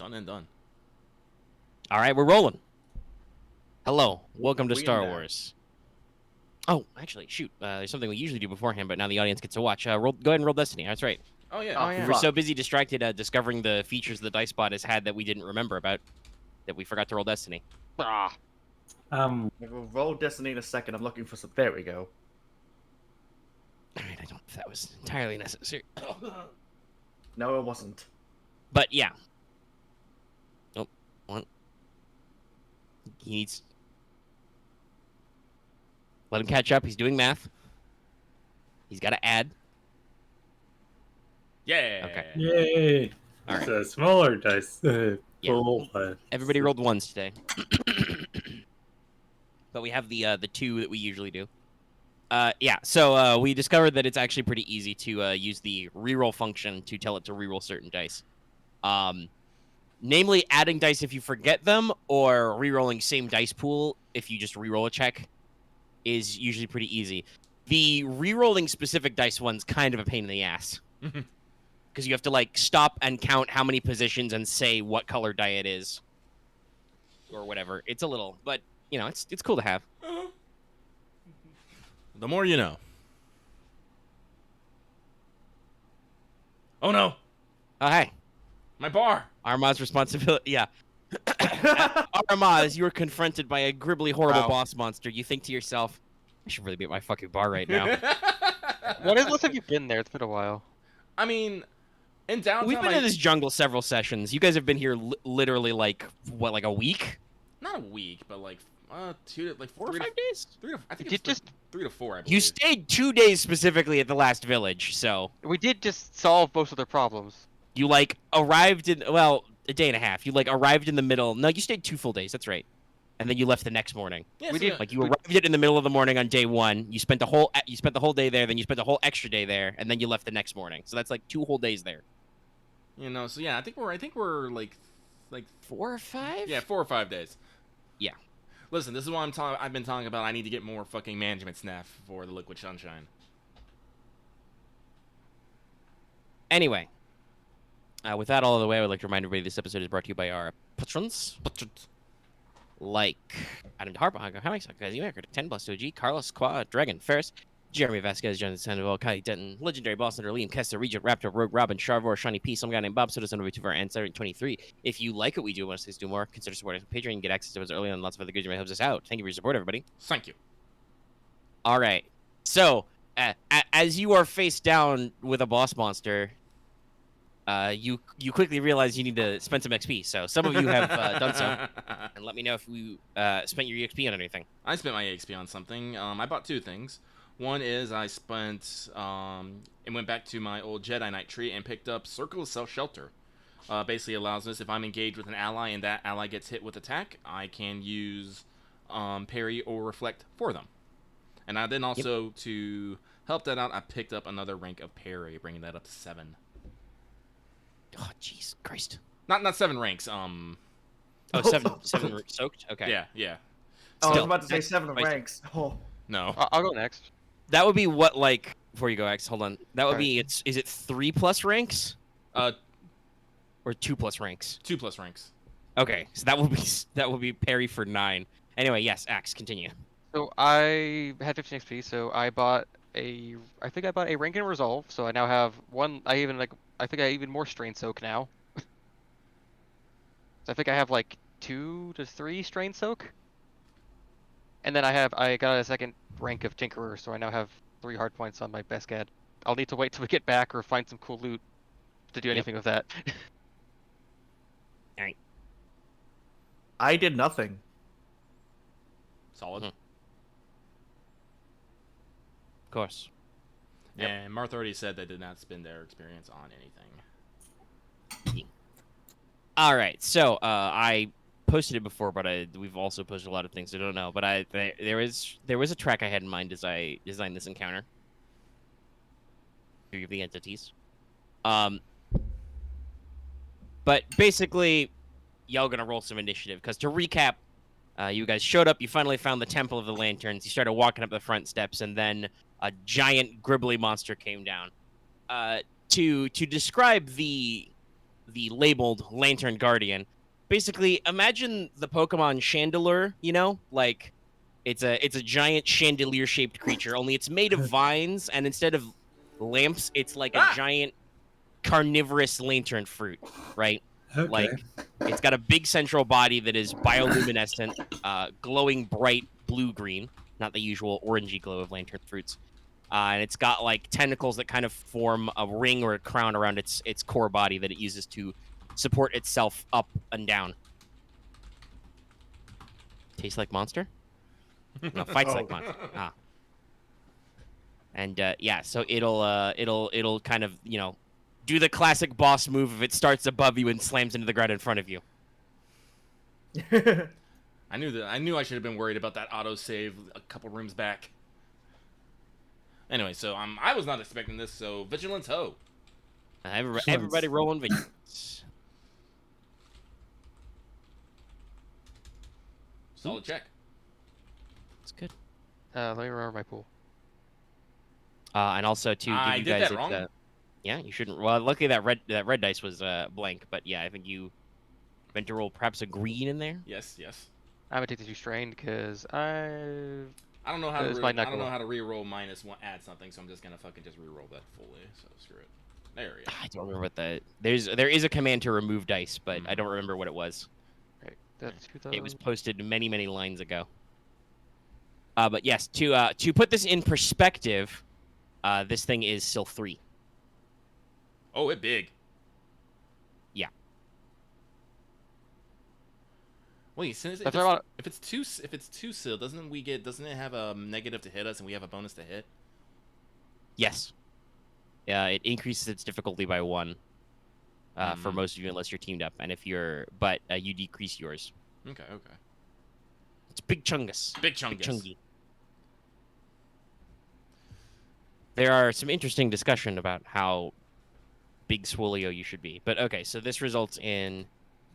Done and done. All right, we're rolling. Hello, welcome to Star Wars. Oh, actually, shoot. There's something we usually do beforehand, but now the audience gets to watch. Go ahead and roll Destiny. That's right. Oh yeah. We were so busy distracted discovering the features the dice bot has had that we didn't remember about, that we forgot to roll Destiny. We'll roll Destiny in a second. I'm looking for some. There we go. All right, I don't know if that was entirely necessary. No, it wasn't. But yeah. Oh, one. He needs. Let him catch up. He's doing math. He's got to add. Yeah. Okay. Yay! All right. It's a smaller dice. Everybody rolled ones today. But we have the 2 that we usually do. Yeah, so we discovered that it's actually pretty easy to use the reroll function to tell it to reroll certain dice. Namely, adding dice if you forget them, or rerolling same dice pool if you just reroll a check is usually pretty easy. The rerolling specific dice one's kind of a pain in the ass. Because you have to, like, stop and count how many positions and say what color die it is. Or whatever. It's a little, but, you know, it's cool to have. The more you know. Oh no! Oh, hey. My bar! Aramaa's responsibility, yeah. Aramaa, as you are confronted by a gribbly, horrible boss monster, you think to yourself, I should really be at my fucking bar right now. When else have you been there? It's been a while. I mean, in downtime... We've been in this jungle several sessions. You guys have been here literally, like, what, like a week? Not a week, but like 4 or 5 days? 3 to, I think it's 3 to 4, I believe. You stayed 2 days specifically at the last village, so... We did just solve most of their problems. You, like, arrived in... Well, a day and a half. You, like, arrived in the middle... No, you stayed 2 full days, that's right. And then you left the next morning. Yeah, we did. Like, you arrived in the middle of the morning on day 1. You spent the whole day there, then you spent a whole extra day there, and then you left the next morning. So that's, like, 2 whole days there. You know, so yeah, I think we're like 4 or 5? Yeah, 4 or 5 days. Yeah. Listen, this is what I've been talking about. I need to get more fucking management staff for the Liquid Sunshine. Anyway, with that all out of the way, I would like to remind everybody this episode is brought to you by our patrons. Like Adam DeHarpa, Comics, Guys, you 10 plus OG, Carlos, Qua, Dragon, Ferris, Jeremy Vasquez, Jonathan Sandoval, Kai Denton, Legendary Boss Hunter, Liam Kessler, Regent, Raptor, Rogue, Robin, Charvor, Shawnee P, some guy named Bob, Soda, Son of a and 23. If you like what we do and want us to do more, consider supporting us on Patreon and get access to us early and lots of other good that helps us out. Thank you for your support, everybody. Thank you. All right. So, as you are face down with a boss monster, you quickly realize you need to spend some XP. So some of you have done so, and let me know if you spent your EXP on anything. I spent my EXP on something. I bought 2 things. One is I spent and went back to my old Jedi Knight tree and picked up Circle of Self-Shelter. Basically allows us, if I'm engaged with an ally and that ally gets hit with attack, I can use parry or reflect for them. And I then also, to help that out, I picked up another rank of parry, bringing that up to 7. Oh, jeez, Christ! Not 7 ranks. Oh, 7 soaked. Okay. Yeah. Oh, I was about to say 7 ranks. Oh. No. I'll go next. That would be what, like, before you go, X, hold on. That would be, is it 3+ ranks? Or 2+ ranks? 2+ ranks. Okay, so that will be parry for 9. Anyway, yes, Axe, continue. So I had 15 XP, so I bought I think I bought a rank in Resolve, so I now have 1, I think I have even more Strain Soak now. So I think I have like 2 to 3 Strain Soak. And then I got a second rank of Tinkerer, so I now have 3 hard points on my Beskad. I'll need to wait till we get back or find some cool loot to do anything with that. Alright. I did nothing. Solid. Of course. Yep. And Marth already said they did not spend their experience on anything. Alright, so I posted it before, but we've also posted a lot of things I don't know. But there was a track I had in mind as I designed this encounter. Three of the entities. But basically, y'all gonna roll some initiative, because to recap, you guys showed up, you finally found the Temple of the Lanterns, you started walking up the front steps, and then a giant gribbly monster came down. To describe the the labeled Lantern Guardian. Basically, imagine the Pokemon Chandelure, you know? Like, it's a giant chandelier-shaped creature, only it's made of vines, and instead of lamps, it's like a giant carnivorous lantern fruit, right? Okay. Like, it's got a big central body that is bioluminescent, glowing bright blue-green, not the usual orangey glow of lantern fruits. And it's got like tentacles that kind of form a ring or a crown around its core body that it uses to support itself up and down. Tastes like monster? No, fights like monster. Ah. And yeah, so it'll kind of, you know, do the classic boss move if it starts above you and slams into the ground in front of you. I knew I should have been worried about that autosave a couple rooms back. Anyway, so I was not expecting this, so Vigilance Ho. Everybody rolling Vigilance. Solid check. That's good. Let me remember my pool. And also to give I you did guys that wrong. yeah, you shouldn't. Well, luckily that red dice was blank, but yeah, I think you meant to roll perhaps a green in there. Yes. I'm gonna take the 2 strain because I don't know how This to might not I don't go know well. how to re-roll -1 add something, so I'm just gonna fucking just re-roll that fully. So screw it. There we go. I don't remember what there is a command to remove dice, but I don't remember what it was. right. That's 2000. It was posted many lines ago. But yes, to put this in perspective, this thing is still 3. Oh, it big. Yeah. Wait, since That's about- if it's two seal, doesn't it have a negative to hit us and we have a bonus to hit? Yes. It increases its difficulty by 1 for most of you, unless you're teamed up, and if you're, but you decrease yours. Okay. It's Big Chungus. Big Chungus. Chungy. There are some interesting discussion about how big Swolio you should be, but okay. So this results in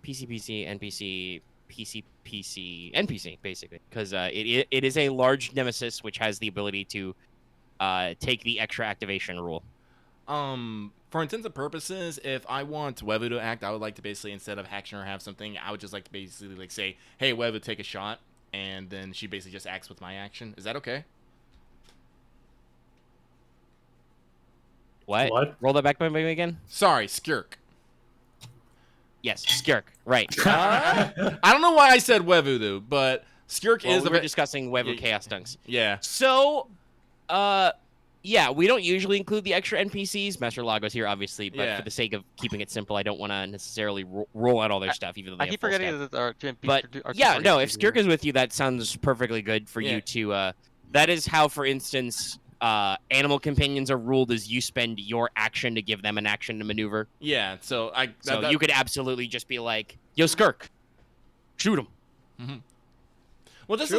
PC, NPC, PC, NPC, basically, because it is a large nemesis which has the ability to take the extra activation rule. For intents and purposes, if I want Wevu to act, I would like to basically, instead of action or have something, I would just like to basically like say, hey, Wevu, take a shot, and then she basically just acts with my action. Is that okay? What? Roll that back by me again? Sorry, Skirk. Yes, Skirk. Right. I don't know why I said Wevu, but Skirk is we were discussing Wevu Chaos Dunks. Yeah. So, yeah, we don't usually include the extra NPCs. Master Lagos here, obviously, but for the sake of keeping it simple, I don't want to necessarily roll out all their stuff, even though they I have keep full forgetting stat. that our NPCs But are yeah, no, if NPCs Skirk here. is with you, that sounds perfectly good for you to. That is how, for instance, animal companions are ruled as you spend your action to give them an action to maneuver. Yeah, so you could absolutely just be like, "Yo, Skirk, shoot him." Mm-hmm. Well, that's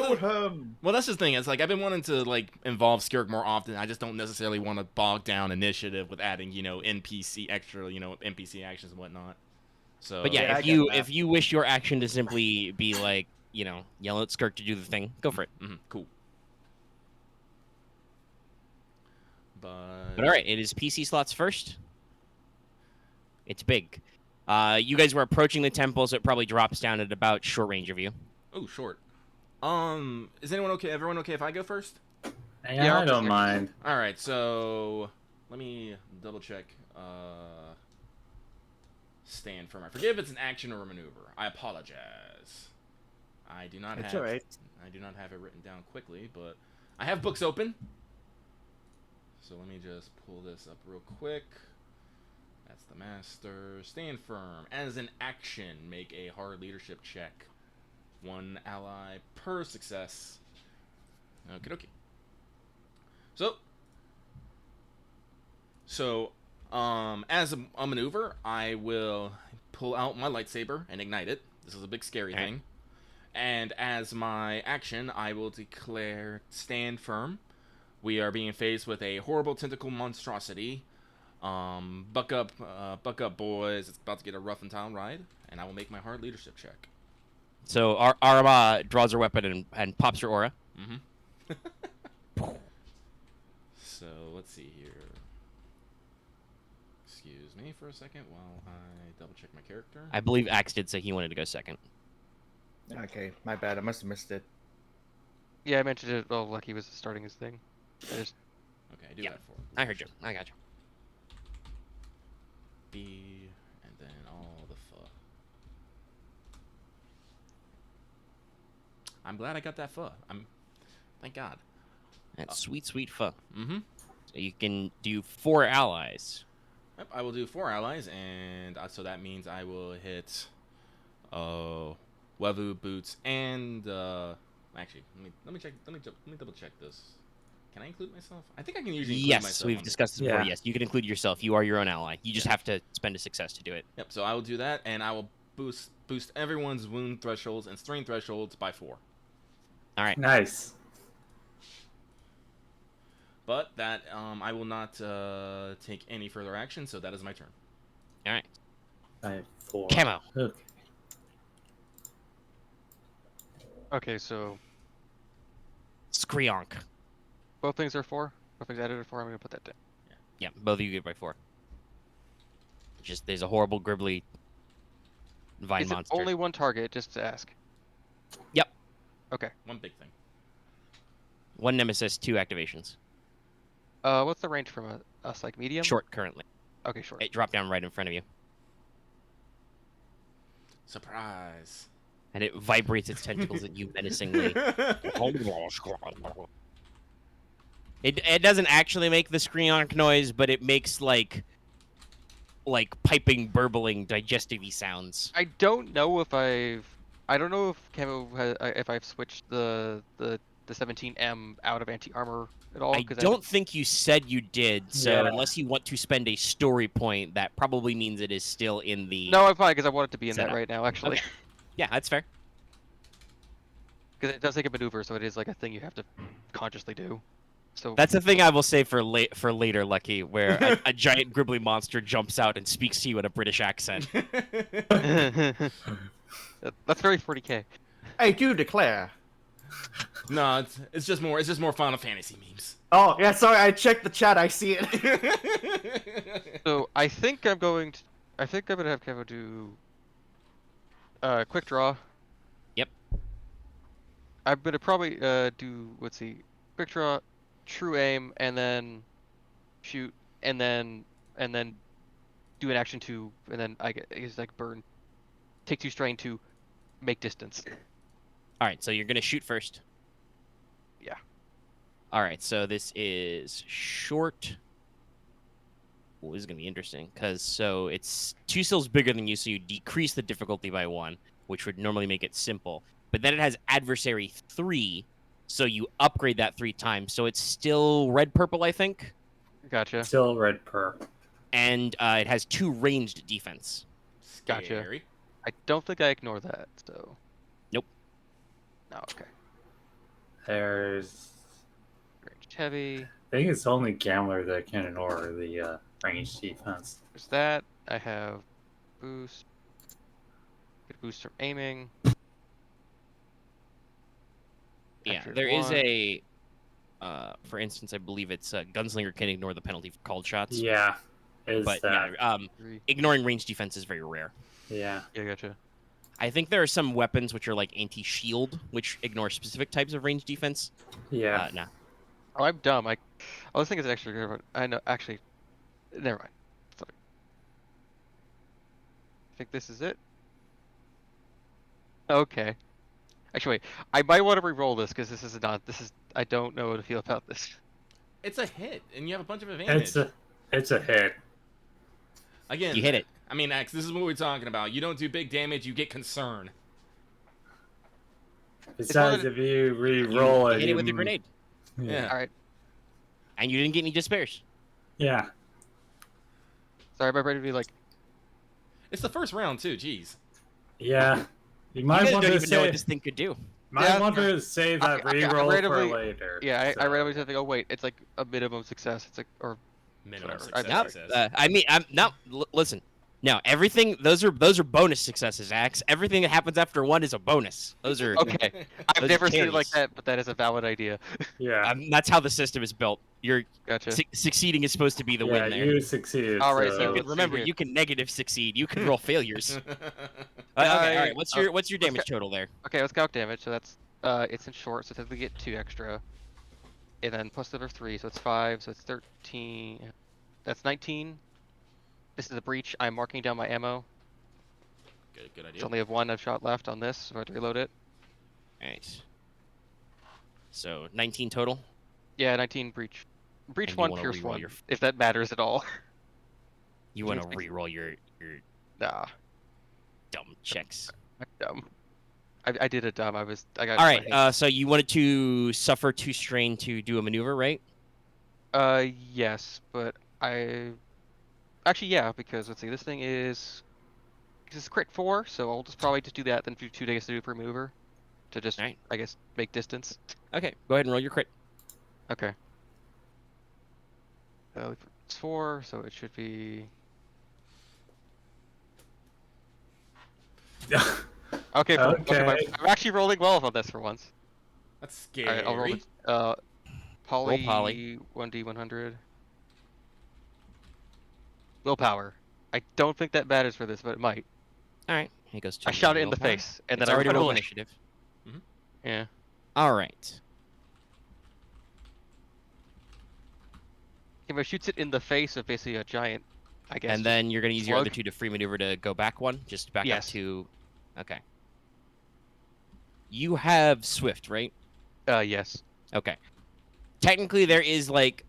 the thing. It's like I've been wanting to like involve Skirk more often. I just don't necessarily want to bog down initiative with adding, NPC actions and whatnot. So, but yeah, if you wish your action to simply be like, yell at Skirk to do the thing, go for it. Mm-hmm. Cool. But all right, it is PC slots first. It's big. You guys were approaching the temple, so it probably drops down at about short range of you. Oh, short. Is anyone okay? Everyone okay if I go first? Yeah, I don't mind. All right, so let me double check. Stand firm. I forget if it's an action or a maneuver. I apologize. I do not have. All right. I do not have it written down quickly, but I have books open. So let me just pull this up real quick. That's the master. Stand firm. As an action, make a hard leadership check. 1 ally per success. Okie dokie. So, as a maneuver, I will pull out my lightsaber and ignite it. This is a big scary thing. And as my action, I will declare stand firm. We are being faced with a horrible tentacle monstrosity. Buck up, boys. It's about to get a rough and town ride, and I will make my hard leadership check. So Aramaa draws her weapon and pops her aura. So let's see here. Excuse me for a second while I double check my character. I believe Axe did say he wanted to go second. Okay, my bad. I must have missed it. Yeah, I mentioned it. Well, Lucky was starting his thing. I just Okay, do Yeah. that for I heard you. I got you. B, and then all the pho. I'm glad I got that pho. Thank God. That's sweet, sweet pho. Mm-hmm. So you can do 4 allies. Yep, I will do 4 allies, and so that means I will hit Wevu, Boots, and actually, let me check. Let me double check this. Can I include myself? I think I can usually include Yes, myself. we've discussed this before. Yeah. Yes, you can include yourself. You are your own ally. You just have to spend a success to do it. Yep. So I will do that, and I will boost everyone's wound thresholds and strain thresholds by 4. All right. Nice. But that I will not take any further action, so that is my turn. All right. I have 4. Camo. Okay. okay. So Screonk. both things are 4. Both things added are 4. I'm gonna put that down. Yeah, both of you get by 4. Just there's a horrible gribbly vine Is it monster. only one target? Just to ask. Yep. Okay. One big thing. 1 nemesis, 2 activations. What's the range from us? Like medium? Short currently. Okay, short. It dropped down right in front of you, Surprise. and it vibrates its tentacles at you menacingly. It doesn't actually make the Screonk noise, but it makes like piping, burbling, digestive-y sounds. I don't know if I don't know if Camo has, if I've switched the 17M out of anti-armor at all. I 'cause don't think you said you did, so Yeah. unless you want to spend a story point, that probably means it is still in the... No, I'm fine because I want it to be in that Setup. right now, actually. Okay. Yeah, that's fair. Because it does take a maneuver, so it is like a thing you have to consciously do. So That's the thing I will say for later, Lucky, where a giant gribbly monster jumps out and speaks to you in a British accent. that's very 40k. I do declare. No, it's just more Final Fantasy memes. Oh, yeah, sorry, I checked the chat, I see it. So I think I'm gonna have Camo do quick draw. Yep. I'm gonna probably do quick draw, true aim, and then shoot, and then do an action to, and then it's like burn, take 2 strain to make distance. All right, so you're going to shoot first. Yeah. All right, so this is short. Well, this is going to be interesting, because it's 2 cells bigger than you, so you decrease the difficulty by 1, which would normally make it simple. But then it has adversary 3, so you upgrade that 3 times. So it's still red-purple, I think. Gotcha. Still red per. And it has 2 ranged defense. Gotcha. Scary. I don't think I ignore that. So. Nope. No. Okay. There's... Ranged heavy. I think it's only Gambler that can ignore the range defense. There's that. I have boost. Get boost from aiming. Yeah, Extra there is 1. a... for instance, I believe it's Gunslinger can ignore the penalty for called shots. Yeah. Is But that... yeah, 3. ignoring range defense is very rare. Yeah. Yeah, gotcha. I think there are some weapons which are like anti-shield, which ignore specific types of range defense. Yeah. Nah. Oh, I'm dumb. I was thinking it's extra good, but I know actually. Never mind. Sorry. I think this is it. Okay. Actually, wait. I might want to re-roll this because this is not. This is. I don't know how to feel about this. It's a hit, and you have a bunch of advantage. It's a hit. Again, You hit it. I mean, X, this is what we're talking about. You don't do big damage, you get concern. Besides, if you re-roll You it, hit it with a grenade, Yeah. All right. and you didn't get any despairs. Yeah. Sorry, my brain would be like. It's the first round, too. Jeez. Yeah. You You might guys want don't to even know what say... this thing could do. Might Yeah, want to save that I re-roll randomly- for later. Yeah, I so- randomly said, "Oh wait, it's like a minimum success." It's like, or Minimum Whatever. success. I- No, success. I mean, listen. No, everything. Those are bonus successes, Axe. Everything that happens after 1 is a bonus. Those are. Okay. I've Those are never seen it like carries. that, but that is a valid idea. Yeah. That's how the system is built. You're Gotcha. succeeding is supposed to be the Yeah, win there. you succeeded. All right, so... so You can, let's see remember, here. you can negative succeed. You can roll failures. Okay, all I- right. What's your damage total there? Okay, let's calc damage. So that's it's in short, so technically get 2 extra, and then plus the 3, so it's 5, so it's 13. That's 19. This is a breach. I'm marking down my ammo. Good It's idea. only have 1 shot left on this, so I have to reload it. Alright. So 19 total. Yeah, 19 breach. Breach And you 1, wanna pierce reroll 1, your- if that matters at all. You want to re-roll your Nah, dumb checks. I'm dumb. I did a dumb. I got. All my right. head- So you wanted to suffer 2 strain to do a maneuver, right? Yes, but actually, yeah, because let's see, this thing is crit 4, so I'll just probably just do that, then do 2 days to do per maneuver, to just Alright. I guess make distance. Okay. Go ahead and roll your crit. Okay. It's 4, so it should be. Okay, Okay. I'm actually rolling well on this for once. That's scary. Alright, I'll roll it. Poly 1d100. Willpower. I don't think that matters for this, but it might. All right. He goes to. I shot it in the willpower. face, and It's then I already run rolled away. initiative. Yeah. All right. If it shoots it in the face of basically a giant, I guess. And then you're gonna use your other slug? 2 to free maneuver to go back 1, just back up Yes. to. Okay. You have Swift, right? Yes. Okay. Technically, there is like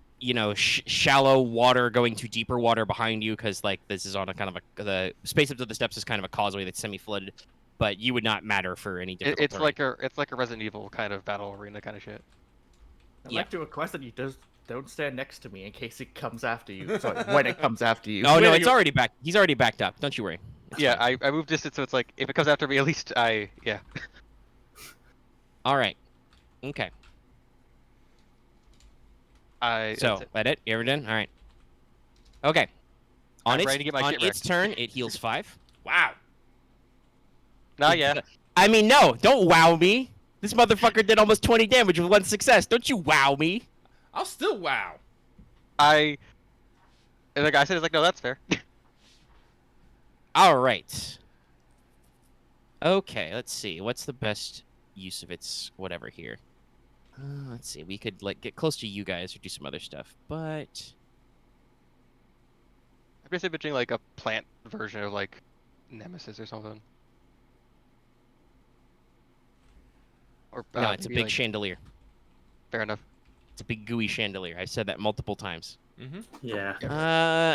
shallow water going to deeper water behind you because like this is on a kind of the space up to the steps is kind of a causeway that's semi-flooded, but you would not matter for any difficult It's terrain. like a Resident Evil kind of battle arena kind of shit. I'd Yeah. like to request that you don't stand next to me in case it comes after you. Sorry, when it comes after you. Oh no, When it's you- already back. He's already backed up. Don't you worry. It's Yeah, fine. I moved distance, so it's like if it comes after me, at least yeah. All right. Okay. So that's it. that it. You're done. All right. Okay. On I'm its ready to get my on shit its wrecked. turn, it heals 5. Wow. Nah, yeah. I mean, no, don't wow me. This motherfucker did almost 20 damage with 1 success. Don't you wow me. I'll still wow. And the guy said, "It's like, no, that's fair." All right. Okay, let's see. What's the best use of its whatever here? Let's see. We could like get close to you guys or do some other stuff, but I'm just imagining like a plant version of like Nemesis or something. Or no, it's a maybe, big like, chandelier. Fair enough. It's a big gooey chandelier. I've said that multiple times. Mm-hmm. Yeah.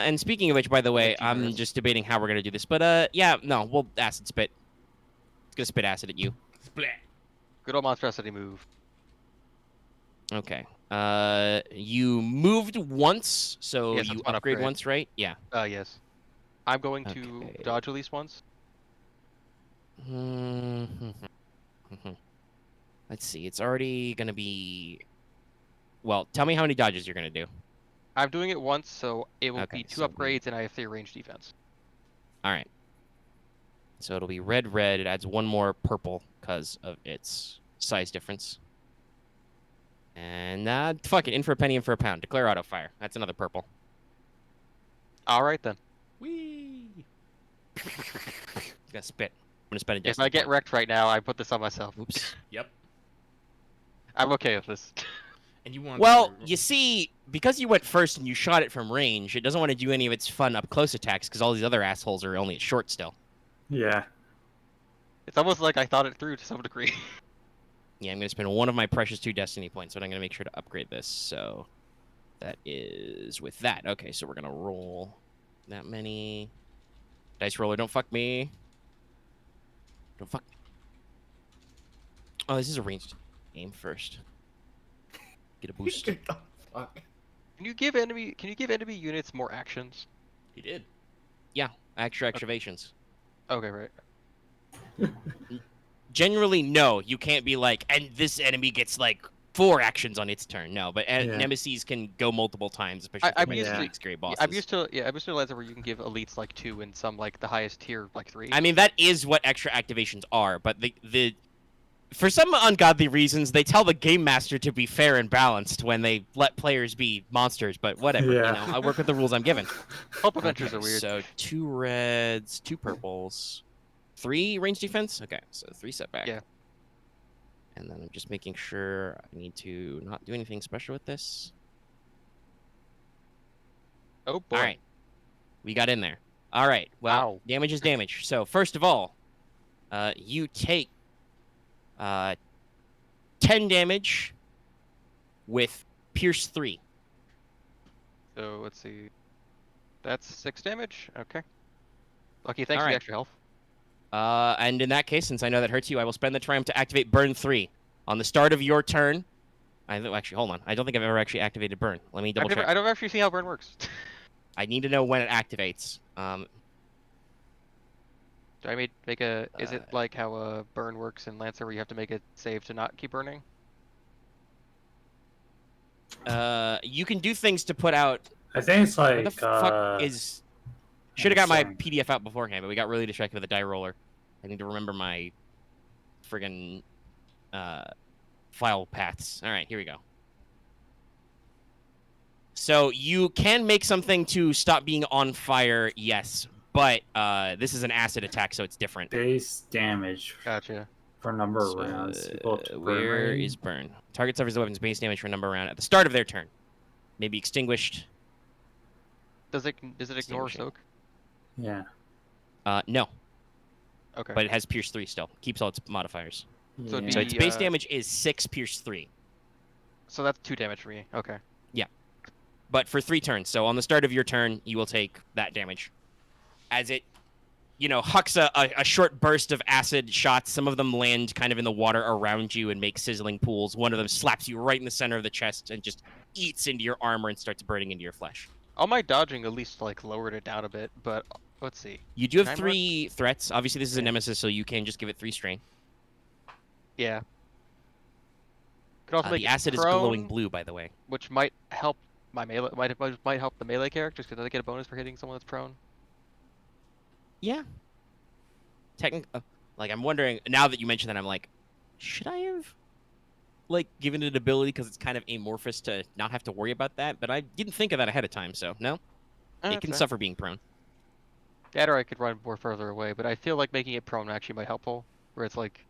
And speaking of which, by the way, Multiverse. I'm just debating how we're gonna do this, but yeah, no, we'll acid spit. It's gonna spit acid at you. Splat. Good old monstrosity move. Okay. You moved once, so Yes, you that's one upgrade upgrade. once, right? Yeah. Yes. I'm going to Okay. dodge release once. Let's see. It's already gonna be. Well, tell me how many dodges you're gonna do. I'm doing it once, so it will Okay, be 2 so upgrades, and I have 3 range defense. All right. So it'll be red, red. It adds 1 more purple because of its size difference. And fuck it. In for a penny, in for a pound. Declare auto fire. That's another purple. All right then. Whee. Gonna spit. I'm gonna spend a If destiny I get point. wrecked right now, I put this on myself. Oops. Yep. I'm okay with this. And you want Well, to... you see, because you went first and you shot it from range, it doesn't want to do any of its fun up close attacks because all these other assholes are only at short still. Yeah. It's almost like I thought it through to some degree. Yeah, I'm gonna spend 1 of my precious 2 destiny points, but I'm gonna make sure to upgrade this. So that is with that. Okay, so we're gonna roll that many. Dice roller, don't fuck me. Don't fuck. Oh, this is a ranged aim first. Get a boost. Get the fuck. Can you give enemy units more actions? He did. Yeah, extra activations. Okay, right. Generally, no. You can't be like, and this enemy gets like 4 actions on its turn. No, but Yeah. Nemesis can go multiple times, especially I'm if used they're to- big, scary bosses. I'm used to Lancer where you can give elites like 2 and some like the highest tier like 3. I mean, that is what extra activations are, but the for some ungodly reasons, they tell the game master to be fair and balanced when they let players be monsters. But whatever, Yeah. you know, I work with the rules I'm given. Help adventures Okay, are weird. So 2 reds, 2 purples, 3 range defense. Okay, so 3 setback. Yeah. And then I'm just making sure I need to not do anything special with this. Oh boy. All right, we got in there. All right, well, Ow. damage is damage. So first of all, you take 10 damage with Pierce 3. So let's see. That's 6 damage. Okay. Lucky, thanks for Alright. the extra health. And in that case, since I know that hurts you, I will spend the triumph to activate Burn 3. On the start of your turn... Actually, hold on. I don't think I've ever actually activated Burn. Let me double check. I don't actually see how burn works. I need to know when it activates. Do I make a? Is it like how burn works in Lancer, where you have to make a save to not keep burning? You can do things to put out... I think it's What like the fuck is... Should have got my sorry. PDF out beforehand, but we got really distracted with the die roller. I need to remember my friggin' file paths. All right, here we go. So you can make something to stop being on fire, yes, but this is an acid attack, so it's different. base damage Gotcha. for a number of rounds. Equal to burn Where rate. is burn? Target suffers the weapon's base damage for a number round at the start of their turn. Maybe extinguished. Does it ignore Extinguishing. soak? Yeah. No, Okay. but it has Pierce 3 still. Keeps all its modifiers. So it'd So be- its base uh, damage is 6 Pierce 3. So that's 2 damage for me. Okay. But for 3 turns. So on the start of your turn, you will take that damage. As it, hucks a short burst of acid shots. Some of them land kind of in the water around you and make sizzling pools. One of them slaps you right in the center of the chest and just eats into your armor and starts burning into your flesh. All my dodging at least like lowered it down a bit, but let's see. You do have Time 3 threats. Obviously, this is a Yeah. nemesis, so you can just give it 3 strain. Yeah. Could also make The it acid is prone, glowing blue, by the way. which might help my melee. Might help the melee characters because I get a bonus for hitting someone that's prone. Yeah. I'm wondering, now that you mention that, I'm like, should I have, given it ability because it's kind of amorphous to not have to worry about that? But I didn't think of that ahead of time, so no. It can suffer being prone. That or I could run more further away, but I feel like making it prone actually might helpful. Where it's like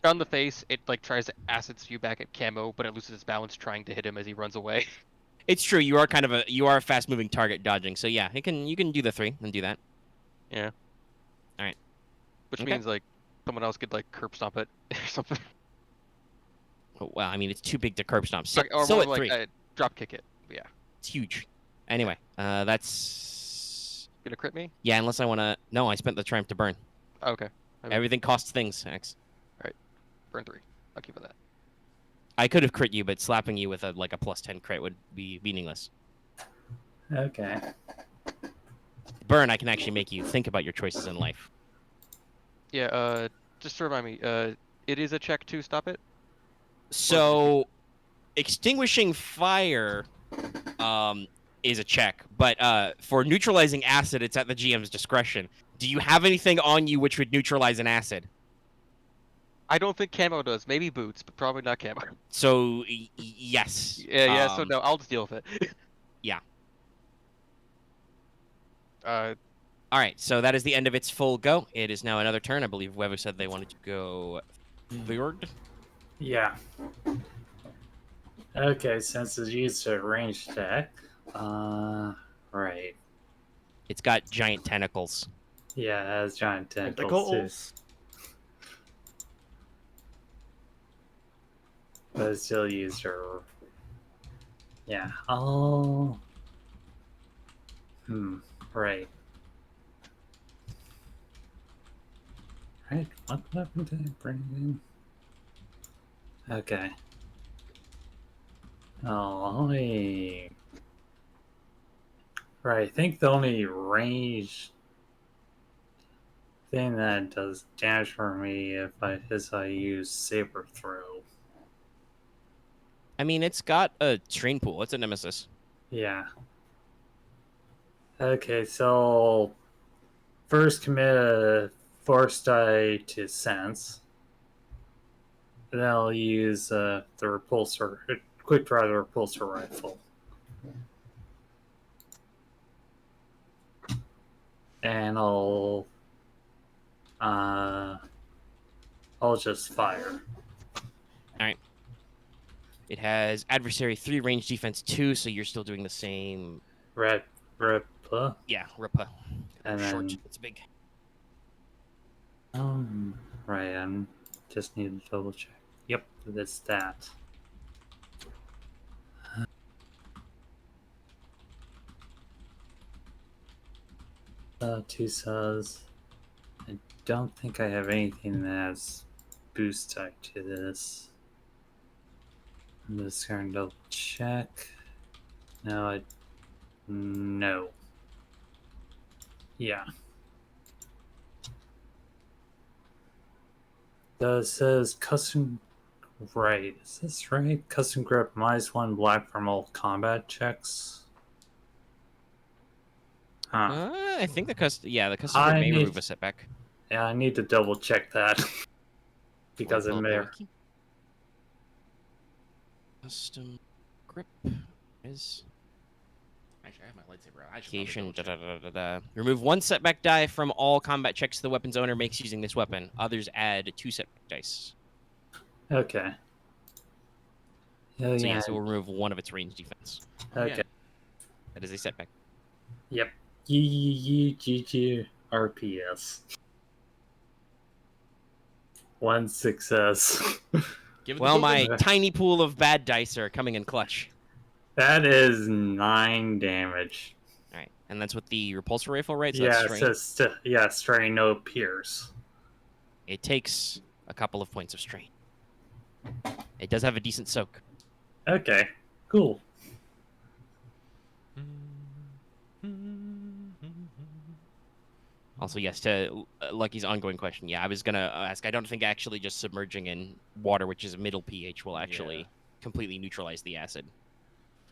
on the face, it tries to acid spew back at Camo, but it loses its balance trying to hit him as he runs away. It's true. You are a fast moving target dodging. So yeah, you can do the 3 and do that. Yeah. All right. Which Okay. means someone else could curb stomp it or something. Oh, well, I mean, it's too big to curb stomp. So, Or so more at 3. drop kick it. Yeah. It's huge. Anyway, that's... Gonna crit me? Yeah, unless I want to... No, I spent the triumph to burn. Oh, okay. Everything costs things, X. Burn 3. I'll keep with that. I could have crit you, but slapping you with a plus 10 crit would be meaningless. Okay. Burn, I can actually make you think about your choices in life. Yeah, just to remind me, it is a check to stop it? So, extinguishing fire is a check, but for neutralizing acid, it's at the GM's discretion. Do you have anything on you which would neutralize an acid? I don't think Camo does. Maybe boots, but probably not Camo. So, yes. Yeah, so no, I'll just deal with it. Yeah. Uh, All right, so that is the end of its full go. It is now another turn. I believe Wevuguk said they wanted to go third. Yeah. Okay, since it's used a range attack. Right. It's got giant tentacles. Yeah, it has giant The tentacles too. goals. But it still used her. Yeah. Oh. Right. Right. What weapon did I bring in? Okay. Oh, right. I think the only range thing that does damage for me is I use saber throw. I mean, it's got a train pool. It's a nemesis. Yeah. Okay, so first commit a force die to sense. Then I'll use the repulsor, quick draw the repulsor rifle. And I'll just fire. It has adversary 3, range defense 2, so you're still doing the same. Ripa. Yeah, Ripa. And Short. then It's big. right, I just need to double check. Yep, that's that. Two says I don't think I have anything that has boost type to this. I'm just going to double check. No. Yeah. It says custom. Right. Is this right? Custom grip -1 black from all combat checks. Huh. I think the custom grip may remove a setback. Yeah, I need to double check that. Because it may. Custom grip is. Actually, I have my lightsaber out. I should Location, probably Remove 1 setback die from all combat checks the weapon's owner makes using this weapon. Others add 2 setback dice. Okay. So yeah, so we'll remove 1 of its range defense. Okay. Yeah. That is a setback. Yep. RPS. 1 success. Give it Well, the my token. tiny pool of bad dice are coming in clutch. That is 9 damage. All right, and that's with the repulsor rifle, right? So Yeah, that's it strain. says strain, no pierce. It takes a couple of points of strain. It does have a decent soak. Okay, cool. Also, yes, to Lucky's ongoing question. Yeah, I was gonna ask. I don't think actually just submerging in water, which is a middle pH, will actually completely neutralize the acid.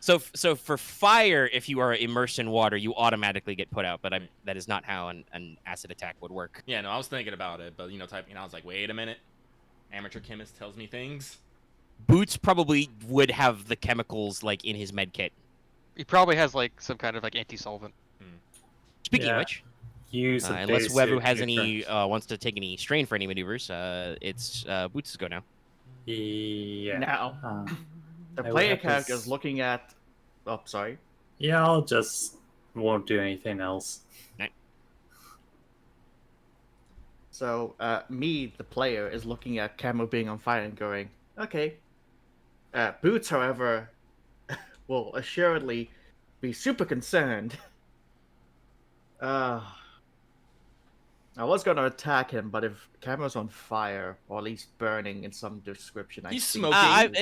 So for fire, if you are immersed in water, you automatically get put out. But that is not how an acid attack would work. Yeah, no, I was thinking about it, but typing, I was like, wait a minute. Amateur chemist tells me things. Boots probably would have the chemicals like in his med kit. He probably has like some kind of like anti-solvent. Speaking Yeah. of which, Use a unless basic Wevu has nutrient. any wants to take any strain for any maneuvers, it's Boots' go now. Yeah. Now, the I would player have to character is looking at. Oh, sorry. Yeah, I'll just won't do anything else. So, me, the player, is looking at Camo being on fire and going, okay. Boots, however, will assuredly be super concerned. I was gonna attack him, but if Camo's on fire, or at least burning in some description, He's I see. smoking. I would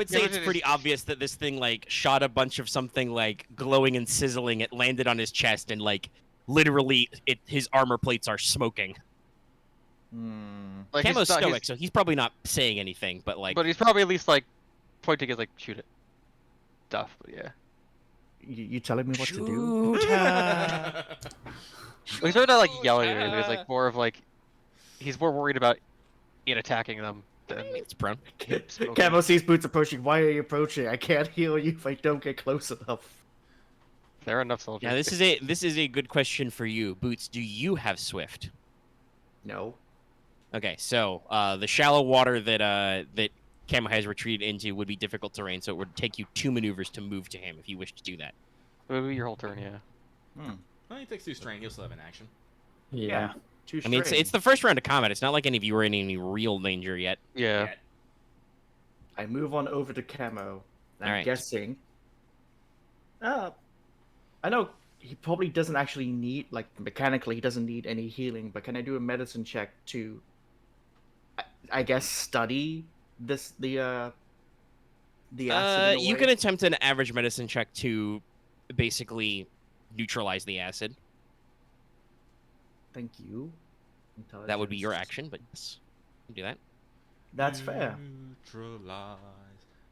say Yeah, it's but pretty obvious that this thing like shot a bunch of something like glowing and sizzling. It landed on his chest and like literally his armor plates are smoking. Like Camo's he's not- stoic, so he's probably not saying anything, but like But he's probably at least like pointing his like shoot it stuff. But yeah, You telling me what to do? shoot her. well, he's really not like yelling at anything. It's like more of like he's more worried about it attacking them than It's prone. smoking. Camo sees Boots approaching. Why are you approaching? I can't heal you if I don't get close enough. Fair enough, soldier. Now this is a good question for you, Boots. Do you have Swift? No. Okay, so the shallow water that Camo has retreated into would be difficult terrain, so it would take you 2 maneuvers to move to him if you wish to do that. Maybe your whole turn, yeah. Well, he takes 2 strain. He'll still have an action. Yeah. Too I mean, it's the first round of combat. It's not like any of you are in any real danger yet. Yeah. Yeah. I move on over to Camo. I'm Alright. guessing. I know he probably doesn't actually need, like, mechanically, he doesn't need any healing, but can I do a medicine check to, I guess, study the acid in a You way? can attempt an average medicine check to basically neutralize the acid. Thank you. That would be your Intelligence. action, but yes, you can do that. That's fair. Neutralize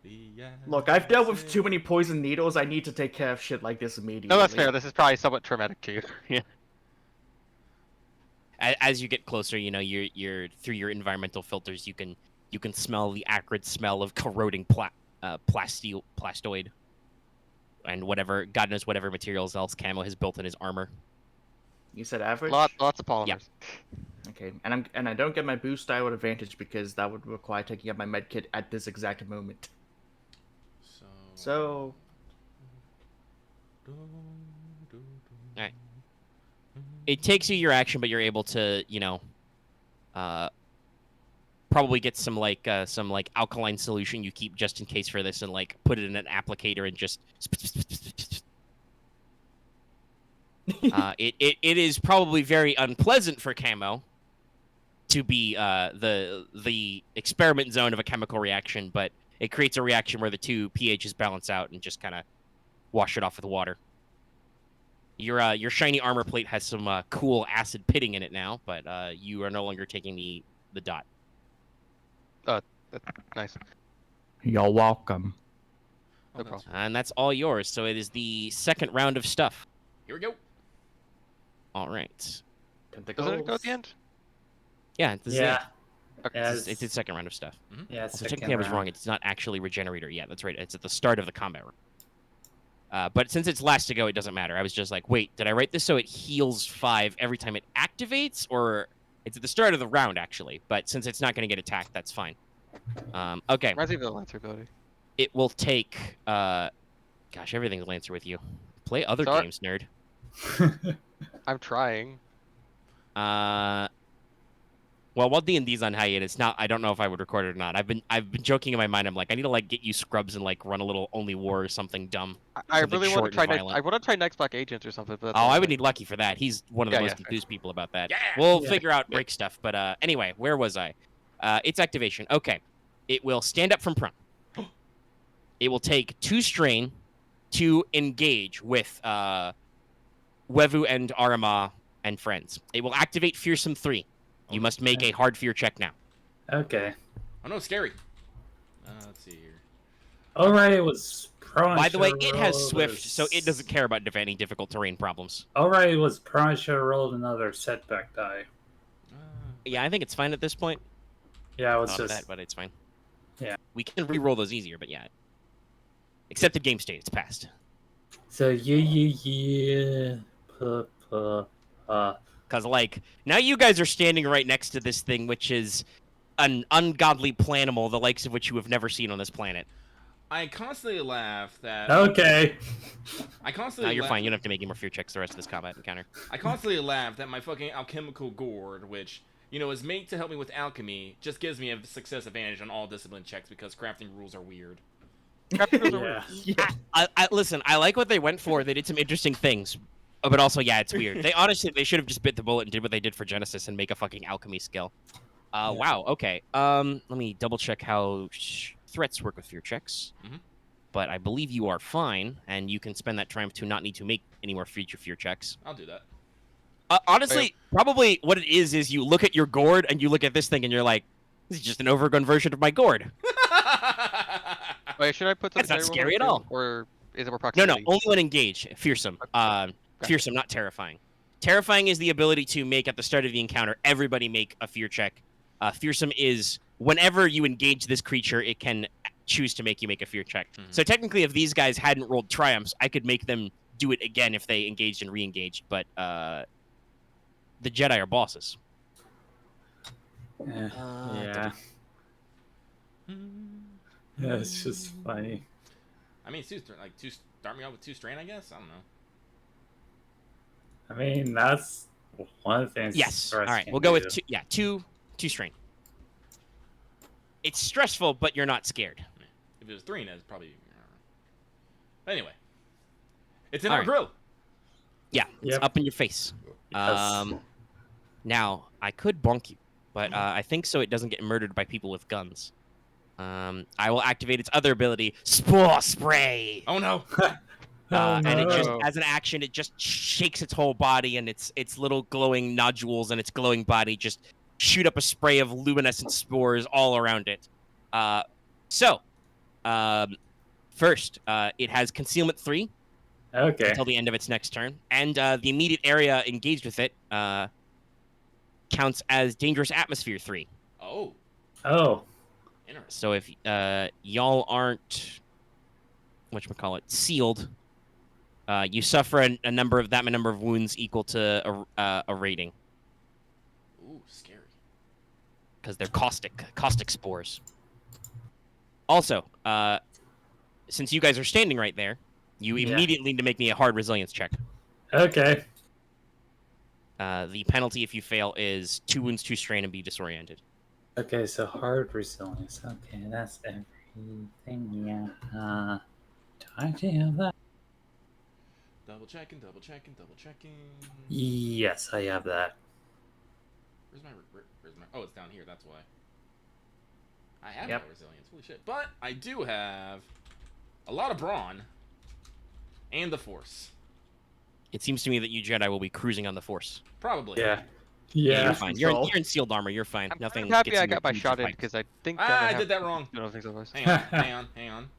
the Look, I've dealt with acid. too many poison needles. I need to take care of shit like this immediately. No, that's fair. This is probably somewhat traumatic to you. Yeah. As you get closer, you know, you're through your environmental filters, you can smell the acrid smell of corroding plastoid and whatever, God knows whatever materials else Camo has built in his armor. You said average? Lots of polymers. Yeah. Okay, and I don't get my boost die with advantage because that would require taking up my med kit at this exact moment. So Alright. It takes you your action, but you're able to, you know, probably get some alkaline solution you keep just in case for this, and like put it in an applicator and just. It is probably very unpleasant for Camo to be the experiment zone of a chemical reaction, but it creates a reaction where the two pHs balance out and just kind of wash it off with water. Your shiny armor plate has some cool acid pitting in it now, but you are no longer taking the dot. Nice. you're welcome. No that's- problem. And that's all yours. So it is the second round of stuff. Here we go. All right. Doesn't it go at the end? Yeah. This is it. Yeah. Okay. Yeah, It's the second round of stuff. Yeah, So second technically I was round. wrong. It's not actually regenerator yet. That's right. It's at the start of the combat round. But since it's last to go, it doesn't matter. I was just like, wait, did I write this so it heals 5 every time it activates? Or it's at the start of the round, actually. But since it's not going to get attacked, that's fine. Okay. Reminds me of the Lancer ability. It will take... gosh, everything's Lancer with you. Play other Sorry. games, nerd. I'm trying. Well, while D&D's on hiatus, now I don't know if I would record it or not. I've been joking in my mind. I'm like, I need to like get you scrubs and like run a little Only War or something dumb. I Something really want short to try. and Next, violent. I want to try Next Black Agents or something. But that's Oh, all I I'm would saying. need Lucky for that. He's one of the Yeah, most yeah. enthused people about that. Yeah! We'll Yeah. figure out break stuff. But anyway, where was I? Its activation. Okay. It will stand up from prone. It will take 2 strain to engage with Wevu and Aramaa and friends. It will activate Fearsome 3. You must make a hard fear check now. Okay. Oh no, scary. Let's see here. Alright, it was prone. By the way, it has rolled Swift, a so it doesn't care about any difficult terrain problems. Alright, it was prone. Should have rolled another setback die. Yeah, I think it's fine at this point. Yeah, it was Not just. that, but it's fine. Yeah. We can re-roll those easier, but yeah. Accepted game state. It's passed. So yeah. Because, like, now you guys are standing right next to this thing, which is an ungodly planimal, the likes of which you have never seen on this planet. I constantly laugh that. Okay. I constantly. Now you're laugh- fine. You don't have to make any more fear checks the rest of this combat encounter. I constantly laugh that my fucking alchemical gourd, which is made to help me with alchemy, just gives me a success advantage on all discipline checks because crafting rules are weird. Yeah. Listen, I like what they went for. They did some interesting things. But also, yeah, it's weird. They should have just bit the bullet and did what they did for Genesis and make a fucking alchemy skill. Wow, okay. Let me double check how threats work with fear checks. Mhm. But I believe you are fine, and you can spend that triumph to not need to make any more future fear checks. I'll do that. Honestly, probably what it is you look at your gourd and you look at this thing and you're like, this is just an overgrown version of my gourd. Wait, should I put the That's not dice roll scary on at too, all. or is it more No, proximity? only when engaged. Fearsome. Fearsome, not terrifying. Terrifying is the ability to make, at the start of the encounter, everybody make a fear check. Fearsome is, whenever you engage this creature, it can choose to make you make a fear check. Mhm. So technically, if these guys hadn't rolled triumphs, I could make them do it again if they engaged and re-engaged, but the Jedi are bosses. Yeah. Yeah. Yeah, it's just funny. I mean, start me out with 2 strain, I guess. I don't know. I mean, that's one of the things. Yes. Stress All right, can we'll go do. with two strain. It's stressful, but you're not scared. If it was 3, that's probably. But anyway, it's in All our right. grill. Yeah, it's Yep. up in your face. Yes. Now, I could bonk you, but I think so it doesn't get murdered by people with guns. I will activate its other ability, Spore Spray. Oh no! And it just, no. as an action, it just shakes its whole body, and its little glowing nodules and its glowing body just shoot up a spray of luminescent spores all around it. First, it has Concealment 3 Okay. until the end of its next turn, and the immediate area engaged with it counts as Dangerous Atmosphere 3. Oh, Oh. interesting. So if y'all aren't, whatchamacallit, sealed, you suffer a number of wounds equal to a rating, Ooh, scary. because they're caustic spores. Also, since you guys are standing right there, you Yeah. immediately need to make me a hard resilience check. Okay. The penalty if you fail is 2 wounds, 2 strain, and be disoriented. Okay, so hard resilience. Okay, that's everything. Yeah. Do I actually have that? Double checking. Yes, I have that. Where's my? Oh, it's down here. That's why. I have Yep. no resilience. Holy shit! But I do have a lot of brawn and the force. It seems to me that you Jedi will be cruising on the Force. Probably. Yeah. You're Yeah. fine. Control. You're in sealed armor. You're fine. I'm Nothing. kind of happy gets I in your got my boots or shot in pipes. because I think I did that wrong. I don't think so. Boys. Hang on.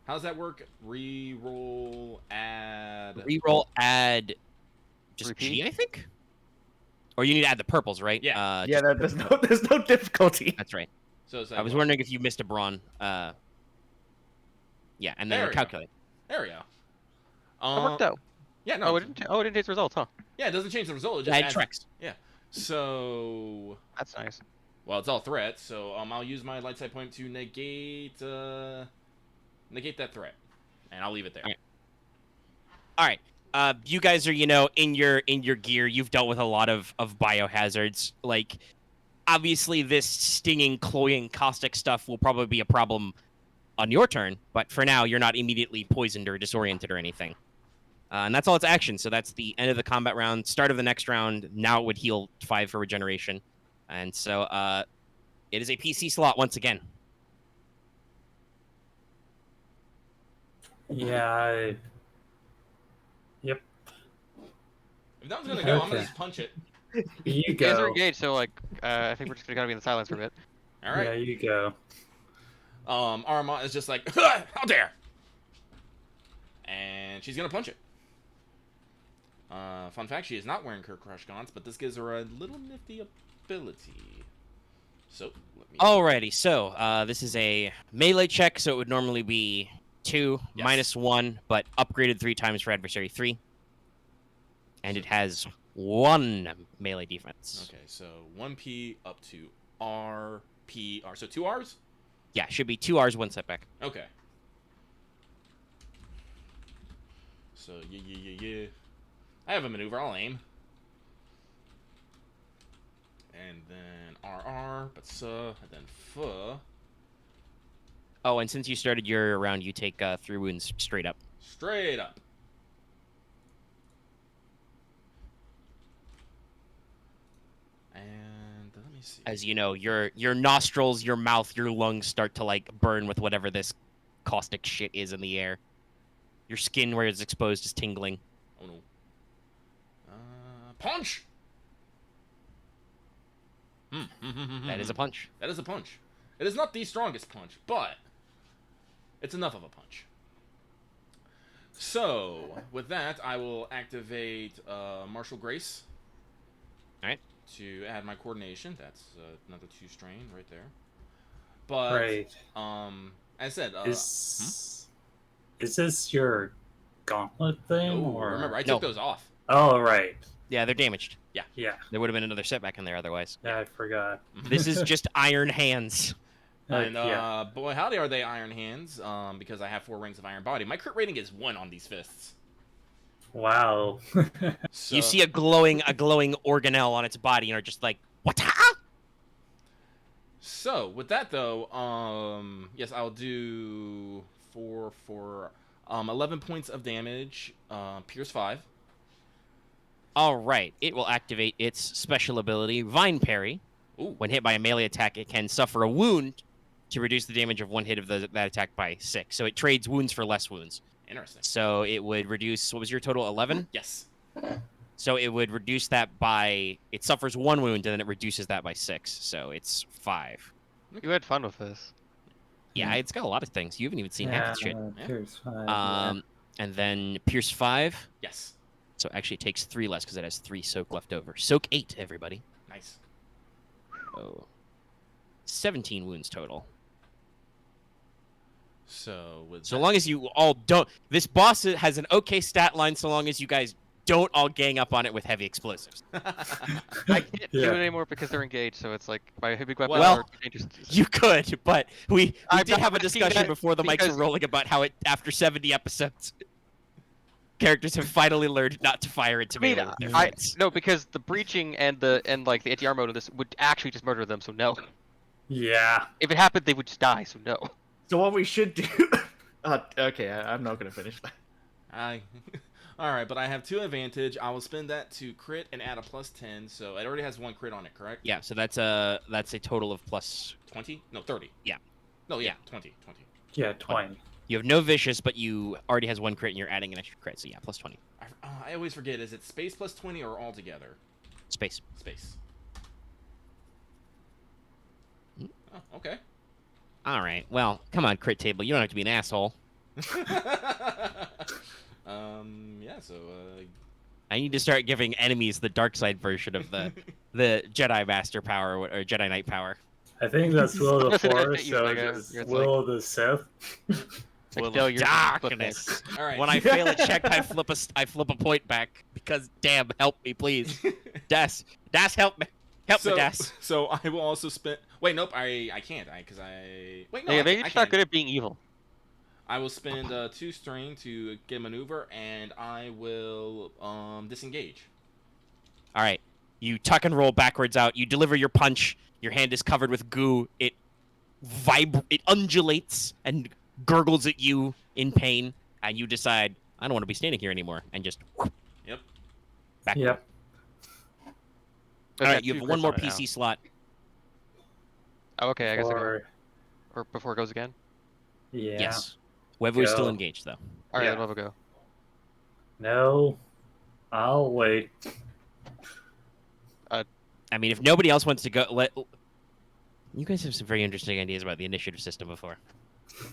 How does that work? Reroll, add. Reroll, add, just Repeat? G, I think. Or you need to add the purples, right? Yeah. Yeah, there's no difficulty. That's right. So it's I was what? wondering if you missed a brawn. Yeah, and then There we go. calculate. There we go. It worked out. Yeah, no. Oh, it didn't. It didn't change the results, huh? Yeah, it doesn't change the result. It just Yeah, it adds. tracks. So, That's nice. well, it's all threats. So, I'll use my light side point to negate that threat, and I'll leave it there. All right. You guys are, in your gear. You've dealt with a lot of biohazards. Like, obviously, this stinging, cloying, caustic stuff will probably be a problem on your turn. But for now, you're not immediately poisoned or disoriented or anything. And that's all its action. So that's the end of the combat round. Start of the next round. Now it would heal 5 for regeneration. And so it is a PC slot once again. Yeah. Yep. If that one's gonna go, I'm gonna Okay. just punch it. You You guys are go. engaged, so like, I think we're just gonna be in the silence for a bit. All right. Yeah, you go. Aramaa is just like, how dare! And she's gonna punch it. Fun fact, she is not wearing her crush gaunts, but this gives her a little nifty ability. So, let me... Alrighty, so this is a melee check, so it would normally be 2 Yes. minus 1, but upgraded 3 times for adversary 3. And it has 1 melee defense. Okay, so 1P up to RPR. So 2 Rs? Yeah, should be 2 Rs, 1 setback. Okay. So, yeah. I have a maneuver, I'll aim. And then RR, but and then F. Oh, and since you started your round, you take 3 wounds straight up. Straight up. And let me see. As you know, your nostrils, your mouth, your lungs start to like burn with whatever this caustic shit is in the air. Your skin where it's exposed is tingling. Oh no. Punch! That is a punch. That is a punch. It is not the strongest punch, but it's enough of a punch. So, with that, I will activate Martial Grace. Alright. To add my coordination. That's another 2 strain right there. But, Right. as I said, Is this your gauntlet thing? no, or... remember, I No. took those off. Oh, right. Yeah, they're damaged. Yeah. There would have been another setback in there otherwise. Yeah, I forgot. This is just iron hands. And Yeah. boy, howdy are they Iron Hands, because I have 4 rings of Iron Body. My crit rating is 1 on these fists. Wow. So, You see a glowing organelle on its body and are just like, what? So, with that though, yes, I'll do 4 for 11 points of damage, Pierce 5. All right. It will activate its special ability, Vine Parry. Ooh. When hit by a melee attack, it can suffer a wound to reduce the damage of 1 hit of that attack by 6. So it trades wounds for less wounds. Interesting. So it would reduce. What was your total? 11. Yes. So it would reduce that by. It suffers 1 wound, and then it reduces that by 6. So it's 5. You had fun with this. Yeah, it's got a lot of things. You haven't even seen half the shit. Yeah. Pierce 5. And then Pierce 5. Yes. So actually, it takes 3 less because it has 3 soak left over. Soak 8, everybody. Nice. Oh. 17 wounds total. So with So long as you all don't. This boss has an okay stat line. So long as you guys don't all gang up on it with heavy explosives. I can't do it anymore because they're engaged, so it's like my big weapon Well, are dangerous. You could, but we I'm did not have a asking discussion that before the mics because- were rolling about how it after 70 episodes, characters have finally learned not to fire into I mean, melee with their I friends. no, because the breaching and the anti-armor mode of this would actually just murder them. So no, Yeah. if it happened, they would just die. So no. So what we should do? Okay, I'm not gonna finish that. All right, but I have 2 advantage. I will spend that to crit and add a +10. So it already has 1 crit on it, correct? Yeah, so that's a total of plus. 20? No, 30. Yeah. No, yeah, Yeah. 20. Yeah, 20. You have no vicious, but you already has 1 crit, and you're adding an extra crit. So yeah, plus 20. I always forget. Is it space plus 20 or all together? Space. Space. Oh, okay. All right. Well, come on, crit table. You don't have to be an asshole. Yeah. So. I need to start giving enemies the dark side version of the Jedi Master power or Jedi Knight power. I think that's Will of the Listen, I Force, bet you, so like, just it's Will of the Sith. Will no, of you're darkness. All right. When I fail a check, I flip a point back because damn, help me please. Das, help me. Help me, Das. So I will also spend. Wait, nope. I can't. Wait, no. Yeah, I maybe can. you're not good at being evil. I will spend 2 strain to get a maneuver, and I will disengage. All right. You tuck and roll backwards out. You deliver your punch. Your hand is covered with goo. It undulates and gurgles at you in pain, and you decide, I don't want to be standing here anymore, and just whoop, Yep. back. Yep. All right, you have 1 more PC slot. Oh, okay, I guess I go. Or, Or before it goes again. yeah. Yes. Wevu is still Go. engaged, though. All right, Yeah. let Lova go. No. I'll wait. I mean, if nobody else wants to go, you guys have some very interesting ideas about the initiative system before.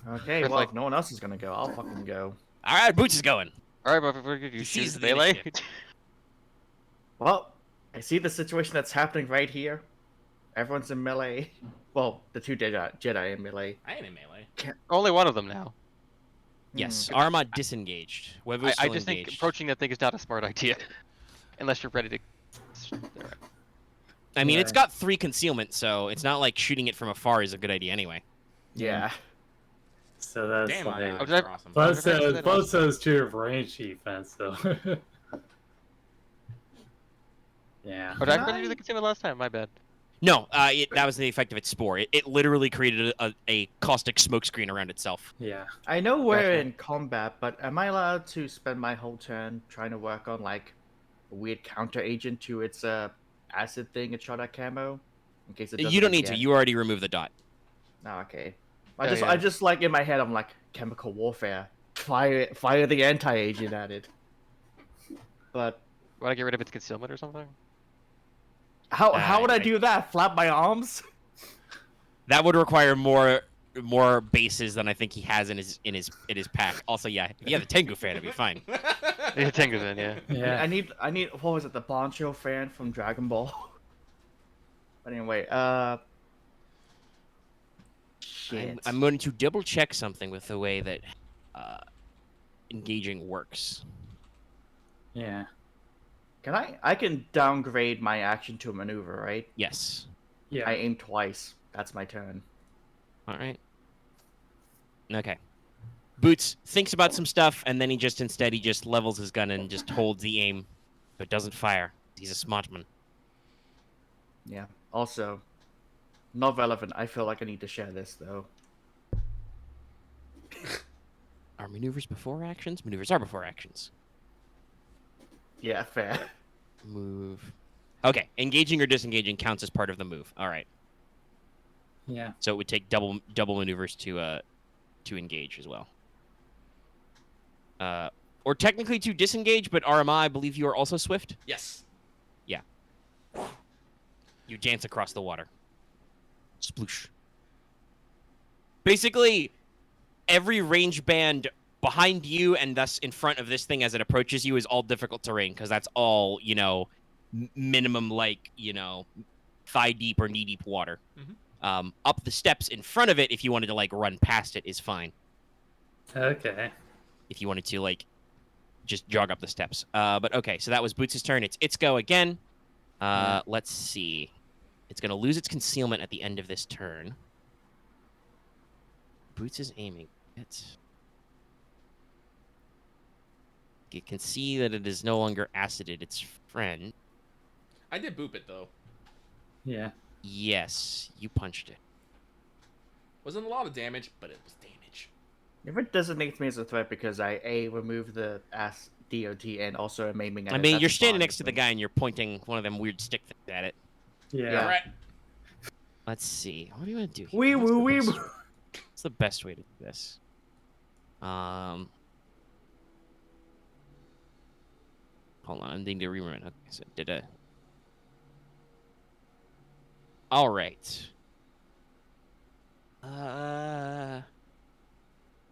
Okay, It's well, like- if no one else is gonna go, I'll fucking go. All right, Boots is going. All right, but before you He choose sees the the melee. initiative. Well, I see the situation that's happening right here. Everyone's in melee. Well, the 2 Jedi in melee. I ain't in melee. Only one of them now. Yes, Aramaa disengaged. Wevu's I still just think engaged. approaching that thing is not a smart idea, unless you're ready to. Alright. I mean, Yeah. it's got 3 concealment, so it's not like shooting it from afar is a good idea anyway. Yeah. So that's Damn, my like. eyes did I- are awesome. Plus, I've never seen that those 2 have range defense, so. Yeah. Oh, did I forget to do the concealment last time? My bad. No, that was the effect of its spore. It literally created a caustic smokescreen around itself. Yeah. I know we're Gotcha. in combat, but am I allowed to spend my whole turn trying to work on like a weird counter agent to its acid thing it shot at Camo? In case it does You it don't need to. again? You already removed the dot. Oh, okay. Yeah, I just like in my head I'm like chemical warfare. Fire the anti-agent at it. But Want to get rid of its concealment or something? how would I I- do that? Flap my arms? That would require more bases than I think he has in his pack. Also, yeah, if you have the Tengu fan, it'd be fine. Yeah, Tengu then, yeah. Yeah. I need what was it, the Bancho fan from Dragon Ball? But anyway, shit. I'm going to double check something with the way that engaging works. Yeah. I can downgrade my action to a maneuver, right? Yes. Yeah. I aim twice. That's my turn. All right. Okay. Boots thinks about some stuff, and then he just levels his gun and just holds the aim, so it doesn't fire. He's a smart man. Yeah. Also, not relevant. I feel like I need to share this though. Are maneuvers before actions? Maneuvers are before actions. Yeah, fair. Move. Okay, engaging or disengaging counts as part of the move. All right. Yeah. So it would take double maneuvers to engage as well. or technically to disengage, but Aramaa, I believe you are also swift. Yes. You dance across the water. Sploosh. Basically, every range band behind you and thus in front of this thing as it approaches you is all difficult terrain, because that's all, minimum, thigh deep or knee deep water. Mm-hmm. Up the steps in front of it, if you wanted to, run past it, is fine. Okay. If you wanted to, just jog up the steps. But okay, so that was Boots' turn. It's its go again. Let's see. It's going to lose its concealment at the end of this turn. Boots is aiming it. You can see that it is no longer acided its friend. I did boop it, though. Yeah. Yes, you punched it. Wasn't a lot of damage, but it was damage. If it designates me as a threat because I removed the DOT and also am aiming at I it, mean, that's you're standing fine next with to the me. guy and you're pointing one of them weird stick things at it. Yeah. Right. Let's see. What do you want to do here? Wee What's woo the wee best- woo. What's the best way to do this? Hold on, I need to remember. Okay, so did a. All right.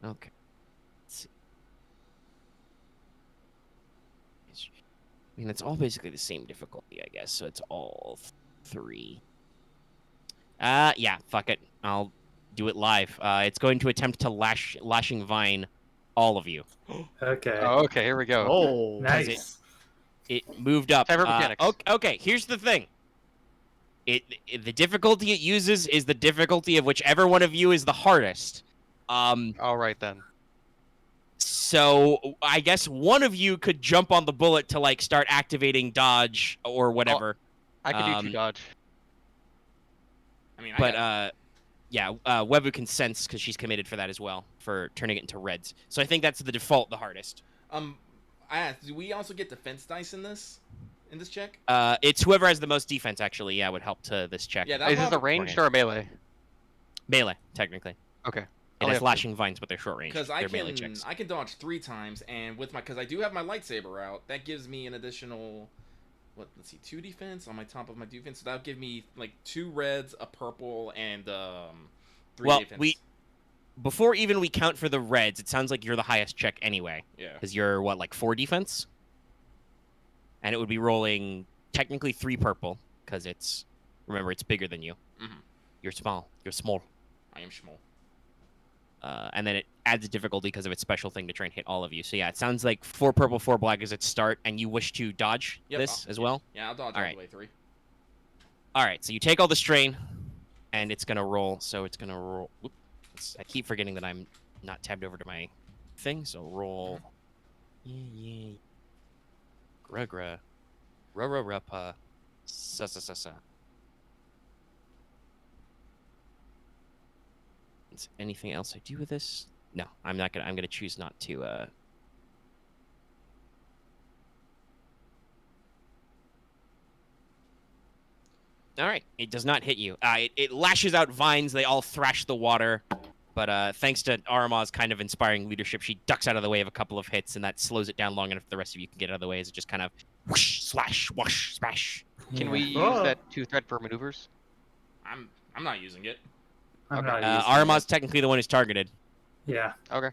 Okay. Let's see. I mean, it's all basically the same difficulty, I guess. So it's all 3. Yeah. Fuck it. I'll do it live. It's going to attempt to lashing vine all of you. Okay. Oh, okay, here we go. Oh, Nice. It moved up. Cyber mechanics. Okay, here's the thing. The difficulty it uses is the difficulty of whichever one of you is the hardest. All right then. So I guess one of you could jump on the bullet to start activating dodge or whatever. I could do 2 dodge. I mean, But yeah, Wevuguk can sense because she's committed for that as well, for turning it into reds. So I think that's the default, the hardest. I asked, do we also get defense dice in this check? It's whoever has the most defense, actually. Yeah, would help to this check. Yeah, Is this a ranged or a melee? Melee, technically. Okay. It Only has have 2. lashing vines, but they're short range. Because They're melee checks. I can dodge 3 times, and because I do have my lightsaber out, that gives me an additional, let's see, 2 defense on my top of my defense. So that'll give me 2 reds, a purple, and 3 defense. Before even we count for the reds, it sounds like you're the highest check anyway. Yeah. Because you're 4 defense, and it would be rolling technically 3 purple because remember, it's bigger than you. Mm-hmm. You're small. You're small. I am small. And then it adds a difficulty because of its special thing to try and hit all of you. So yeah, it sounds like 4 purple, 4 black is its start, and you wish to dodge this as well? Yeah, I'll dodge all the way 3. Alright, so you take all the strain, and it's going to roll. So it's going to roll. Oops, I keep forgetting that I'm not tabbed over to my thing, so roll. Yeah. Gra. Ra. Sa. Is anything else I do with this? No, I'm not gonna. I'm gonna choose not to. All right, it does not hit you. It lashes out vines. They all thrash the water, but thanks to Aramaa's kind of inspiring leadership, she ducks out of the way of a couple of hits, and that slows it down long enough the rest of you can get out of the way as it just kind of whoosh, slash, whoosh, smash. Can we use Oh. that 2 threat for maneuvers? I'm not using it. I'm Okay. not using Aramaa's it. technically the one who's targeted. Yeah. Okay.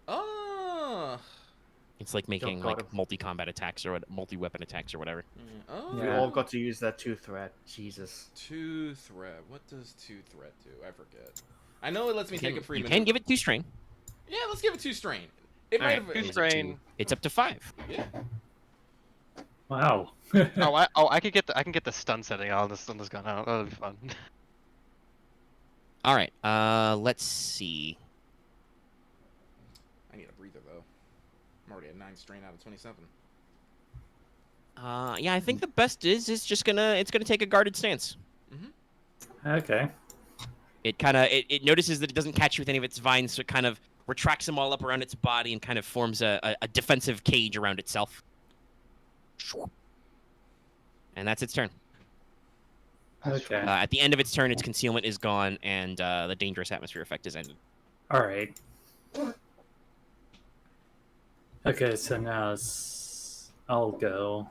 Oh. It's like making got him. multi-combat attacks or multi-weapon attacks or whatever. Oh. We Yeah. all got to use that 2 threat. Jesus. 2 threat. What does 2 threat do? I forget. I know it lets me take a free You maneuver. can give it 2 strain. Yeah, let's give it 2 strain. It All might right. have. 2 Is it strain. It's up to 5. Yeah. Wow. I can get the stun setting on this gun. That'll be fun. All right. Let's see. I need a breather though. I'm already at 9 strain out of 27. Yeah, I think the best is just gonna take a guarded stance. Okay. It notices that it doesn't catch you with any of its vines, so it kind of retracts them all up around its body and kind of forms a defensive cage around itself. And that's its turn. Okay. At the end of its turn, its concealment is gone, and the dangerous atmosphere effect is ended. All right. Okay, so now I'll go.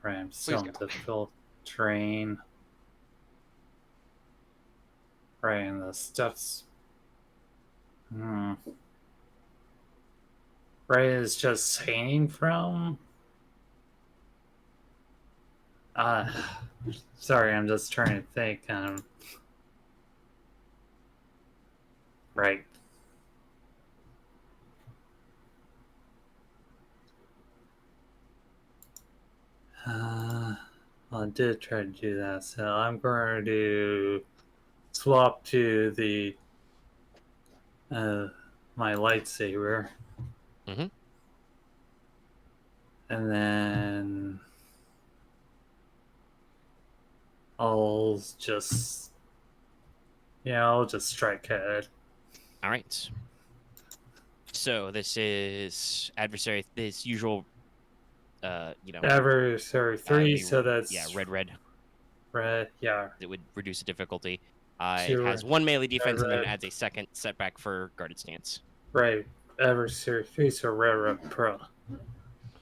Right, I'm still Please in go. difficult terrain. Right, and the stuff's. Right, is just hanging from. Sorry, I'm just trying to think. Right. I did try to do that, so I'm going to swap to the my lightsaber, Mm-hmm. and then I'll just strike ahead. All right. So this is adversary. This usual, Adversary 3, so that's yeah, red. red. Yeah, It would reduce the difficulty. It 2 has 1 melee defense, and then it red. adds a second setback for guarded stance. Right. Adversary 3, so red pro.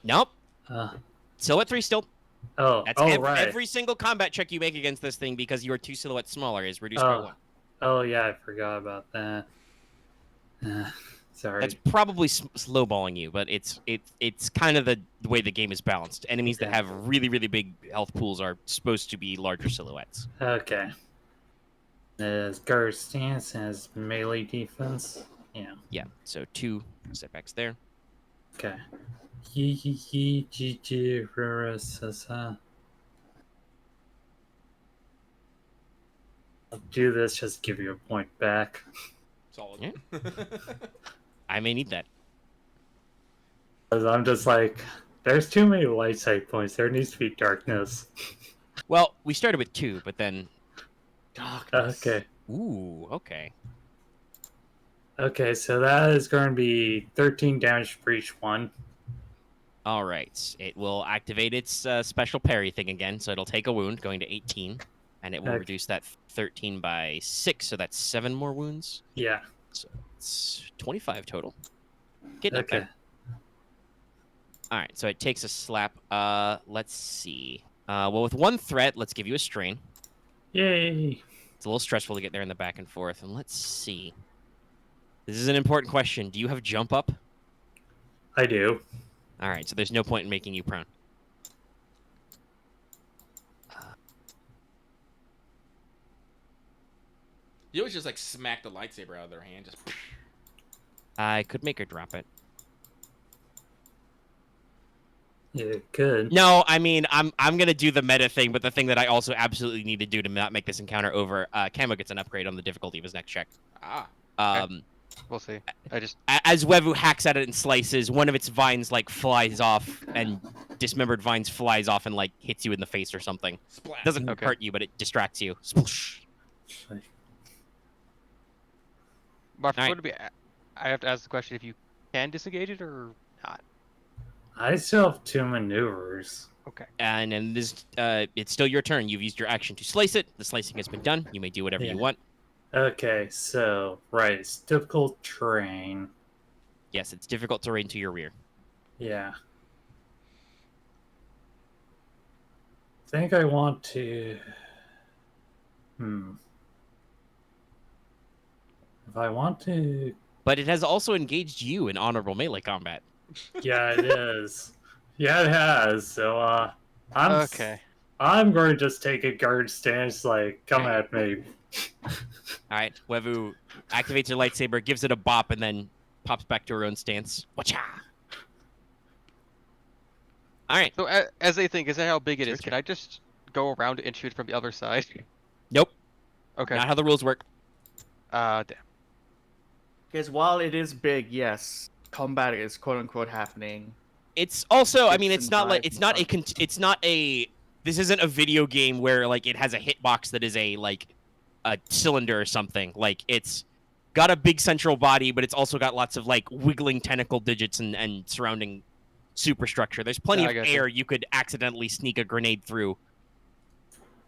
Nope. Uh, Silhouette 3 still. oh, That's right. every single combat check you make against this thing because you are 2 silhouettes smaller is reduced by 1. Oh yeah, I forgot about that. Sorry. That's probably slowballing you, but it's kind of the way the game is balanced. Enemies that have really, really big health pools are supposed to be larger silhouettes. Okay. As guard stance has melee defense. Yeah. Yeah, so 2 setbacks there. Okay. G I'll do this just to give you a point back. Solid. Yeah. I may need that. Because I'm just like, there's too many light side points. There needs to be darkness. Well, we started with 2, but then... Darkness. Okay. Ooh, okay. Okay, so that is going to be 13 damage for each one. All right. It will activate its special parry thing again, so it'll take a wound, going to 18, and it will Okay. reduce that 13 by 6, so that's 7 more wounds. Yeah. So it's 25 total. Getting up Okay. there. All right, so it takes a slap. Let's see. Well, with 1 threat, let's give you a strain. Yay. It's a little stressful to get there in the back and forth. And let's see. This is an important question. Do you have jump up? I do. All right, so there's no point in making you prone. You always just like smack the lightsaber out of their hand. Just. I could make her drop it. Yeah, good. No, I mean, I'm gonna do the meta thing, but the thing that I also absolutely need to do to not make this encounter over, Camo gets an upgrade on the difficulty of his next check. Ah. We'll see. I just As Wevuguk hacks at it and slices, one of its vines like flies off, and dismembered vines flies off and like hits you in the face or something. Splat. Doesn't Okay. hurt you, but it distracts you. Sploosh. Marth, Alright. would it be? I have to ask the question if you can disengage it or not. I still have 2 maneuvers. Okay. And then this, it's still your turn. You've used your action to slice it. The slicing has been done. You may do whatever Yeah. you want. Okay, so, right, it's difficult terrain. Yes, it's difficult terrain to your rear. Yeah. I think I want to... If I want to... But it has also engaged you in honorable melee combat. Yeah, it is. Yeah, it has. So, Okay. I'm going to just take a guard stance, like, come at me. All right, Wevu activates her lightsaber, gives it a bop, and then pops back to her own stance. Watcha! All right. So as they think, is that how big it Sure, is? Can sure. I just go around it and shoot from the other side? Nope. Okay. Not how the rules work. Damn. Because while it is big, yes, combat is quote unquote happening. It's also, I mean, It's it's not like in it's not a. This isn't a video game where like it has a hitbox that is a cylinder or something. Like it's got a big central body, but it's also got lots of like wiggling tentacle digits and surrounding superstructure. There's plenty Yeah, I of gotcha. air you could accidentally sneak a grenade through.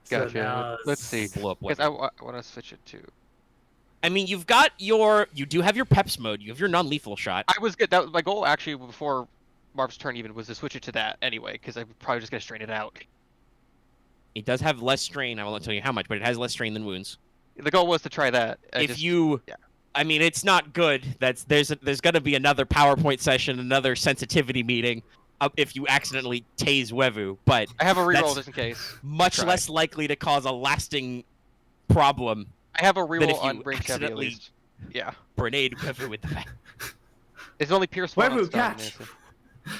So Gotcha. now Let's see. Blow up Because weapon. I want to switch it to. I mean, you do have your peps mode. You have your non-lethal shot. I was good. That was my goal actually before Marv's turn even was to switch it to that anyway, because I'm probably just gonna strain it out. It does have less strain. I won't tell you how much, but it has less strain than wounds. The goal was to try that. I mean, it's not good. There's going to be another PowerPoint session, another sensitivity meeting, if you accidentally tase Wevu. But I have a reroll that's just in case. much Try. less likely to cause a lasting problem. I have a than if reroll you on range heavy at accidentally least. Yeah. Grenade Wevu with the back. It's only pierce one. Wevu, catch!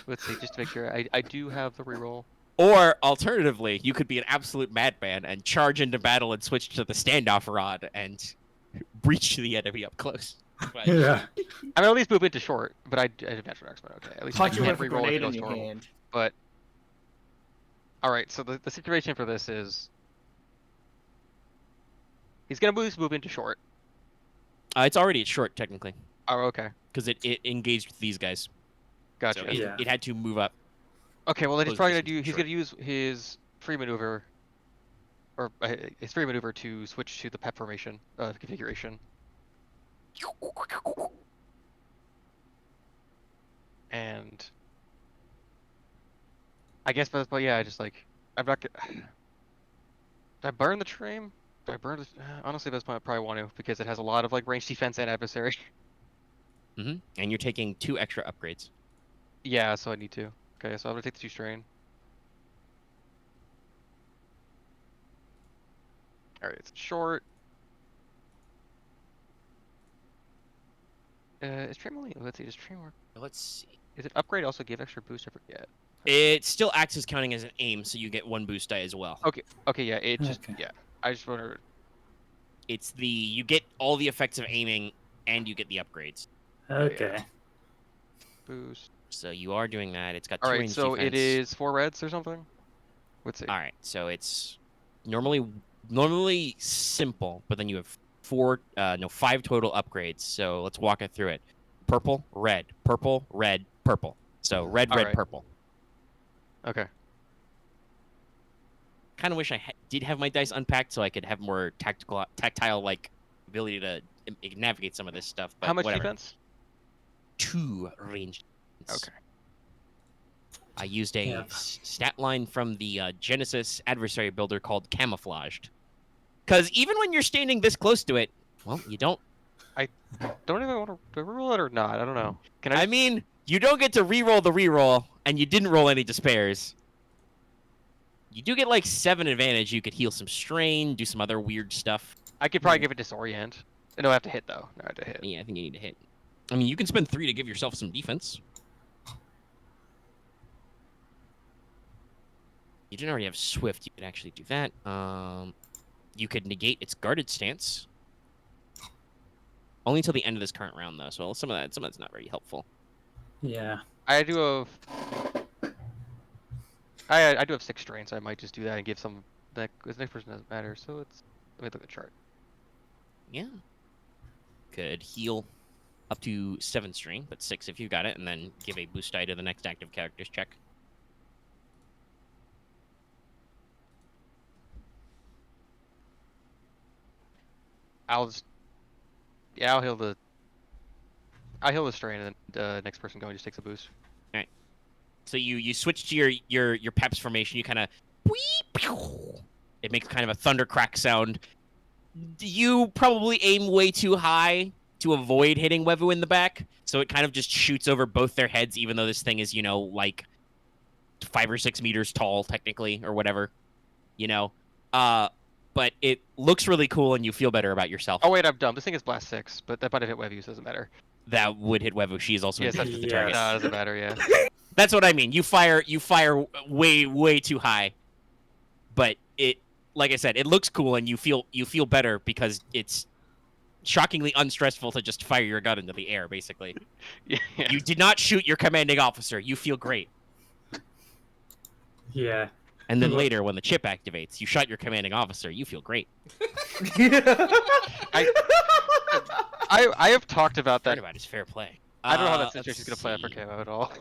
Let's see, just to make sure. I do have the reroll. Or alternatively, you could be an absolute madman and charge into battle and switch to the standoff rod and breach the enemy up close. But Yeah. I mean, at least move into short, but I advance for X-Men. Okay, at least Punch I you can't with a reroll if it grenade goes in your normal. hand. But all right, so the situation for this is he's gonna move into short. it's already at short, technically, Oh, okay, because it engaged with these guys. gotcha. So Yeah. it had to move up. Okay, well then he's Close probably distance gonna do. He's short. gonna use his free maneuver, or his free maneuver to switch to the PEP formation configuration. And I guess, but yeah, I just like I'm not. Did I burn the train? Did I burn the? Honestly, that's I probably want to because it has a lot of like range defense and adversary. And you're taking 2 extra upgrades. Yeah, so I need to. Okay, so I'm gonna take the 2 strain. All right, it's short. Is train only? Let's see. Does train work? Let's see. Is it upgrade also give extra boost? I forget. It still acts as counting as an aim, so you get 1 boost die as well. Okay. Okay. Yeah. It just. Okay. Yeah. I just wonder. It's you get all the effects of aiming, and you get the upgrades. Okay. Boost. So you are doing that. It's got 2 All right. range So defense. it is 4 reds or something. Let's see. All right. So it's normally simple, but then you have 5 total upgrades. So let's walk it through it. Purple, red, purple, red, purple. So red, All red, right. purple. Okay. Kind of wish I did have my dice unpacked so I could have more tactile like ability to navigate some of this stuff. But How much whatever. defense? 2 range. Okay. I used a Yeah. stat line from the Genesis adversary builder called Camouflaged. Because even when you're standing this close to it, well, you don't. Don't even want to roll it or not. I don't know. Can I mean, you don't get to re-roll the re-roll, and you didn't roll any despairs. You do get like 7 advantage. You could heal some strain, do some other weird stuff. I could probably give it disorient. No, I have to hit though. No, I have to hit. Yeah, I think you need to hit. I mean, you can spend 3 to give yourself some defense. You didn't already have Swift. You could actually do that. You could negate its guarded stance. Only until the end of this current round, though. So some of that's not very helpful. Yeah. I do have. I do have 6 strain, so I might just do that and give some. This next person doesn't matter, so it's. Let me look at the chart. Yeah. Could heal up to 7 strain, but 6 if you got it, and then give a boost die to the next active character's check. I'll heal the strain, and then next person going just takes a boost. So you switch to your peps formation. You kind of, it makes kind of a thunder crack sound. You probably aim way too high to avoid hitting Wevu in the back, so it kind of just shoots over both their heads, even though this thing is like 5 or 6 meters tall technically, or whatever, But it looks really cool, and you feel better about yourself. Oh wait, I'm dumb. This thing is blast 6, but that might have hit Wevu, so it doesn't matter. That would hit Wevu. She is also Yes, engaged with the yes. target. No, it doesn't matter. Yeah. That's what I mean. You fire way too high, but it, like I said, it looks cool, and you feel better because it's shockingly unstressful to just fire your gun into the air. Basically, Yeah. you did not shoot your commanding officer. You feel great. Yeah. And then later, when the chip activates, you shot your commanding officer. You feel great. I have talked about that. Part about is fair play. I don't know how that let's situation is gonna play out for see. Camo at all.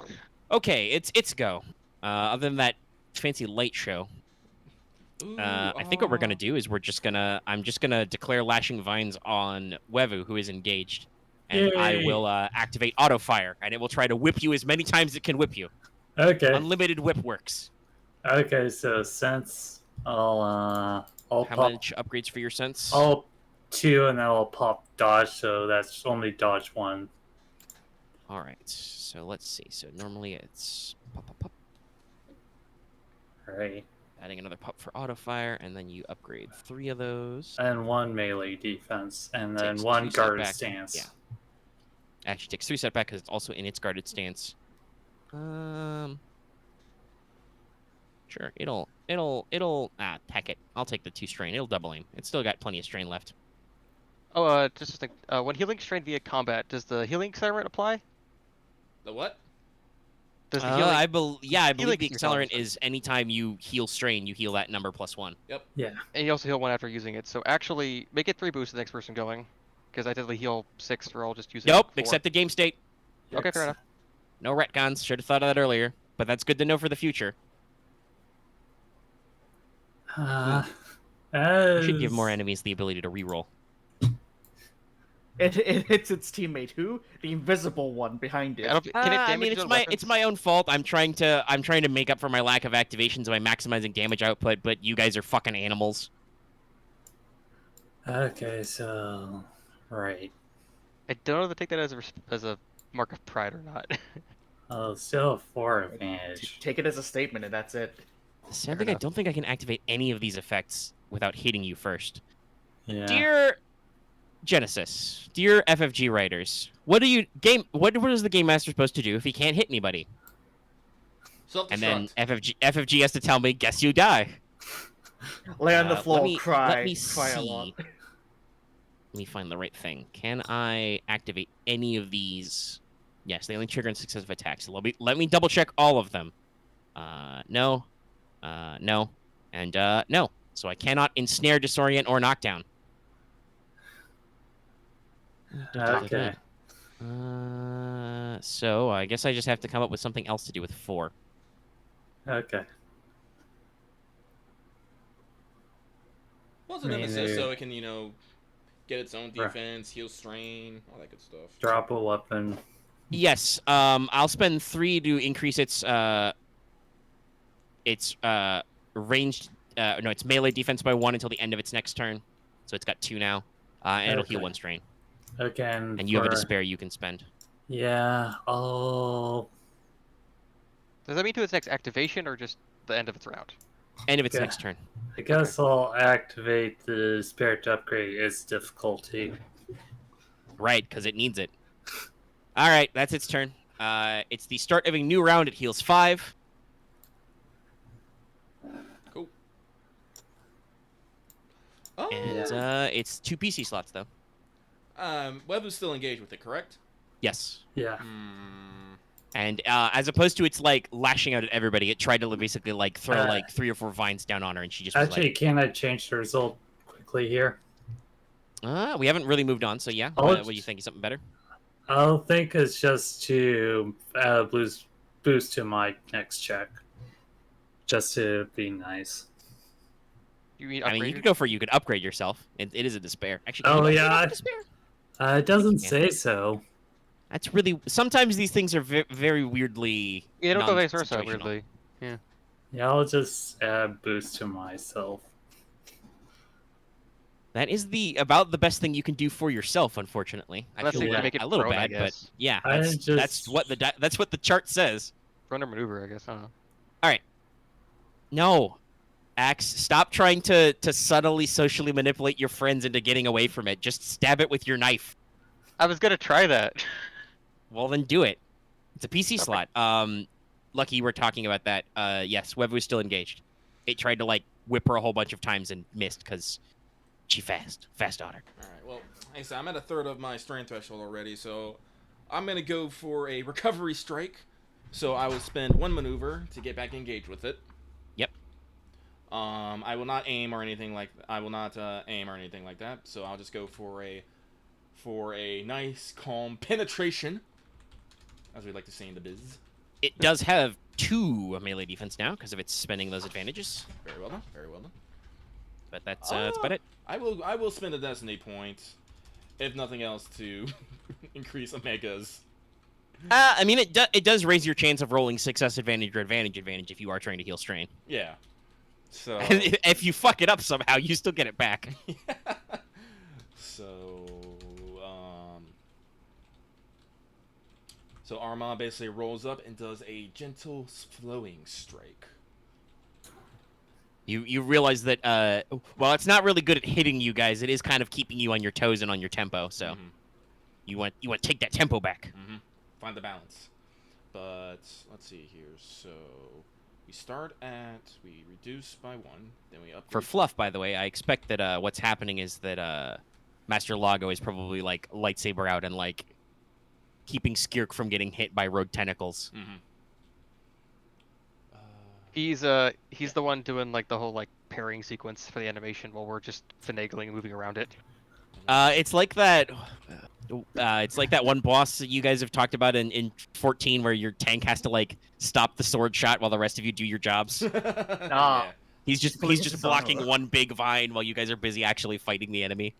Okay, it's go. Other than that fancy light show, I think what we're gonna do is I'm just gonna declare lashing vines on Wevu, who is engaged, and I Yay. will activate auto fire, and it will try to whip you as many times as it can whip you. Okay. Unlimited whip works. Okay, so since I'll How pop much upgrades for your sense? I'll 2 and then I'll pop dodge, so that's only dodge 1. All right. So let's see. So normally it's pop, pop, pop. Right. Adding another pop for auto fire, and then you upgrade 3 of those. And 1 melee defense, and then Takes 1 2 guarded setback. stance. Yeah. Actually takes 3 setback because it's also in its guarded stance. Sure. Heck it. I'll take the 2 strain. It'll double aim. It's still got plenty of strain left. Oh, just a thing. When healing strain via combat, does the healing accelerant apply? The what? Does the healing? I believe healing the is your tolerance, accelerant is anytime you heal strain, you heal that number +1. Yep. Yeah. And you also heal 1 after using it. So actually, make it 3 boost the next person going, because I typically heal 6 for all just using. Nope. 4. Accept the game state. Okay, fair enough. No retcons. Should have thought of that earlier. But that's good to know for the future. We should give more enemies the ability to reroll. It hits its teammate, who? The invisible one behind it. I don't, can it damage I mean, its it's own my weapons? own fault. I'm trying to make up for my lack of activations by maximizing damage output, but you guys are fucking animals. Okay, so right. I don't know if to take that as a mark of pride or not. Oh, still 4 advantage. Take it as a statement, and that's it. Sadly, I don't think I can activate any of these effects without hitting you first. Yeah. Dear Genesis, dear FFG writers, what is the game master supposed to do if he can't hit anybody? Self-destruct. And then FFG has to tell me, guess you die. Lay on the floor, let me cry see. a lot. Let me find the right thing. Can I activate any of these? Yes, they only trigger in successive attacks. So let me double check all of them. No, no, and no. So I cannot ensnare, disorient, or knockdown. Okay. So I guess I just have to come up with something else to do with 4. Okay. Well, it's a nemesis, so it can, get its own defense, heal strain, all that good stuff. Drop a weapon. Yes. I'll spend 3 to increase its ranged. No, its melee defense by 1 until the end of its next turn. So it's got 2 now, and it'll heal 1 strain. Okay. And you have a despair you can spend. Yeah. Oh. Does that mean to its next activation or just the end of its round? End of its next turn. I guess I'll activate the spirit to upgrade its difficulty. Right, because it needs it. All right, that's its turn. It's the start of a new round. It heals 5. Cool. Oh. And it's 2 PC slots though. Web is still engaged with it, correct? Yes. Yeah. And as opposed to its like lashing out at everybody, it tried to basically like throw like 3 or 4 vines down on her, and she just was Actually, can I change the result quickly here? we haven't really moved on, so yeah. Oh, What do you think? Something better? I'll think it's just to boost to my next check, just to be nice. You mean I mean, upgrade you could upgrade yourself. It is a despair. Actually, can Oh, you upgrade yeah. off despair? It doesn't Yeah. say so. That's really sometimes these things are very weirdly. Yeah, they don't go vice versa, non-situational. weirdly. Yeah, I'll just add boost to myself. That is about the best thing you can do for yourself, unfortunately. I Unless feel you make it a little prone, I bad, but guess. yeah, I that's what the chart says. Runner maneuver, I guess. I don't know. No, Axe, stop trying to subtly socially manipulate your friends into getting away from it. Just stab it with your knife. I was gonna try that. Well, then do it. It's a PC slot. Lucky we're talking about that. Yes, Wev was still engaged. It tried to like whip her a whole bunch of times and missed because she fast daughter. All right. Well, like I said, I'm at a third of my strain threshold already, so I'm gonna go for a recovery strike. So I will spend 1 maneuver to get back engaged with it. Yep. I will not aim or anything like that. So I'll just go for a nice calm penetration, as we like to say in the biz. It does have 2 melee defense now because of its spending those advantages. Very well done. Very well done. But that's about it. I will spend a destiny point, if nothing else, to increase Omega's I mean, it does raise your chance of rolling success advantage or advantage if you are trying to heal strain. Yeah. So. If you fuck it up somehow, you still get it back. So, so Aramaa basically rolls up and does a gentle flowing strike. You realize that well, it's not really good at hitting you guys. It is kind of keeping you on your toes and on your tempo. So you want to take that tempo back. Find the balance. But let's see here. So we reduce by 1, then we upgrade. For fluff, by the way, I expect that what's happening is that Master Lago is probably like lightsaber out and like keeping Skirk from getting hit by rogue tentacles. He's the one doing like the whole like parrying sequence for the animation while we're just finagling and moving around it. It's like that. It's like that one boss that you guys have talked about in 14, where your tank has to like stop the sword shot while the rest of you do your jobs. Ah. He's just blocking one big vine while you guys are busy actually fighting the enemy.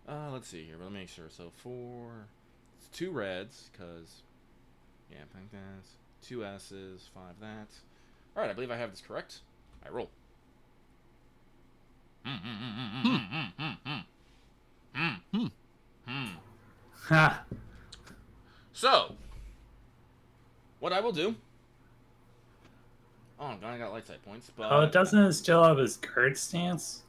Let's see here. Let me make sure. So 2 reds, because yeah, pink that. 2 S's, 5 that. All right, I believe I have this correct. I roll. Ha! So, what I will do. Oh, I got light side points, but Oh, doesn't it still have his guard stance?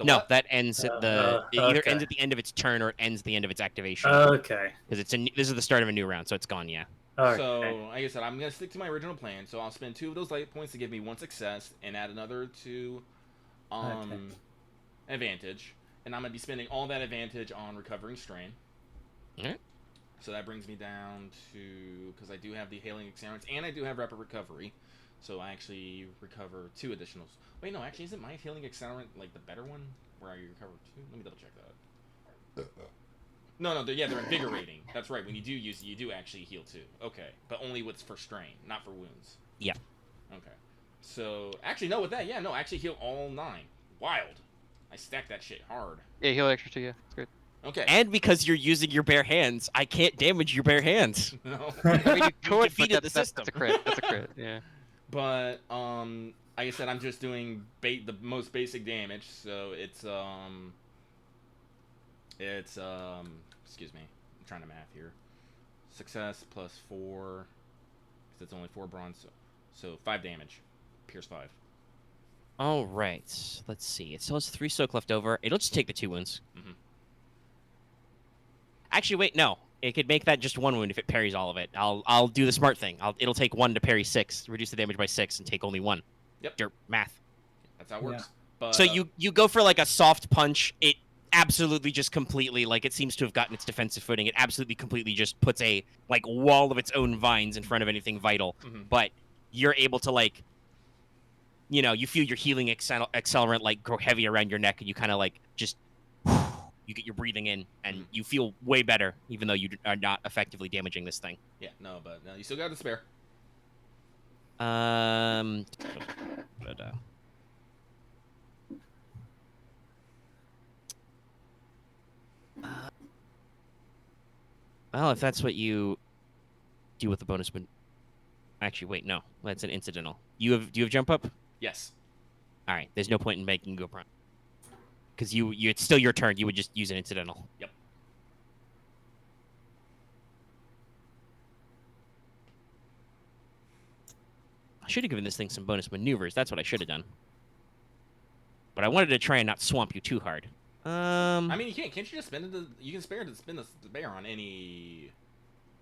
No, that ends at it either okay. ends at the end of its turn or it ends at the end of its activation. Okay. Because this is the start of a new round, so it's gone. Yeah. Okay. So, like I said, I'm gonna stick to my original plan. So I'll spend 2 of those light points to give me 1 success, and add another 2 advantage. And I'm gonna be spending all that advantage on recovering strain. Alright. So that brings me down to, because I do have the hailing accelerants and I do have rapid recovery, so I actually recover 2 additionals. Wait, no, actually, isn't my healing accelerant like the better one, where I recover 2? Let me double check that. No, they're invigorating. That's right. When you do use it, you do actually heal 2. Okay, but only for strain, not for wounds. Yeah. Okay. So actually, no, with that, yeah, no, I actually heal all 9. Wild. I stacked that shit hard. Yeah, heal extra 2. Yeah, it's good. Okay. And because you're using your bare hands, I can't damage your bare hands. No. I mean, you could, defeated but the that's system. a crit. That's a crit. Yeah. But like I said, I'm just doing the most basic damage, so it's excuse me, I'm trying to math here. Success plus 4, because it's only 4 bronze, so 5 damage, pierce 5. All right. Let's see. It still has 3 soak left over. It'll just take the 2 wounds. Actually, wait, no. It could make that just 1 wound if it parries all of it. I'll do the smart thing. It'll take 1 to parry 6, reduce the damage by 6, and take only 1. Yep. Dirt math. That's how it works. Yeah. But, So you go for like a soft punch. It absolutely just completely, like, it seems to have gotten its defensive footing. It absolutely completely just puts a like wall of its own vines in front of anything vital. But you're able to, like, you know, you feel your healing accelerant like grow heavy around your neck, and you kind of like just you get your breathing in, and you feel way better, even though you are not effectively damaging this thing. Yeah, no, but you still got the spare. Well, if that's what you do with the bonus, but actually, wait, no, that's an incidental. Do you have jump up? Yes. All right, there's no point in making you go prone, because it's still your turn. You would just use an incidental. Yep. I should have given this thing some bonus maneuvers. That's what I should have done. But I wanted to try and not swamp you too hard. I mean, you can't. Can't you just spend it? You can spend the bear on any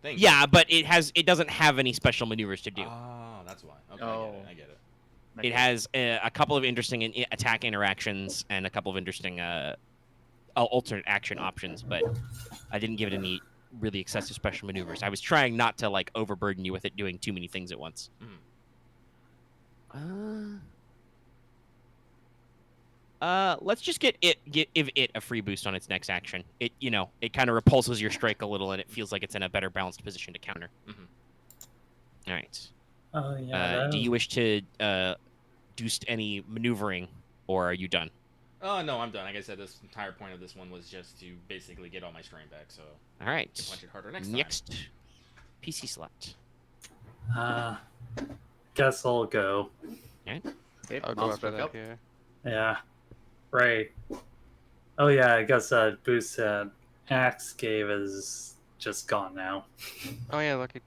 thing. Yeah, but it doesn't have any special maneuvers to do. Oh, that's why. Okay, Oh. I get it. It has a couple of interesting attack interactions and a couple of interesting alternate action options, but I didn't give it any really excessive special maneuvers. I was trying not to like overburden you with it doing too many things at once. Let's just give it a free boost on its next action. It kind of repulses your strike a little, and it feels like it's in a better balanced position to counter. All right. Oh yeah. Do you wish to do any maneuvering, or are you done? Oh no, I'm done. Like I said, this entire point of this one was just to basically get all my strain back. So all right. punch it harder next time. PC select. Guess I'll go. Okay, I'll go monster after that. up. Yeah. Yeah. Right. Oh yeah, I guess that boost that Axe gave is just gone now. Oh yeah, lucky.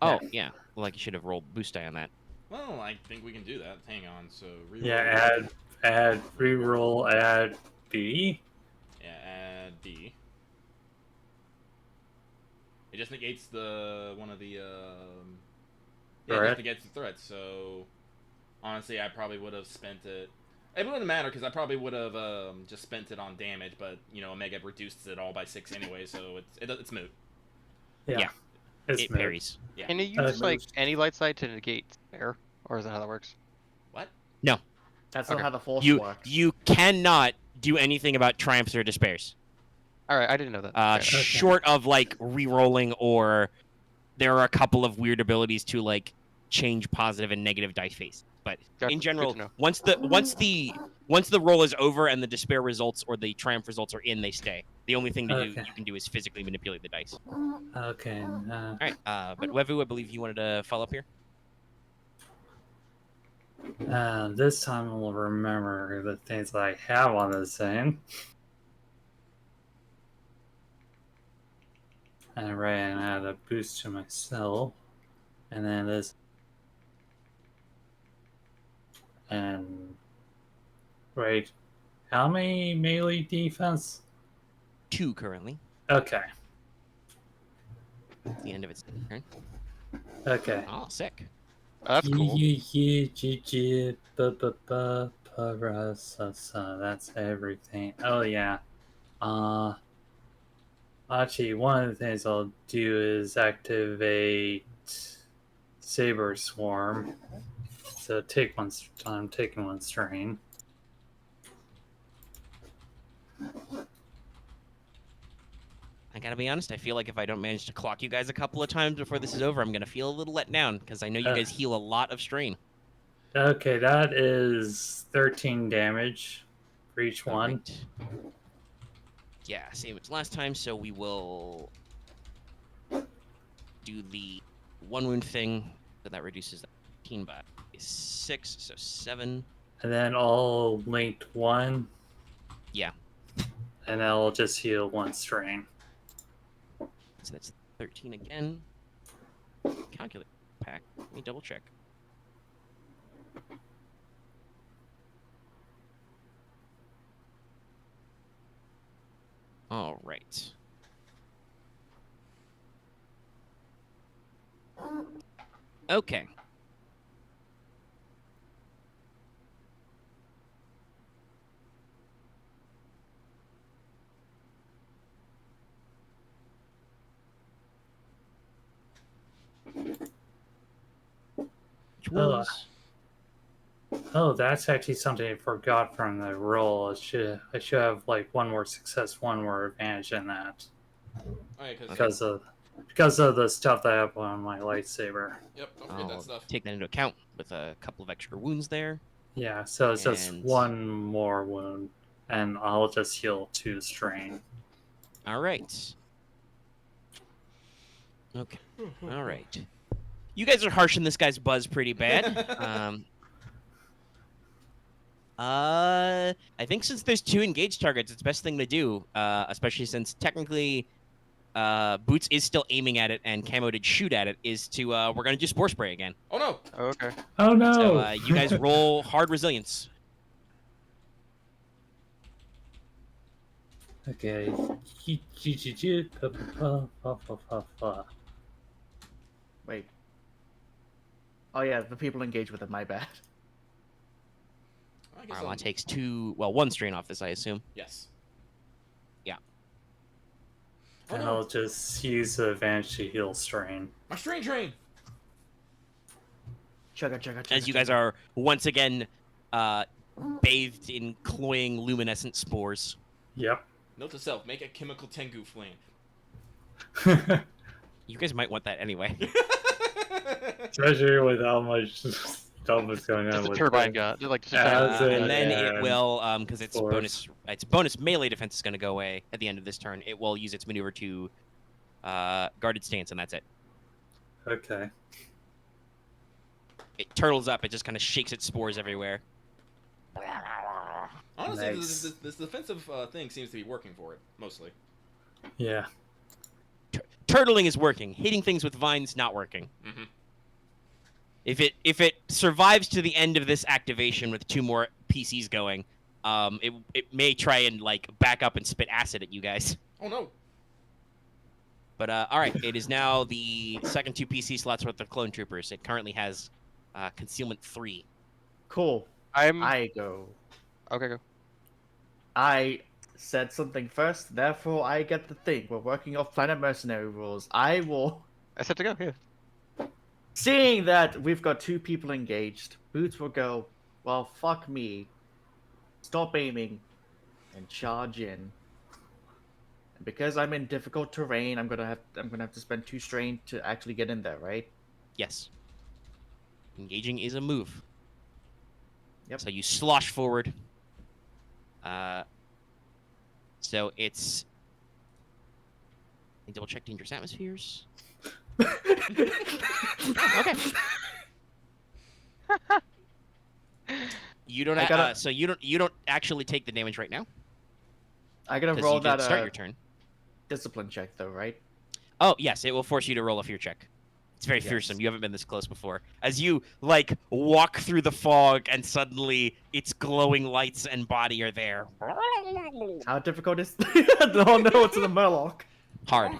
Oh, yeah. Like, you should have rolled boost die on that. Well, I think we can do that. Hang on. So reroll. Yeah, add reroll, add B. Yeah, add B. It just negates the one of the yeah, it Threat? just negates the threat. So honestly, I probably would have spent it. It wouldn't matter because I probably would have just spent it on damage, but you know, Omega reduces it all by 6 anyway, so it's moot. Yeah. It's It moot. parries. Yeah. Can you use like moves. any light side to negate spare, or is that how that works? What? That's Okay. not how the force You works. you cannot do anything about triumphs or despairs. All right, I didn't know that. Fair enough. Short of like re-rolling, or there are a couple of weird abilities to like change positive and negative dice face. But Gotcha. in Good general, to know. once the roll is over and the despair results or the triumph results are in, they stay. The only thing Okay. you can do is physically manipulate the dice. Okay. All right, but Wevu, I believe you wanted to follow up here. This time we'll remember the things that I have on this thing. And right, and add a boost to myself. And then this. And. Right. How many melee defense? 2 currently. Okay. At the end of its turn. Okay. Oh, sick. That's cool. That's everything. Oh yeah. Actually, one of the things I'll do is activate Saber Swarm. So I'm taking one strain. I gotta be honest, I feel like if I don't manage to clock you guys a couple of times before this is over, I'm gonna feel a little let down, because I know you guys heal a lot of strain. Okay, that is 13 damage for each one. Alright. Yeah, same as last time, so we will do the 1 wound thing, so that reduces that 15 by 6, so 7. And then all linked 1. Yeah. And I'll just heal 1 strain. So that's 13 again. Calculate pack. Let me double check. All right. Okay. Which was Oh, that's actually something I forgot from the roll. I should have like 1 more success, 1 more advantage in that Alright, because of the stuff that I have on my lightsaber. Yep, don't forget that I'll stuff. take that into account with a couple of extra wounds there. Yeah, so it's just And- 1 more wound, and I'll just heal 2 strain. All right. Okay. All right. You guys are harshing this guy's buzz pretty bad. I think since there's 2 engaged targets, it's best thing to do, especially since technically Boots is still aiming at it and Camo did shoot at it, is to, we're going to do Spore Spray again. Oh no! Oh, okay. Oh no! So you guys roll hard resilience. Okay. Wait. Oh yeah, the people engaged with it. My bad. I guess Aramaa takes 1 strain off this, I assume. Yes. Yeah. Oh And no! I'll just use the advantage to heal strain. My strain drain! Chugga. As you guys are once again bathed in cloying luminescent spores. Yep. Note to self, make a chemical Tengu flame. You guys might want that anyway. Especially with how much stuff is going on Just a with turbine it. gun. Just like just a As turbine a- gun. And then Yeah, it will, because its force. bonus melee defense is going to go away at the end of this turn. It will use its maneuver to guarded stance, and that's it. Okay. It turtles up. It just kind of shakes its spores everywhere. Honestly, Nice. this defensive thing seems to be working for it, mostly. Yeah. Turtling is working. Hitting things with vines not working. Mm-hmm. If it survives to the end of this activation with 2 more PCs going, it may try and like back up and spit acid at you guys. Oh no! But all right, it is now the second 2 PC slots worth of clone troopers. It currently has concealment 3. Cool. I go. Okay, go. I said something first, therefore I get the thing. We're working off Planet Mercenary rules. I will. I said to go. Yeah. Seeing that we've got 2 people engaged, Boots will go, well, fuck me. Stop aiming and charge in. And because I'm in difficult terrain, I'm gonna have to spend 2 strain to actually get in there, right? Yes. Engaging is a move. Yep. So you slosh forward. So it's. Let me double check dangerous atmospheres. Okay. You don't. I gotta- So you don't actually take the damage right now I gotta because roll you did that start your turn. discipline check though, right? Oh yes, it will force you to roll a fear check. It's very Yes. fearsome. You haven't been this close before. As you like walk through the fog, and suddenly its glowing lights and body are there. How difficult is? Oh no, it's the Murloc. Hard.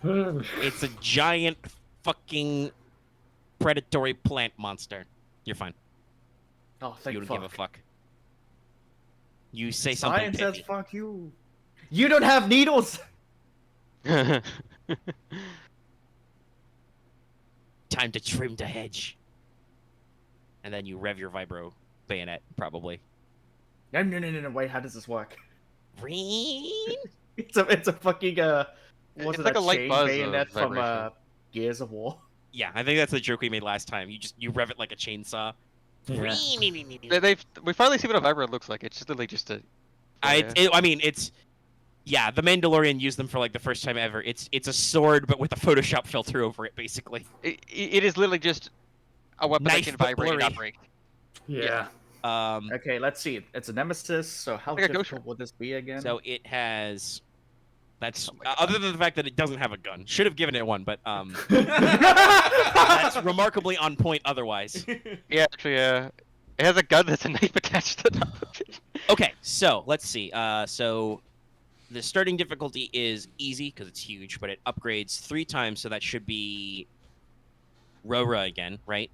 It's a giant fucking predatory plant monster. You're fine. Oh, thank You don't fuck. give a fuck. You say something Science says pithy. fuck you. You don't have needles. Time to trim the hedge. And then you rev your vibro bayonet, probably. No. Wait, how does this work? Ring. It's a fucking what's It's it, like that a light chain buzz of bayonet from vibration. Gears of War. Yeah, I think that's the joke we made last time. You rev it like a chainsaw. Yeah. We finally see what a vibro looks like. It's just literally just a. I mean, it's yeah. The Mandalorian used them for like the first time ever. It's a sword, but with a Photoshop filter over it, basically. It is literally just a weapon Knife, that can but vibrate and not blurry. break. Yeah. Okay, let's see. It's a nemesis. So how Like a ghost difficult will this be again? So it has. That's Oh my God. other than the fact that it doesn't have a gun. Should have given it one, but that's remarkably on point otherwise. Yeah, actually, it has a gun that's a knife attached to the top of it. Okay, so let's see. So the starting difficulty is easy because it's huge, but it upgrades 3 times, so that should be Rora again, right?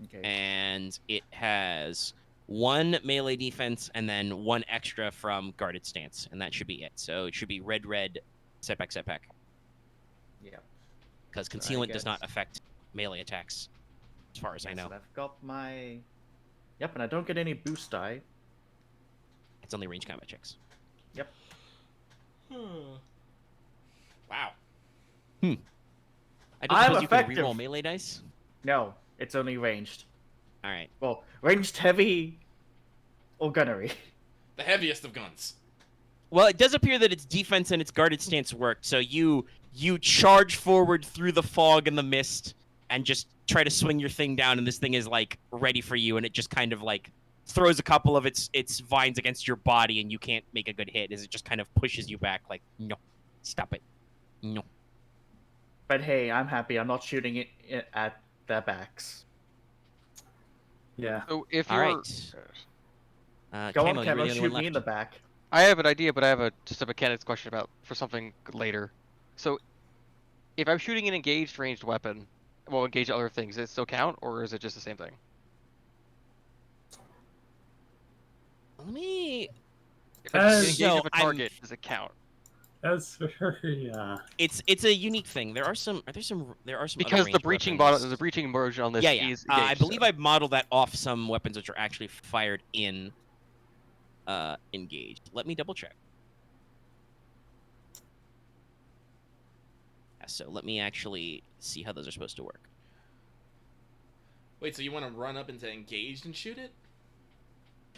Okay. And it has 1 melee defense and then 1 extra from guarded stance, and that should be it. So it should be red, setback. Yeah. Because concealment does guess- not affect melee attacks, as far as I Yes, know. and I've got my. Yep, and I don't get any boost die. It's only range combat checks. Yep. Wow. I don't I'm suppose you can effective. reroll melee dice? No, it's only ranged. All right. Well, ranged heavy or gunnery. The heaviest of guns. Well, it does appear that its defense and its guarded stance worked. So you charge forward through the fog and the mist and just try to swing your thing down, and this thing is like ready for you, and it just kind of like throws a couple of its vines against your body, and you can't make a good hit as it just kind of pushes you back like, no, stop it. No. But hey, I'm happy. I'm not shooting it at their backs. Yeah. So if All you're, right. Go Camo, on, you're Camo, the only shoot one me in the left. back. I have an idea, but I have just a mechanics question about for something later. So, if I'm shooting an engaged ranged weapon, well, engaged other things, does it still count, or is it just the same thing? Let me. If I'm engaged So, with a target, does it count? That's very It's a unique thing. There are some other Because the ranged breaching weapons. the breaching version on this Yeah. is I engaged, believe so. I modeled that off some weapons which are actually fired in engaged. Let me double check. Yeah, so let me actually see how those are supposed to work. Wait, so you want to run up into engaged and shoot it?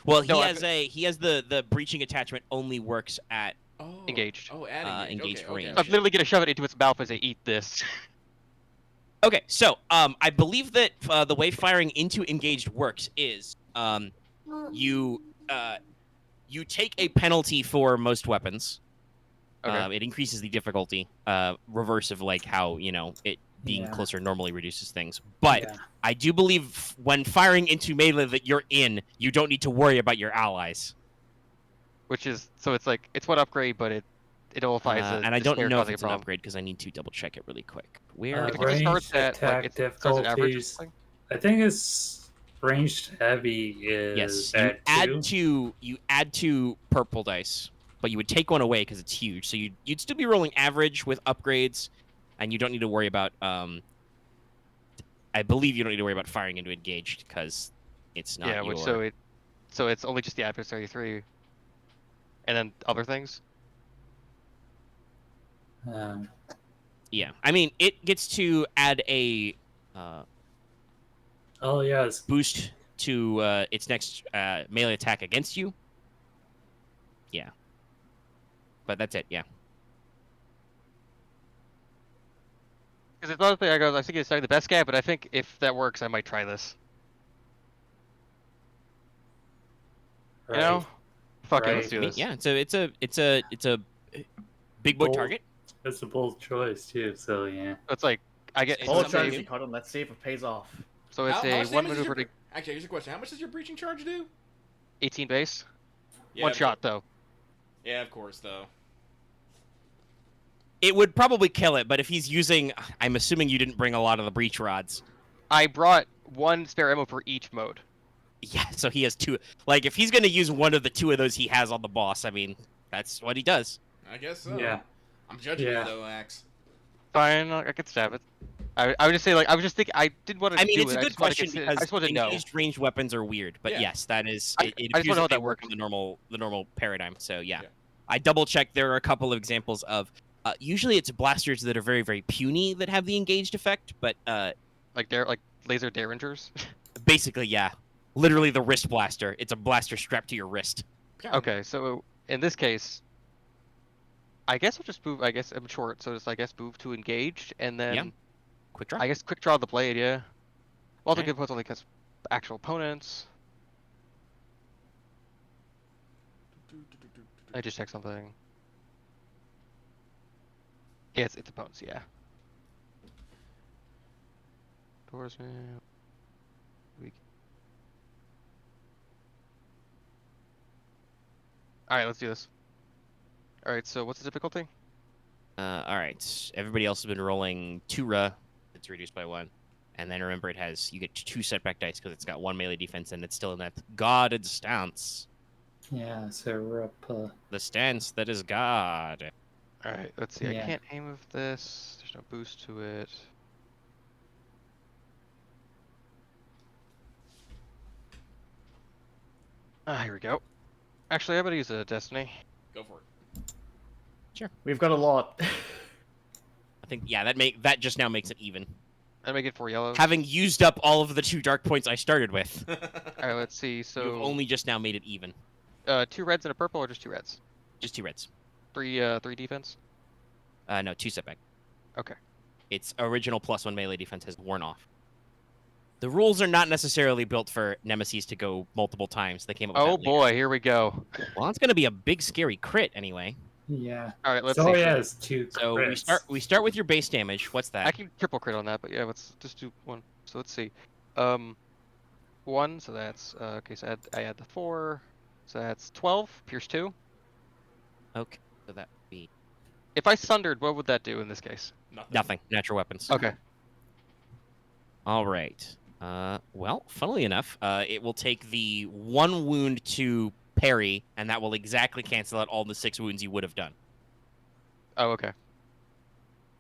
Well, No, he has the breaching attachment only works at Oh. Engaged. Oh, add engaged. Engaged Okay, range. okay, I'm okay. literally gonna shove it into its mouth as I eat this. Okay, so I believe that the way firing into engaged works is you you take a penalty for most weapons. Okay. It increases the difficulty, reverse of like how it being Yeah. closer normally reduces things. But Yeah. I do believe when firing into melee that you're in, you don't need to worry about your allies. Which is so it's like it's one upgrade, but it nullifies And I the don't snare know if causing a it's an problem. upgrade because I need to double check it really quick. Where? If it just starts Ranged at like attack it starts at average or difficulties. something. I think it's ranged heavy is Yes, you at add 2. two purple dice, but you would take one away because it's huge. So you'd still be rolling average with upgrades, and you don't need to worry about I believe you don't need to worry about firing into engaged because it's not Yeah, your. so it's only just the adversary 3, and then other things. Um, Yeah, I mean it gets to add a oh yes, boost to its next melee attack against you. Yeah, but that's it. Yeah. Because it's honestly, I was thinking it's not the best guy, but I think if that works, I might try this. right. You know? Fuck it, let's Right. do this. Yeah, it's a big boy Bold. target. That's a bold choice too. So yeah. So it's like I get It's Bold something strategy, new. Cotton. Let's see if it pays off. so it's How a much one damage does maneuver your... to Actually, here's a question. How much does your breaching charge do? 18 base. Yeah, One of shot cour- though. Yeah, of course, though. It would probably kill it, but if he's using, I'm assuming you didn't bring a lot of the breach rods. I brought one spare ammo for each mode. Yeah, so he has two. Like, if he's going to use one of the two of those he has on the boss, I mean, that's what he does. I guess so. Yeah. I'm judging Yeah. you, though, Axe. Fine, I could stab it. I would just say like I was just thinking I didn't want to I mean, do it's it. a I good just wanted to question consider, because I just wanted to know. engaged ranged weapons are weird, but Yeah. yes, that is. I It just appears wanna know that how they that work works. on the normal paradigm. So yeah, Yeah. I double checked. There are a couple of examples of. Usually, it's blasters that are very very puny that have the engaged effect, but Like laser derringers. basically, yeah, literally the wrist blaster. It's a blaster strapped to your wrist. Yeah. Okay, so in this case, I guess I'll just move. I guess I'm short, so just I guess move to engaged, and then Yeah. Quick draw. I guess quick draw the blade. Yeah. Well, the Okay. good points only because actual opponents. I just checked something. Yeah, it's opponents. Yeah. Doors, man. All right, let's do this. All right, so what's the difficulty? All right. Everybody else has been rolling 2 It's reduced by 1. And then remember, you get 2 setback dice because it's got 1 melee defense and it's still in that guarded stance. Yeah. So we're up. The stance that is guard. All right, let's see. I Yeah. can't aim with this. There's no boost to it. Here we go. Actually, I'm gonna use a destiny. Go for it. We've got a lot. I think that just now makes it even. I make it 4 yellows. Having used up all of the 2 dark points I started with, All right, let's see. you've So only just now made it even. 2 reds and a purple, or just 2 reds? Just 2 reds. 3 defense. No, 2 setback. Okay. Its original +1 melee defense has worn off. The rules are not necessarily built for Nemesis to go multiple times. They came up with Oh that later. boy, here we go. Well, it's going to be a big scary crit anyway. Yeah. All right, let's So see. he has 2 So crits. we start with your base damage. What's that? I can triple crit on that, but yeah, let's just do 1. So let's see. 1. So that's okay. So I add the 4. So that's 12. Pierce 2. Okay, so that would be If I sundered, what would that do in this case? nothing. Natural weapons. Okay. All right. Well, funnily enough, it will take the 1 wound to parry, and that will exactly cancel out all the 6 wounds you would have done. Oh, okay.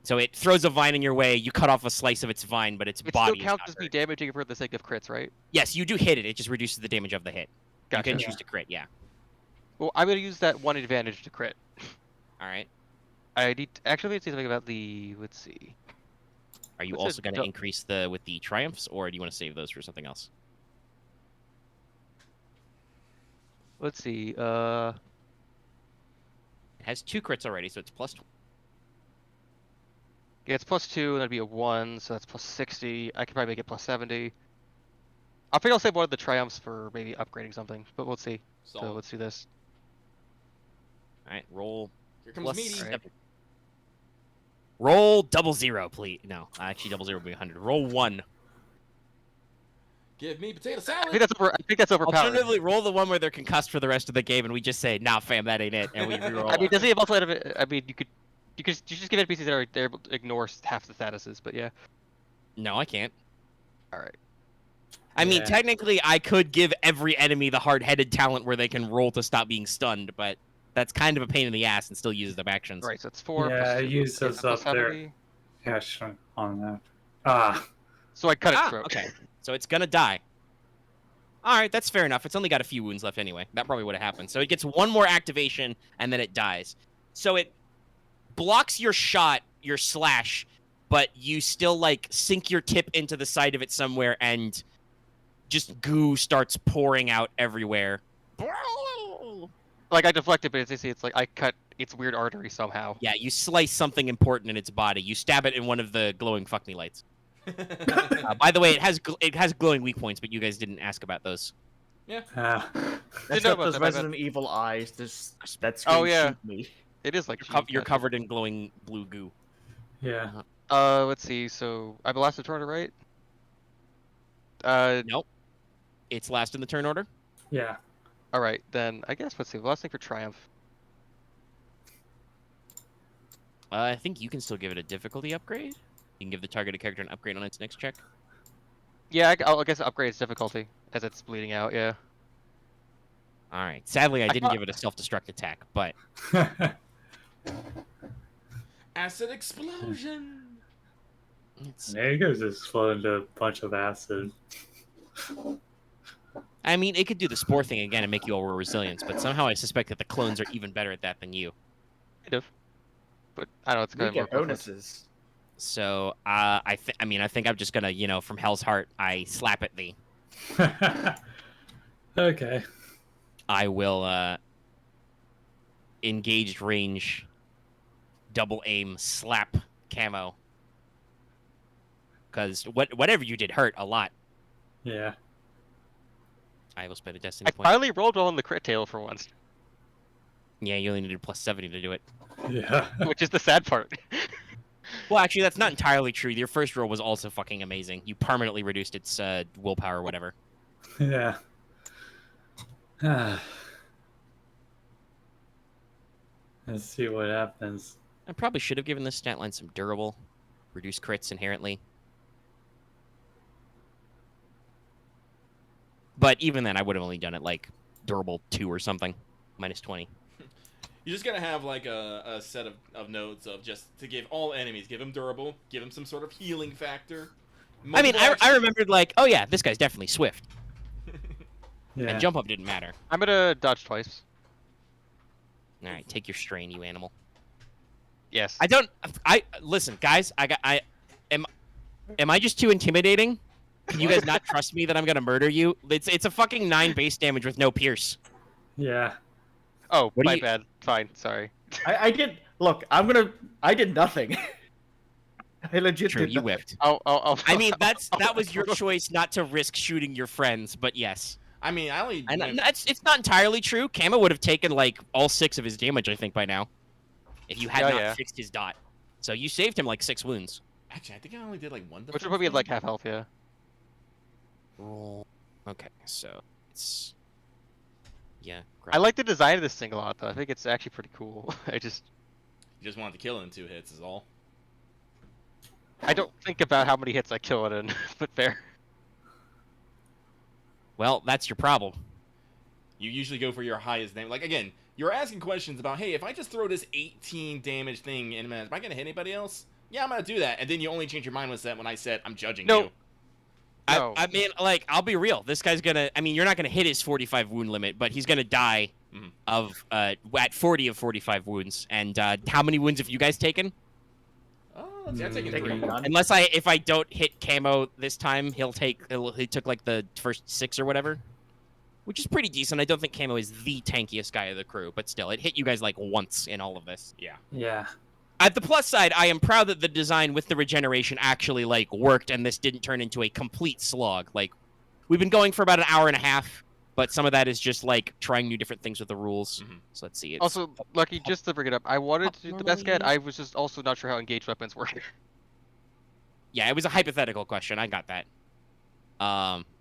So it throws a vine in your way. You cut off a slice of its vine, but its It body still is counts not as me hurt. damaging it for the sake of crits, right? Yes, you do hit it. It just reduces the damage of the hit. Gotcha. You can choose to crit. Yeah. Well, I'm gonna use that 1 advantage to crit. All right. I need actually need to think about the. Let's see. Are you What's also it going to do- increase with the triumphs, or do you want to save those for something else? Let's see. It has 2 crits already, so it's plus 20. Yeah, it's +2, that'd be a 1, so that's +60. I could probably make it +70. I think I'll save one of the triumphs for maybe upgrading something, but we'll see. So Solid. let's do this. All right, roll. Here comes plus meaty. 7. Roll 00, please. No, actually 00 would be 100. Roll 1. Give me potato I salad. think that's overpowered. Alternatively, roll the one where they're concussed for the rest of the game, and we just say, "Nah, fam, that ain't it," and we reroll. I mean, does he have also? I mean, you just give NPCs that are they're able to ignore half the statuses, but yeah. No, I can't. All right. I mean, Yeah. technically, I could give every enemy the hard-headed talent where they can roll to stop being stunned, but that's kind of a pain in the ass and still uses their actions. All right, so it's 4. Yeah, plus I 2, use those plus up there. 70. Cash on that. Ah, So I cut its throat. Okay, so it's gonna die. All right, that's fair enough. It's only got a few wounds left anyway. That probably would have happened. So it gets one more activation, and then it dies. So it blocks your shot, your slash, but you still, like, sink your tip into the side of it somewhere, and just goo starts pouring out everywhere. Like I deflected, but it's like I cut its weird artery somehow. Yeah, you slice something important in its body. You stab it in one of the glowing fuck me lights. By the way, it has glowing weak points, but you guys didn't ask about those. ah. That's know got about those that, my bad. Resident Evil eyes. That's Oh, yeah. me. It is like You're covered in glowing blue goo. Yeah. Let's see. So I blasted Tornado, right? Nope. It's last in the turn order. Yeah. All right, then I guess let's see. Last thing for Triumph. I think you can still give it a difficulty upgrade. You can give the targeted character an upgrade on its next check. Yeah, I guess upgrade its difficulty as it's bleeding out. Yeah. All right. Sadly, I didn't thought- give it a self-destruct attack, but Acid explosion. it's. There goes just flow into a bunch of acid. I mean, it could do the spore thing again and make you all roll resilience, but somehow I suspect that the clones are even better at that than you. Kind of. But I don't know. It's We kind of get more preference. bonuses. So, I think I'm just gonna, from Hell's Heart, I slap at thee. Okay. I will, engaged range, double aim, slap Camo. Because whatever you did hurt a lot. Yeah. I will spend a destiny I point. finally rolled well on the crit tail for once, Yeah, you only needed plus 70 to do it. Yeah. which is the sad part. Well, actually, that's not entirely true. Your first roll was also fucking amazing. You permanently reduced its willpower or whatever. Yeah. Let's see what happens. I probably should have given this stat line some durable. Reduce crits inherently. But even then, I would have only done it like durable 2 or something. Minus 20. You just gotta have like a set of notes of just to give all enemies, give them durable, give them some sort of healing factor. I mean, Multiple I remembered like, oh yeah, this guy's definitely swift. Yeah. And jump up didn't matter. I'm gonna dodge twice. All right, take your strain, you animal. Yes. Listen, guys. Am I just too intimidating? Can you guys not trust me that I'm gonna murder you? It's a fucking 9 base damage with no pierce. Yeah. Oh, What do my you- bad. Fine. Sorry. I did. Look, I did nothing. I legit True, did you nothing. whipped. I I mean, that was your choice not to risk shooting your friends, but yes. I mean, I only And went- it's not entirely true. Camo would have taken like all 6 of his damage, I think, by now, if you had Oh, not yeah. fixed his dot. So you saved him like 6 wounds. actually, I think I only did like one. Which defense would probably have like thing. half health. Yeah. Roll. Okay, so it's yeah. I like the design of this thing a lot, though. I think it's actually pretty cool. You just wanted to kill it in 2 hits, is all. I don't think about how many hits I kill it in, but fair. Well, that's your problem. You usually go for your highest damage. Like again, you're asking questions about, hey, if I just throw this 18 damage thing in, am I gonna hit anybody else? Yeah, I'm gonna do that. And then you only change your mind when I said I'm judging No. you. No. I mean, like, I'll be real. This guy's gonna. I mean, you're not gonna hit his 45 wound limit, but he's gonna die Mhm. of at 40 of 45 wounds. And how many wounds have you guys taken? Oh, let's see, I'm taking Taking 3. none. If I don't hit Camo this time, he took like the first 6 or whatever. which is pretty decent. I don't think Camo is the tankiest guy of the crew, but still, it hit you guys like once in all of this. Yeah. Yeah. At the plus side, I am proud that the design with the regeneration actually like worked, and this didn't turn into a complete slog. Like, we've been going for about an hour and a half, but some of that is just like trying new different things with the rules. Mhm. So let's see. It's, Also, Lucky, just to bring it up, I wanted to do the best guide. normally- I was just also not sure how engaged weapons work. yeah, it was a hypothetical question. I got that.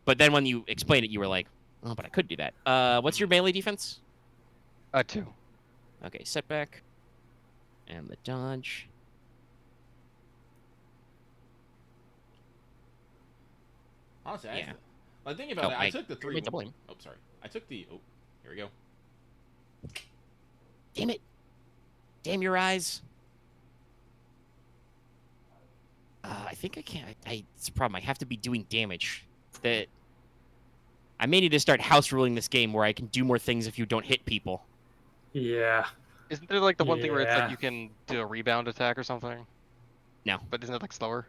But then when you explained it, you were like, "Oh, but I could do that." What's your melee defense? 2. Okay, setback, and the dodge. Honestly, Yeah. I think about Oh, it. I took the 3. made doubling. Oh, sorry. I took the. Oh, here we go. Damn it! Damn your eyes! I think I can't. It's a problem. I have to be doing damage. That I may need to start house ruling this game where I can do more things if you don't hit people. Yeah. Isn't there like the one thing where it's Yeah. like you can do a rebound attack or something? No. But isn't it like slower?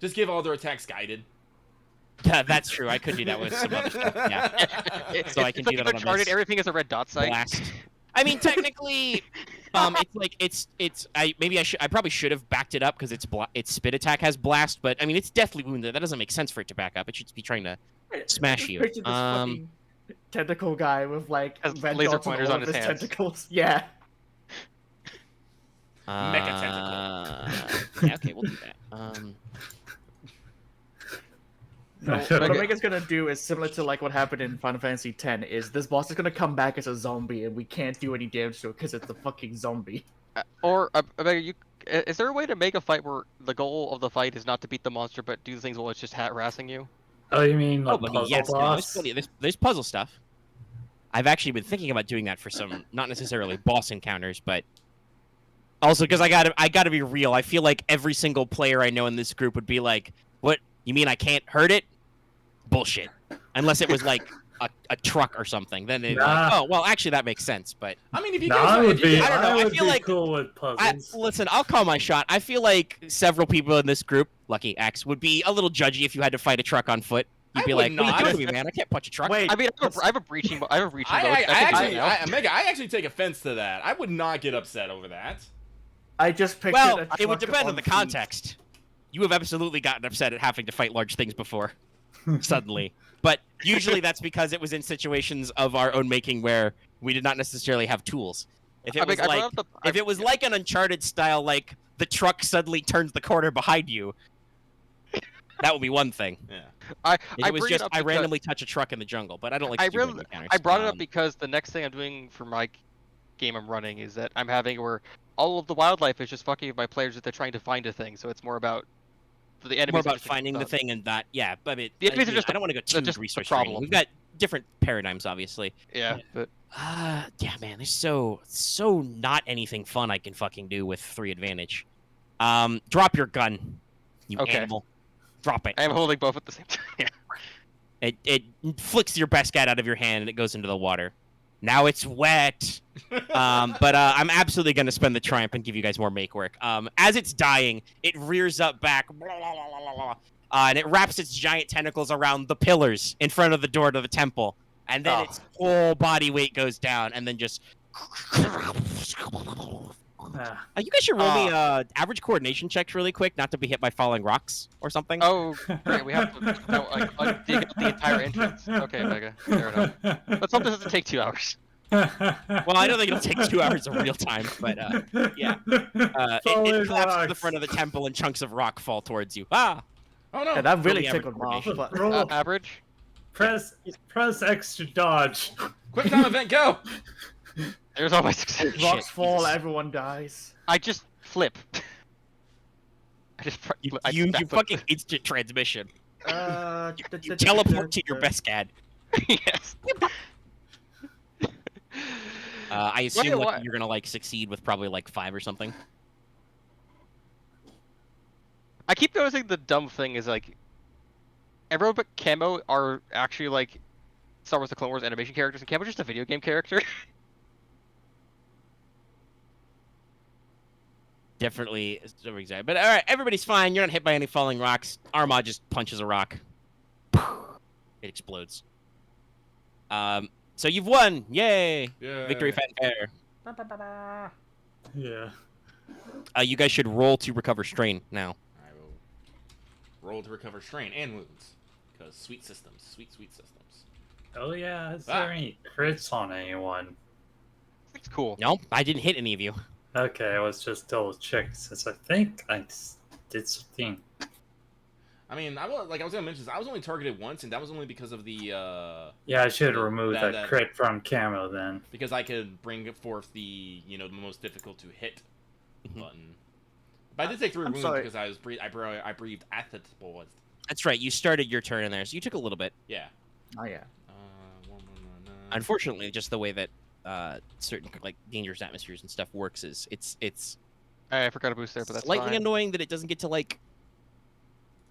Just give all their attacks guided. Yeah, that's true. I could do that with some other stuff. Yeah. So I can do that on a Uncharted, miss. everything is a red dot sight. Blast. I mean, technically, it's like it's. I probably should have backed it up because its spit attack has blast, but I mean it's deathly wounded. That doesn't make sense for it to back up. It should be trying to smash you. Picture this fucking tentacle guy with like Has red laser dots on pointers all on of his his hands. tentacles. Yeah. Yeah, okay, we'll do that. What Omega's gonna do is similar to like what happened in Final Fantasy X. Is this boss is gonna come back as a zombie and we can't do any damage to it because it's a fucking zombie. Or is there a way to make a fight where the goal of the fight is not to beat the monster, but do things while it's just harassing you? Oh, you mean like but puzzle yes, no, boss? there's puzzle stuff. I've actually been thinking about doing that for some, not necessarily boss encounters, but also because I gotta be real. I feel like every single player I know in this group would be like, "What? You mean I can't hurt it? Bullshit." Unless it was like a truck or something, then they'd be like, Nah. "Oh, well, actually that makes sense." But I mean, if you No, guys, I would if you be. guys- I don't know, I would feel be like- cool with puzzles. listen, I'll call my shot. I feel like several people in this group, Lucky X, would be a little judgy if you had to fight a truck on foot. You'd I be would like, "What are not. you doing to me, man? I can't punch a truck." Wait, I mean, I have a breaching. I have a breaching. I mode. I can do it now. Mega, I actually take offense to that. I would not get upset over that. I just pictured Well, a it would truck depend on the feet. context. You have absolutely gotten upset at having to fight large things before, suddenly. But usually that's because it was in situations of our own making where we did not necessarily have tools. If it I was mean, I like, brought up the- if it was like an Uncharted style, like the truck suddenly turns the corner behind you, that would be one thing. Yeah. If it was bring just up I because- randomly touch a truck in the jungle, but I don't like. I to do really, random encounters. I brought it up Um, because the next thing I'm doing for my game I'm running is that I'm having where all of the wildlife is just fucking with my players that they're trying to find a thing. So it's more about the enemies. more are about just finding the stuff. thing and that. Yeah, but The enemies are just I don't want to go they're too just the resource problem. draining. We've got different paradigms, obviously. Yeah, but Yeah, man, there's so not anything fun I can fucking do with 3 advantage. Drop your gun, you Okay. animal. Drop it. I am holding both at the same time. Yeah. It flicks your best gat out of your hand and it goes into the water. Now it's wet. But I'm absolutely going to spend the triumph and give you guys more make work. As it's dying, it rears up back. And it wraps its giant tentacles around the pillars in front of the door to the temple. And then Oh. its whole body weight goes down and then just... Ah, You guys should roll me average coordination checks really quick, not to be hit by falling rocks or something. Oh, great. We have to dig up the entire entrance. Okay, Mega. Fair enough. Let's hope this doesn't take 2 hours. Well, I don't think it'll take 2 hours of real time, but yeah. It Falling collapses to the rocks. front of the temple and chunks of rock fall towards you. Ah! Oh no. Yeah, that really Really average tickled me off. coordination. But Roll. Average. press X to dodge. Quick time event, go. There's all my success. Shit, rocks fall, Jesus. everyone dies. I just flip. I just You fucking instant transmission. You teleport to your best cad. Yes. I assume Why- you're gonna like succeed with probably like 5 or something. I keep noticing the dumb thing is like everyone but Camo are actually like Star Wars: The Clone Wars animation characters, and Camo's just a video game character. Definitely super excited. But alright, everybody's fine. You're not hit by any falling rocks. Aramaa just punches a rock. It explodes. So you've won! Yay! Yeah. Victory fanfare. Yeah. You guys should roll to recover strain now. I will roll to recover strain and wounds. Because sweet systems. Sweet, sweet systems. Oh yeah, is Ah. there any crits on anyone? It's cool. No, I didn't hit any of you. Okay, I was just double check since I think I did something. I mean, I was gonna mention this, I was only targeted once, and that was only because of the Yeah, I should that- remove that- that crit from Camo then. because I could bring forth the the most difficult to hit Mhm. button. But I did take 3 I'm wounds sorry. because I breathed acid bullets. That's right. You started your turn in there, so you took a little bit. Yeah. Oh yeah. 1, Unfortunately, just the way that certain like dangerous atmospheres and stuff works is it's I forgot to boost there, but that's slightly fine. annoying that it doesn't get to like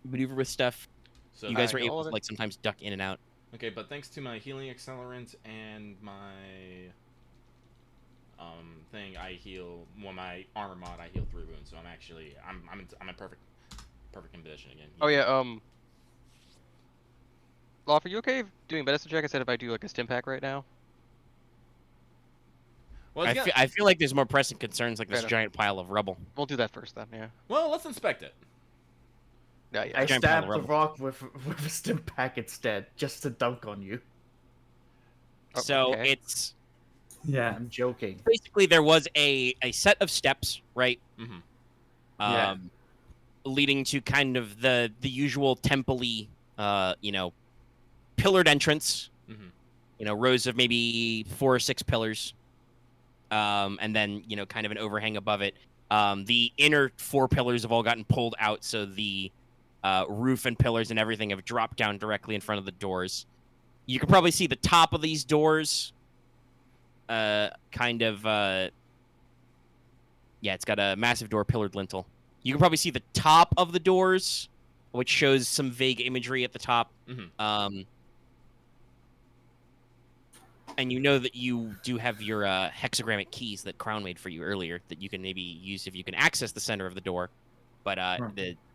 maneuver with stuff. So You guys I are know able all to of it. like sometimes duck in and out. okay, but thanks to my healing accelerant and my thing, I heal my armor mod. I heal 3 wounds, so I'm in perfect condition again. Oh yeah, Loth, are you okay doing medicine check instead if I do like a stim pack right now? Well, I feel like there's more pressing concerns like Fair this enough. giant pile of rubble. We'll do that first then, yeah. well, let's inspect it. Yeah, yeah. I Giant pile of stabbed the rubble. rock with a stim pack instead, just to dunk on you. Oh, So okay. it's Yeah. I'm joking. basically there was a set of steps, right? Mm-hmm. Yeah. Leading to kind of the usual temple-y, pillared entrance. Mm-hmm. Rows of maybe 4 or 6 pillars, and then kind of an overhang above it. The inner 4 pillars have all gotten pulled out, so the roof and pillars and everything have dropped down directly in front of the doors. You can probably see the top of these doors. It's got a massive door, pillared lintel. You can probably see the top of the doors, which shows some vague imagery at the top. Mm-hmm. And you know that you do have your hexagrammic keys that Crown made for you earlier that you can maybe use if you can access the center of the door. But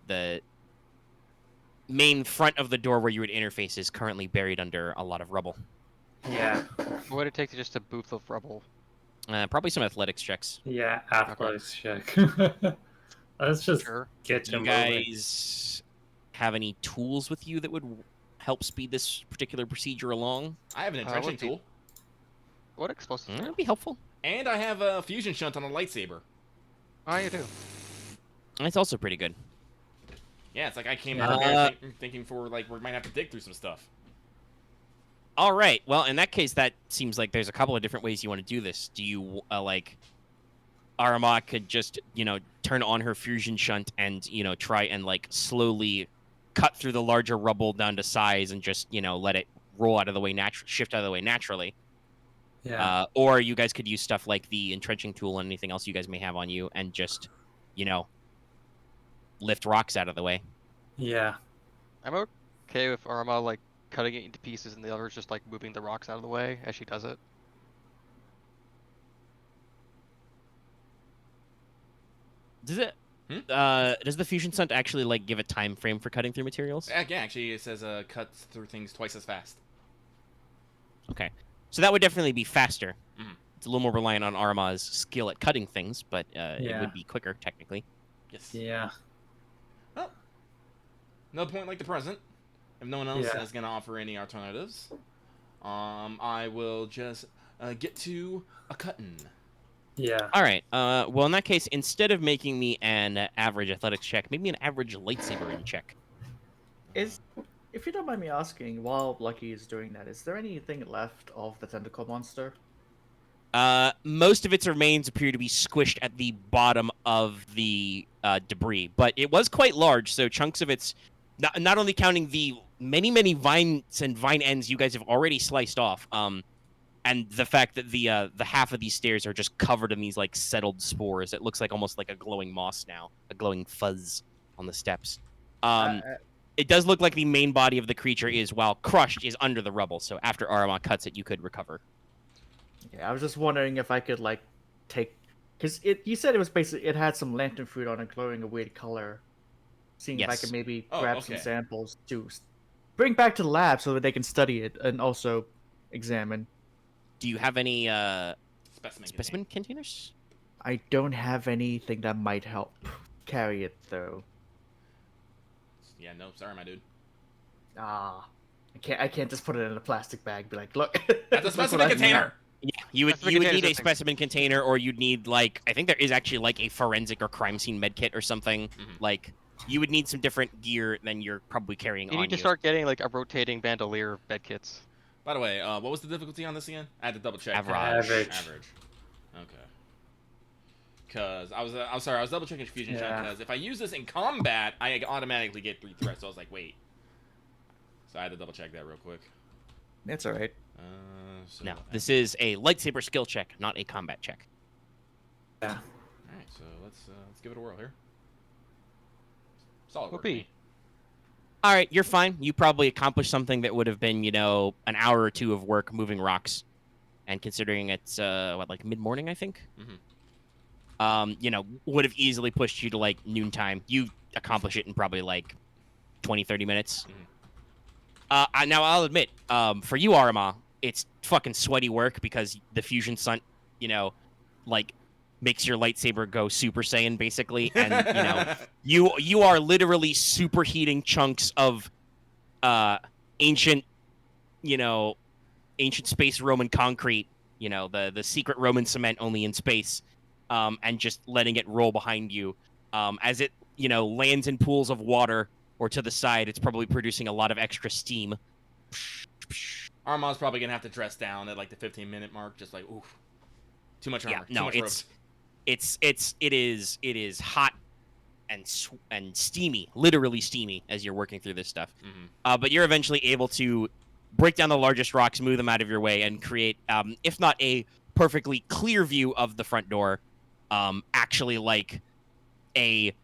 the main front of the door where you would interface is currently buried under a lot of rubble. Yeah. What would it take to just to boot the rubble? Probably some athletics checks. Yeah, athletics check. Let's just Sure. get Do to you moving. guys have any tools with you that would help speed this particular procedure along? I have an entrenching let's see. tool, What explosives? That'd be helpful. and I have a fusion shunt on a lightsaber. Oh, you do. It's also pretty good. Yeah, it's like I came Yeah. prepared thinking for we might have to dig through some stuff. All right. Well, in that case, that seems like there's a couple of different ways you want to do this. Do you Aramaa could just turn on her fusion shunt and try and slowly cut through the larger rubble down to size and just let it roll out of the way shift out of the way naturally. Yeah. Or you guys could use stuff like the entrenching tool and anything else you guys may have on you and just lift rocks out of the way. Yeah. I'm okay with Aramaa cutting it into pieces and the others just moving the rocks out of the way as she does it. Does it? Does the fusion shunt actually give a time frame for cutting through materials? Yeah, actually, it says cuts through things twice as fast. Okay, so that would definitely be faster. Mhm. It's a little more reliant on Aramaa's skill at cutting things, but it Yeah. would be quicker technically. Yes. Yeah. Well, no point like the present. If no one else Yeah. is gonna offer any alternatives, I will just get to a cutting. Yeah. All right. Well, in that case, instead of making me an average athletics check, make me an average lightsabering check. If you don't mind me asking, while Lucky is doing that, is there anything left of the tentacle monster? Most of its remains appear to be squished at the bottom of the debris, but it was quite large, so chunks of its, not only counting the many vines and vine ends you guys have already sliced off, and the fact that the half of these stairs are just covered in these settled spores. It looks almost like a glowing moss now, a glowing fuzz on the steps. It does look like the main body of the creature while crushed, is under the rubble. So after Aramaa cuts it, you could recover. Yeah, I was just wondering if I could take, because you said it had some lantern fruit on it, glowing a weird color. Seeing if I Yes. could maybe Oh, grab okay. some samples to bring back to the lab so that they can study it, and also examine. Do you have any Specimen. specimen containers? I don't have anything that might help carry it though. Yeah, no, sorry, my dude. Ah, I can't just put it in a plastic bag. Be like, look. That's a look what specimen I container. Yeah, you would Specimen need a containers, specimen container, or you'd need like I think there is actually like a forensic or crime scene med kit or something. Like you would need some different gear than you're probably carrying You on need to you. start getting like a rotating bandolier bed kits. By the way, what was the difficulty on this again? I had to double check. Average. Okay. Because I'm sorry, I was double checking fusion shot Yeah. because if I use this in combat, I automatically get 3 threats. So I was like, wait. So I had to double check that real quick. That's all right. So No, this is a lightsaber skill check, not a combat check. Yeah. All right, so let's give it a whirl here. Solid work. Whoopee. All right, you're fine. You probably accomplished something that would have been, an hour or two of work moving rocks, and considering it's like mid-morning, I think. Would have easily pushed you to like noontime. You accomplish it in probably like 20, 30 minutes. Now I'll admit, for you, Aramaa, it's fucking sweaty work because the fusion sun, makes your lightsaber go Super Saiyan basically, and you are literally superheating chunks of ancient space Roman concrete, the secret Roman cement only in space, and just letting it roll behind you. As it, lands in pools of water or to the side, it's probably producing a lot of extra steam. Armand's probably gonna have to dress down at like the 15-minute mark, just like oof, too much armor. Yeah, no, too much it is hot and steamy, literally steamy as you're working through this stuff. But you're eventually able to break down the largest rocks, move them out of your way, and create, if not a perfectly clear view of the front door, actually like a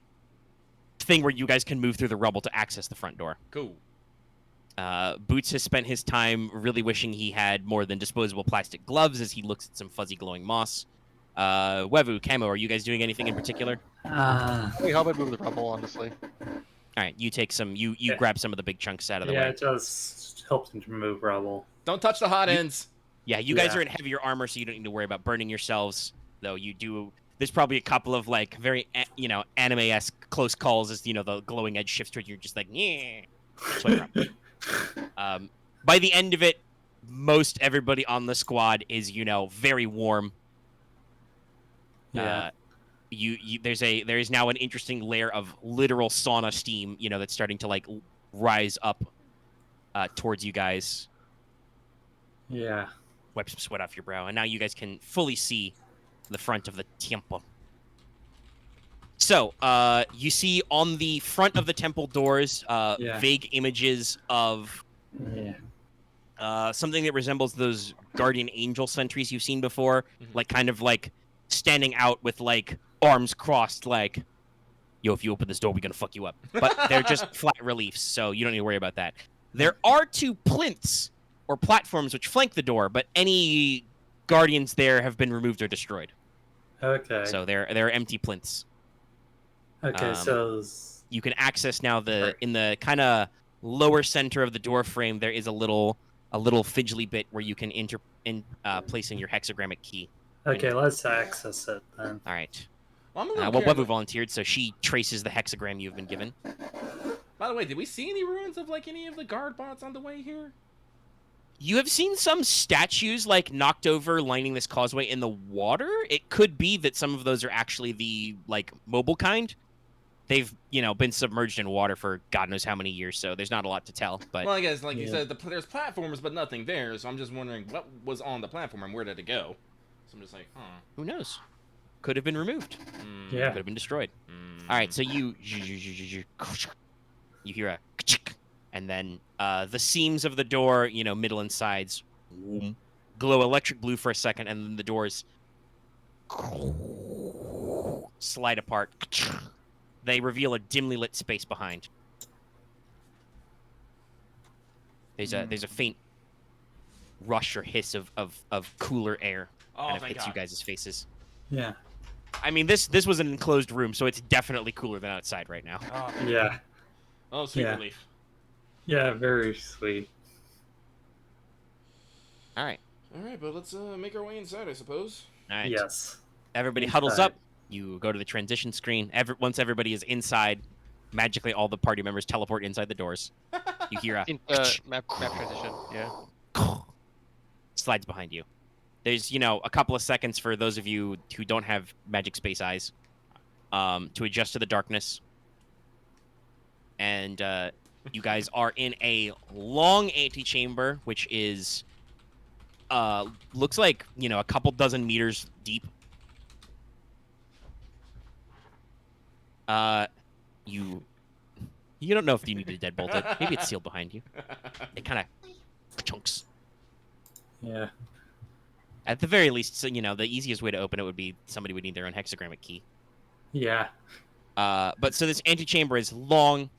thing where you guys can move through the rubble to access the front door. Cool. Boots has spent his time really wishing he had more than disposable plastic gloves as he looks at some fuzzy glowing moss. Wevu, Camo, are you guys doing anything in particular? Hey, help me move the rubble, honestly. All right, you take some. You Yeah. grab some of the big chunks out of the Yeah, way. it does help them to remove rubble. Don't touch the hot ends. Yeah, you guys Yeah. are in heavier armor, so you don't need to worry about burning yourselves. Though you do. There's probably a couple of like very anime-esque close calls as the glowing edge shifts towards you. You're just like yeah. By the end of it, most everybody on the squad is very warm. Yeah. There is now an interesting layer of literal sauna steam, that's starting to like rise up towards you guys. Yeah. Wipe some sweat off your brow, and now you guys can fully see the front of the temple. So, you see on the front of the temple doors, vague images of something that resembles those guardian angel sentries you've seen before, like kind of like standing out with like arms crossed, like, yo, if you open this door, we're gonna fuck you up. But they're just flat reliefs, so you don't need to worry about that. There are 2 plinths or platforms which flank the door, but any guardians there have been removed or destroyed. Okay. So they're empty plinths. Okay, so You can access now in the kind of lower center of the door frame. There is a little fidgety bit where you can place in your hexagrammic key. okay, let's access it then. All right. Well, I'm a little Well, curious. Webu volunteered, so she traces the hexagram you've been given. By the way, did we see any ruins of like any of the guard bots on the way here? You have seen some statues like knocked over lining this causeway in the water. It could be that some of those are actually the like mobile kind. They've been submerged in water for God knows how many years, so there's not a lot to tell. But Well, I guess like you Yeah. said, there's platforms but nothing there. So I'm just wondering what was on the platform and where did it go? So I'm just like, who knows? Could have been removed. Yeah. Could have been destroyed. All right, so you hear a and then the seams of the door, middle and sides, glow electric blue for a second, and then the doors slide apart. They reveal a dimly lit space behind. There's a faint rush or hiss of cooler air kind of thank hits you God. guys' faces. Yeah. I mean, this was an enclosed room, so it's definitely cooler than outside right now. Yeah. Oh, sweet Yeah. relief. Yeah, very sweet. All right. All right, but let's make our way inside, I suppose. All right. Yes. Everybody huddles Inside. up. You go to the transition screen. Once everybody is inside, magically all the party members teleport inside the doors. You hear a Map transition. Yeah. slides behind you. There's, a couple of seconds for those of you who don't have magic space eyes to adjust to the darkness. And you guys are in a long antechamber, which is looks like, a couple dozen meters deep. You don't know if you need to deadbolt it. Maybe it's sealed behind you. It kind of chunks. Yeah. At the very least, so, the easiest way to open it would be somebody would need their own hexagrammic key. Yeah. But so this antechamber is long,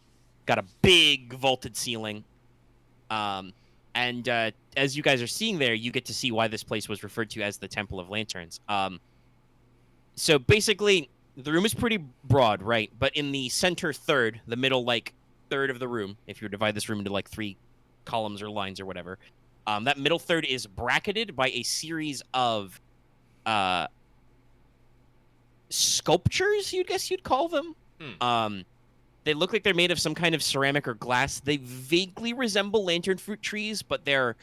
got a big vaulted ceiling. And as you guys are seeing there, you get to see why this place was referred to as the Temple of Lanterns. So basically, the room is pretty broad, right? But in the center third, the middle, third of the room, if you divide this room into, 3 columns or lines or whatever, that middle third is bracketed by a series of sculptures, you'd call them. They look like they're made of some kind of ceramic or glass. They vaguely resemble lantern fruit trees, but their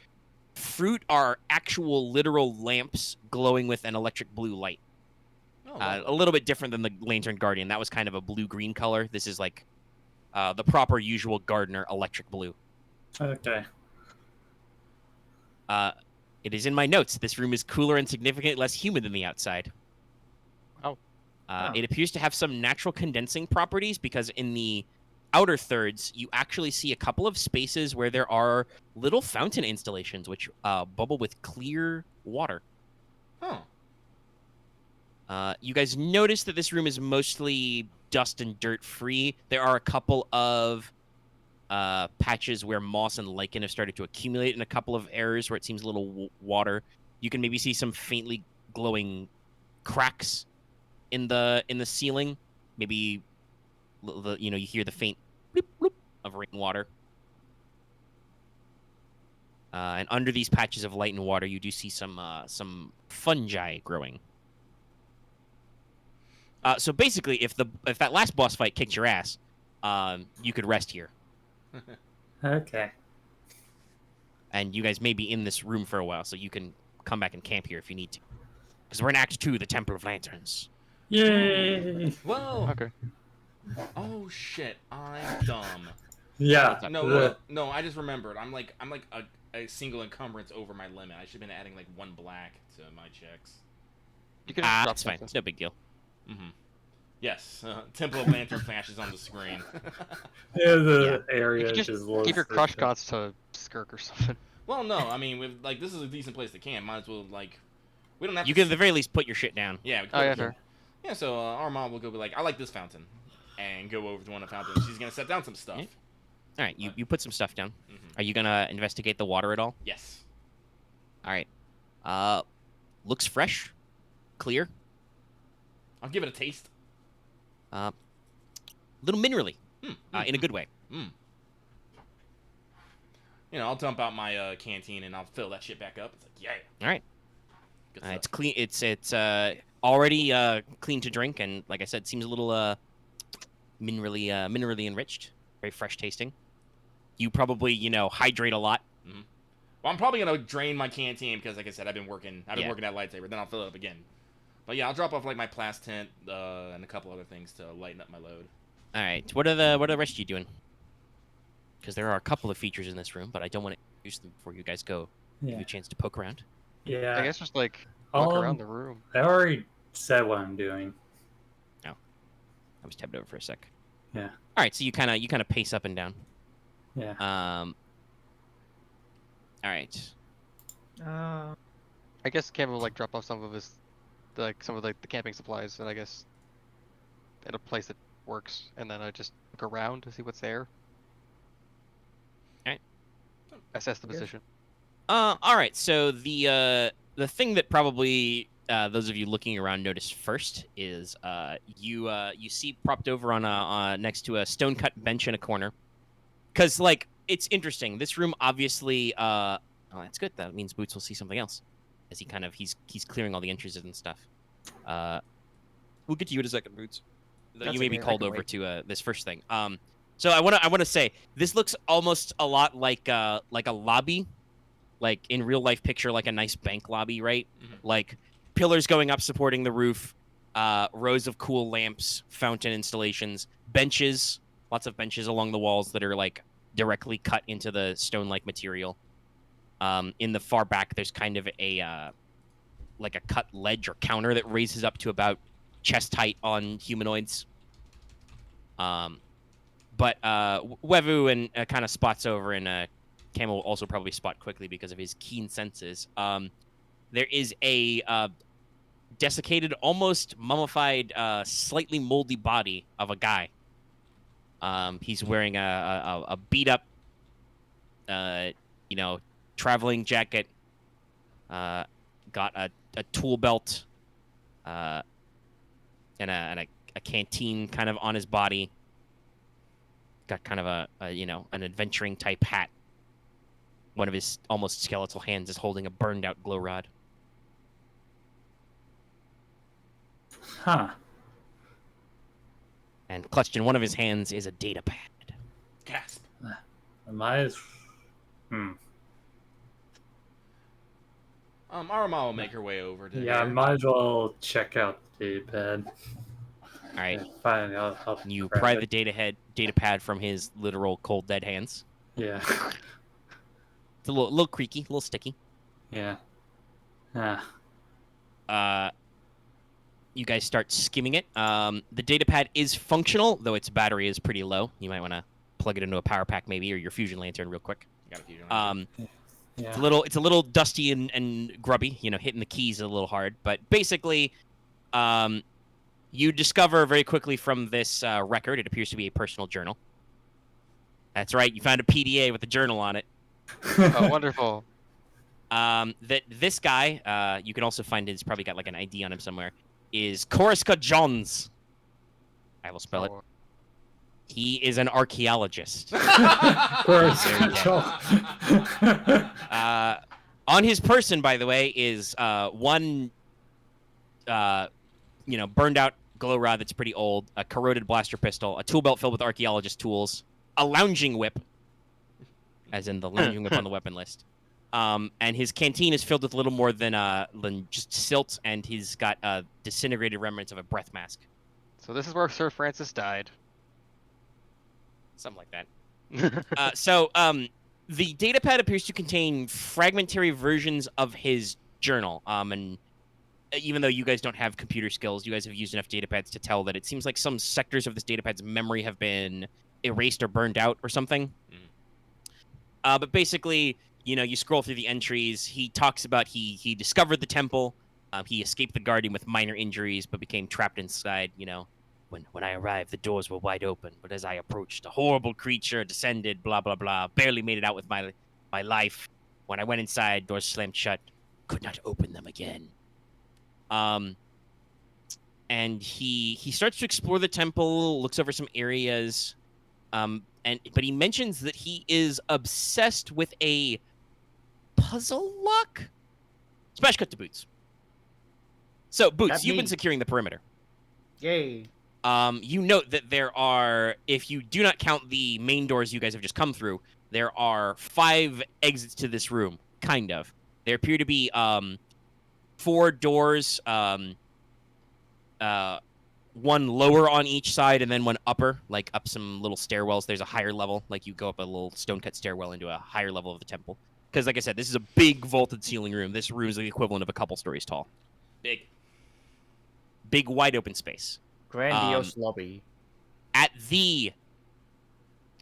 fruit are actual literal lamps glowing with an electric blue light. A little bit different than the Lantern Guardian. That was kind of a blue-green color. This is the proper usual gardener electric blue. Okay. It is in my notes. This room is cooler and significantly less humid than the outside. Oh. It appears to have some natural condensing properties because in the outer thirds, you actually see a couple of spaces where there are little fountain installations which bubble with clear water. Huh. You guys notice that this room is mostly dust and dirt free. There are a couple of patches where moss and lichen have started to accumulate in a couple of areas where it seems a little water. You can maybe see some faintly glowing cracks in the ceiling. Maybe you hear the faint bloop, bloop of rainwater. And under these patches of light and water, you do see some fungi growing. So basically, if that last boss fight kicked your ass, you could rest here. Okay. And you guys may be in this room for a while, so you can come back and camp here if you need to. Because we're in Act 2, the Temple of Lanterns. Yay! Well. Okay. Oh shit! I'm dumb. Yeah. No. I just remembered. I'm like a single encumbrance over my limit. I should have been adding 1 black to my checks. You can drop That's fine. something. It's no big deal. Mm-hmm. Yes. Temple of Lantern flashes on the screen. Yeah, the You area can just is give your crush gods to Skirk or something. Well, no. I mean, this is a decent place to camp. Might as well we don't have. You to can at the very least put your shit down. Yeah. Oh yeah, fair. Yeah. So Aramaa will go be like, I like this fountain, and go over to one of the fountains. She's gonna set down some stuff. Yeah. All right, you put some stuff down. Mm-hmm. Are you gonna investigate the water at all? Yes. All right. Looks fresh, clear, I'll give it a taste. a little minerally, in a good way. I'll dump out my canteen and I'll fill that shit back up. It's like, yeah. All right. Good stuff. It's clean. It's already clean to drink, and like I said, seems a little minerally enriched, very fresh tasting. You probably hydrate a lot. Mm-hmm. Well, I'm probably gonna drain my canteen because, like I said, I've been working that lightsaber. Then I'll fill it up again. But yeah, I'll drop off my plas tent and a couple other things to lighten up my load. All right. What are the rest of you doing? Because there are a couple of features in this room, but I don't want to introduce them before you guys go. Give you a chance to poke around. Yeah. I guess just walk around the room. I already said what I'm doing. Oh, I was tabbed over for a sec. Yeah. All right. So you kind of pace up and down. Yeah. All right. I guess Cam will drop off some of his, some of the camping supplies, and I guess at a place that works, and then I just look around to see what's there. Alright. Assess the position. All right. So the thing that probably those of you looking around notice first is you see propped over on next to a stone cut bench in a corner, because it's interesting. This room obviously Oh, that's good. That means Boots will see something else, as he's clearing all the entrances and stuff. We'll get to you in a second, Boots. That's You may be okay, I called can over wait. to this first thing. So I wanna say this looks almost a lot like a lobby, like in real life. Picture like a nice bank lobby, right? Mhm. Like pillars going up supporting the roof, rows of cool lamps, fountain installations, benches, lots of benches along the walls that are like directly cut into the stone-like material. In the far back, there's kind of a like a cut ledge or counter that raises up to about chest height on humanoids. But Wevu and kind of spots over, and Camo will also probably spot quickly because of his keen senses. There is a desiccated, almost mummified, slightly moldy body of a guy. He's wearing a beat up, traveling jacket. Got a tool belt, and a canteen kind of on his body. Got kind of an adventuring type hat. One of his almost skeletal hands is holding a burned out glow rod. Huh. And clutched in one of his hands is a data pad. Gasp. Am I? Aramaa will make her way over to Yeah, I here. might as well check out the bed. All right. Yeah, fine, I'll You grab pry it. the data pad from his literal cold dead hands. Yeah. It's a little creaky, a little sticky. Yeah. Ah. You guys start skimming it. The data pad is functional, though its battery is pretty low. You might want to plug it into a power pack maybe, or your fusion lantern real quick. Got a fusion lantern. Yeah. It's a little dusty and grubby. Hitting the keys is a little hard, but basically, you discover very quickly from this record, it appears to be a personal journal. That's right, you found a PDA with a journal on it. Oh, wonderful. That this guy, you can also find he's probably got like an ID on him somewhere, is Koriska Johns. I will spell it. Oh, He is an archaeologist. First There you go. control. On his person, by the way, is one, burned out glow rod that's pretty old, a corroded blaster pistol, a tool belt filled with archaeologist tools, a lounging whip, as in the lounging whip on the weapon list. And his canteen is filled with little more than just silt, and he's got disintegrated remnants of a breath mask. So this is where Sir Francis died. Something like that. So the datapad appears to contain fragmentary versions of his journal. And even though you guys don't have computer skills, you guys have used enough datapads to tell that it seems like some sectors of this datapad's memory have been erased or burned out or something. But basically, you scroll through the entries. He talks about he discovered the temple. He escaped the guardian with minor injuries, but became trapped inside. When I arrived, the doors were wide open, but as I approached, a horrible creature descended, blah, blah, blah. Barely made it out with my life. When I went inside, doors slammed shut. Could not open them again. And he starts to explore the temple, looks over some areas, but he mentions that he is obsessed with a puzzle lock? Smash cut to Boots. So, Boots, That's you've me. been securing the perimeter. Yay. You note that there are, if you do not count the main doors you guys have just come through, there are 5 exits to this room, kind of. There appear to be 4 doors, one lower on each side and then one upper, like up some little stairwells. There's a higher level, like you go up a little stone-cut stairwell into a higher level of the temple. Because, like I said, this is a big vaulted ceiling room. This room is the equivalent of a couple stories tall. Big, wide open space. Grandiose lobby. At the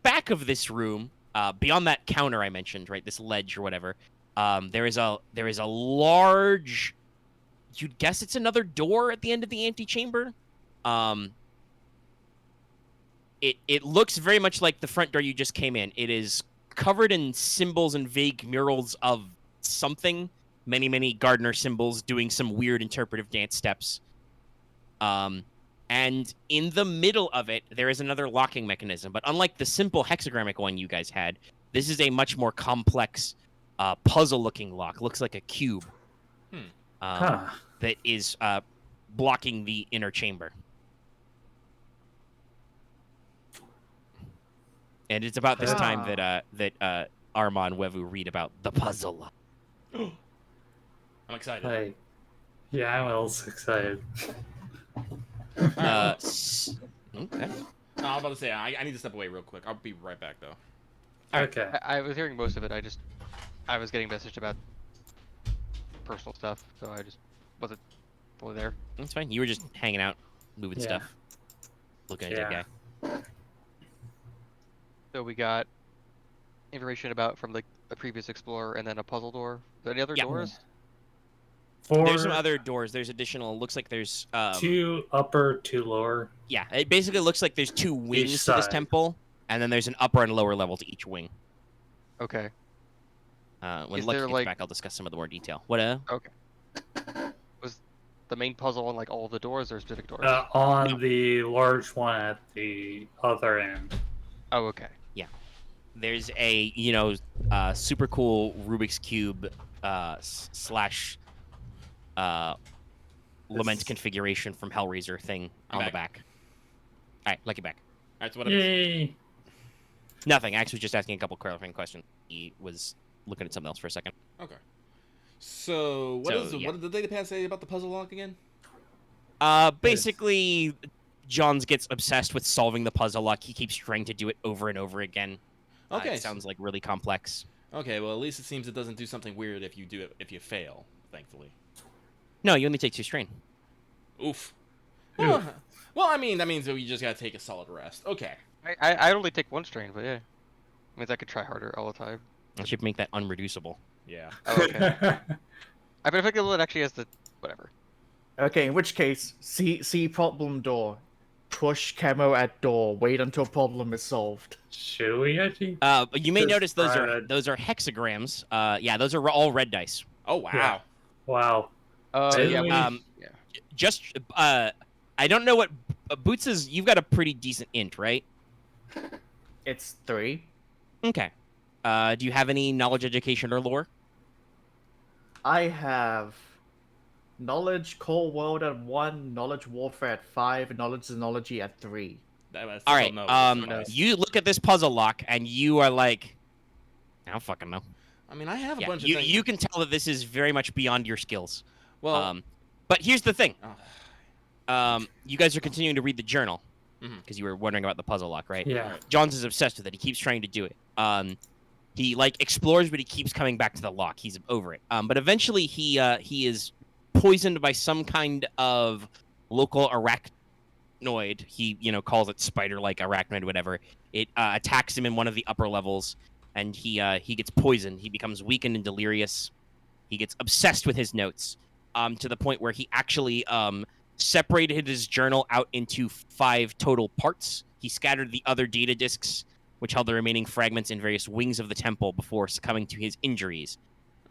back of this room, beyond that counter I mentioned, right, this ledge or whatever, there is a large. You'd guess it's another door at the end of the antechamber. It looks very much like the front door you just came in. It is covered in symbols and vague murals of something. Many gardener symbols doing some weird interpretive dance steps. And in the middle of it, there is another locking mechanism. But unlike the simple hexagrammic one you guys had, this is a much more complex puzzle-looking lock. Looks like a cube. Huh. That is blocking the inner chamber. And it's about this time that Aramaa and Wevu read about the puzzle lock. I'm excited. Like, yeah, I'm also excited. Okay. I was about to say, I need to step away real quick. I'll be right back, though. Okay. I was hearing most of it. I was getting messaged about personal stuff, so I just wasn't fully there. That's fine. You were just hanging out, moving Yeah. stuff, looking at your Yeah. guy. So we got information about from like a previous explorer and then a puzzle door. Are there any other Yeah. doors? There's some other doors. There's additional. Looks like there's 2 upper, 2 lower. Yeah, it basically looks like there's 2 wings to this side. temple, and then there's an upper and lower level to each wing. Okay. When Is Lucky there, gets like- back, I'll discuss some of the more detail. What? Okay. Was the main puzzle on like all the doors or specific doors? On No. the large one at the other end. Oh, okay. There's a super cool Rubik's cube slash lament This- configuration from Hellraiser thing I'm on the back. back. All right, Lucky back. All right, so what is Yay! Nothing. I actually was just asking a couple clarifying questions. He was looking at something else for a second. Okay. So, Yeah. what did the data pad say about the puzzle lock again? Basically, Johns gets obsessed with solving the puzzle lock. He keeps trying to do it over and over again. Okay. It sounds like really complex. Okay, well, at least it seems it doesn't do something weird if you do it if you fail, thankfully. No, you only take 2 strain. Oof. Oof. Well, I mean, that means that we just gotta take a solid rest. Okay. I only take 1 strain, but yeah. Means I could try harder all the time. I should make that unreducible. Yeah. Oh, okay. I bet if I get it actually has the whatever. Okay, in which case, see problem door. Push Camo at door. Wait until problem is solved. Should we actually? You may Just notice those try are to- those are hexagrams. Yeah, those are all red dice. Oh, wow. Yeah. Wow. Yeah. Really? Yeah. Just I don't know what Boots is. You've got a pretty decent int, right? It's 3. Okay. Do you have any knowledge, education, or lore? I have knowledge core world at 1, knowledge warfare at 5, knowledge zoology at 3. I still All don't right. know, but it's fine. You look at this puzzle lock and you are like, I don't fucking know. I mean, I have a Yeah, bunch of you things. you can tell that this is very much beyond your skills. Well, But here's the thing. oh, You guys are continuing to read the journal Mhm. because you were wondering about the puzzle lock, right? Yeah. Johns is obsessed with it. He keeps trying to do it. He like explores, but he keeps coming back to the lock. He's over it. But eventually he is poisoned by some kind of local arachnoid. He calls it spider-like arachnoid, whatever. It attacks him in one of the upper levels, and he gets poisoned. He becomes weakened and delirious. He gets obsessed with his notes, to the point where he actually separated his journal out into 5 total parts. He scattered the other data disks, which held the remaining fragments in various wings of the temple before succumbing to his injuries.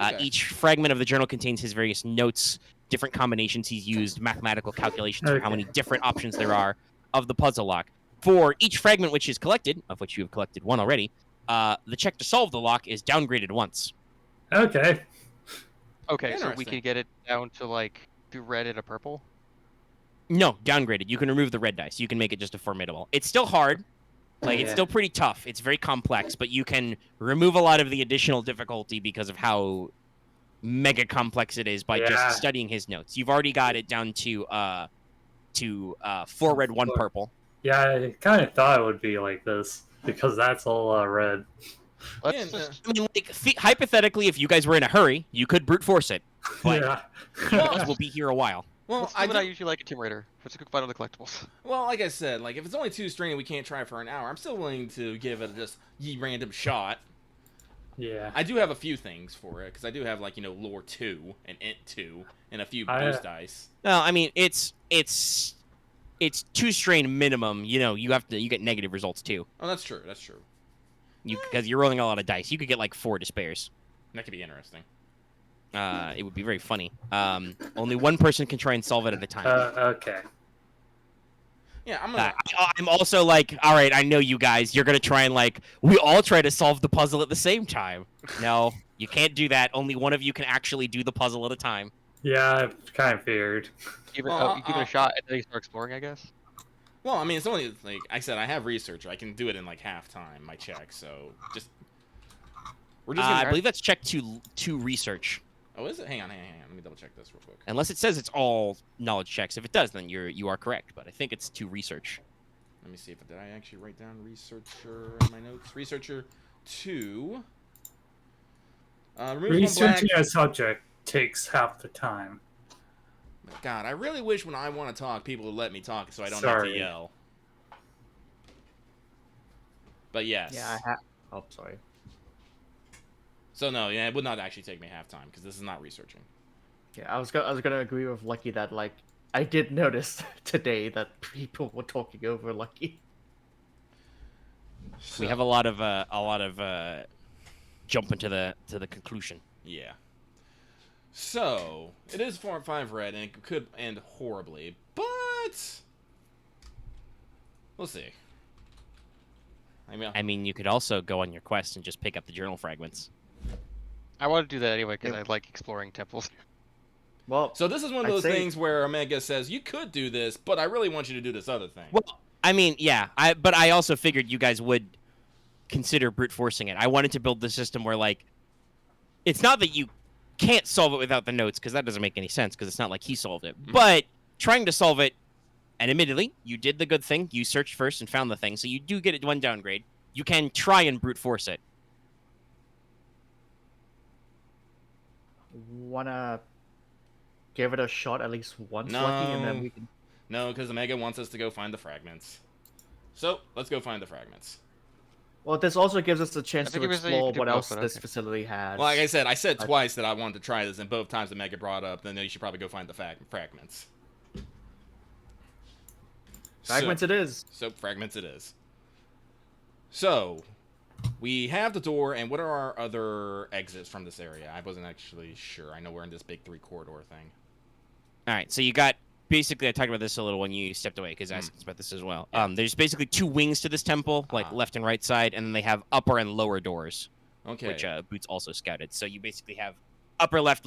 Okay. Each fragment of the journal contains his various notes, different combinations he's used, mathematical calculations for how Okay. many different options there are of the puzzle lock. For each fragment which is collected, of which you have collected 1 already, the check to solve the lock is downgraded once. Okay. Okay, so we Interesting. can get it down to like do red and a purple. No, downgraded. You can remove the red dice. You can make it just a formidable. It's still hard. Like, it's Yeah. still pretty tough. It's very complex, but you can remove a lot of the additional difficulty because of how mega complex it is by Yeah. just studying his notes. You've already got it down to 4 red, 1 Look. purple. Yeah, I kind of thought it would be like this because that's all red. Let's Yeah, just I mean, like, hypothetically, if you guys were in a hurry, you could brute force it. But yeah. you guys will be here a while. well, let's do I what do, I usually like in Tomb Raider. Let's go find all the collectibles. well, like I said, like if it's only 2 strain and we can't try for an hour, I'm still willing to give it just ye random shot. Yeah. I do have a few things for it because I do have like lore 2 and int 2 and a few I- boost dice. No, I mean, it's 2 strain minimum. You get negative results too. Oh, that's true. That's true. Because you're rolling a lot of dice. You could get like 4 despairs. That could be interesting. It would be very funny. Only 1 person can try and solve it at a time. Okay. Yeah, I'm gonna. I'm also like, all right, I know you guys. You're gonna try and we all try to solve the puzzle at the same time. No, You can't do that. Only one of you can actually do the puzzle at a time. Yeah, I kind of feared. Give it, Well, you give it a shot and then you start exploring, I guess. Well, I mean, it's only like I said. I have researcher. I can do it in like half time. My check. So we're just. I Gonna... believe that's check to research. Oh, is it? Hang on. Let me double check this real quick. Unless it says it's all knowledge checks. If it does, then you are correct. But I think it's to research. Let me see if did I actually write down researcher in my notes. Researcher 2. Researching a subject takes half the time. God, I really wish when I want to talk, people would let me talk so I don't have to yell. But yes. Yeah, I have. Oh, sorry. So no, yeah, it would not actually take me half time because this is not researching. Yeah, I was gonna agree with Lucky that like I did notice today that people were talking over Lucky. So, We have a lot of jumping to the conclusion. Yeah. So it is 4 and 5 red, and it could end horribly, but we'll see. I mean, you could also go on your quest and just pick up the journal fragments. I want to do that anyway because I like exploring temples. Well, So this is one of I'd those say- things where Omega says, you could do this, but I really want you to do this other thing. Well, I mean, yeah, but I also figured you guys would consider brute forcing it. I wanted to build the system where, like, it's not that you can't solve it without the notes, because that doesn't make any sense, because it's not like he solved it. But trying to solve it, and admittedly, you did the good thing. You searched first and found the thing, so you do get it one downgrade. You can try and brute force it. Wanna give it a shot at least once, No. Lucky, and then we can. No, because Omega wants us to go find the fragments. So let's go find the fragments. Well, this also gives us the chance I think to it was that you explore could do what both, else but this okay. facility has. Well, like I said twice that I wanted to try this, and both times Omega brought up, then you should probably go find the fragments. Fragments it is. So fragments it is. So we have the door, and what are our other exits from this area? I wasn't actually sure. I know we're in this big 3 corridor thing. All right, so you got basically. I talked about this a little when you stepped away because I asked about this as well. There's basically 2 wings to this temple, like left and right side, and then they have upper and lower doors, Okay. which Boots also scouted. So you basically have upper left,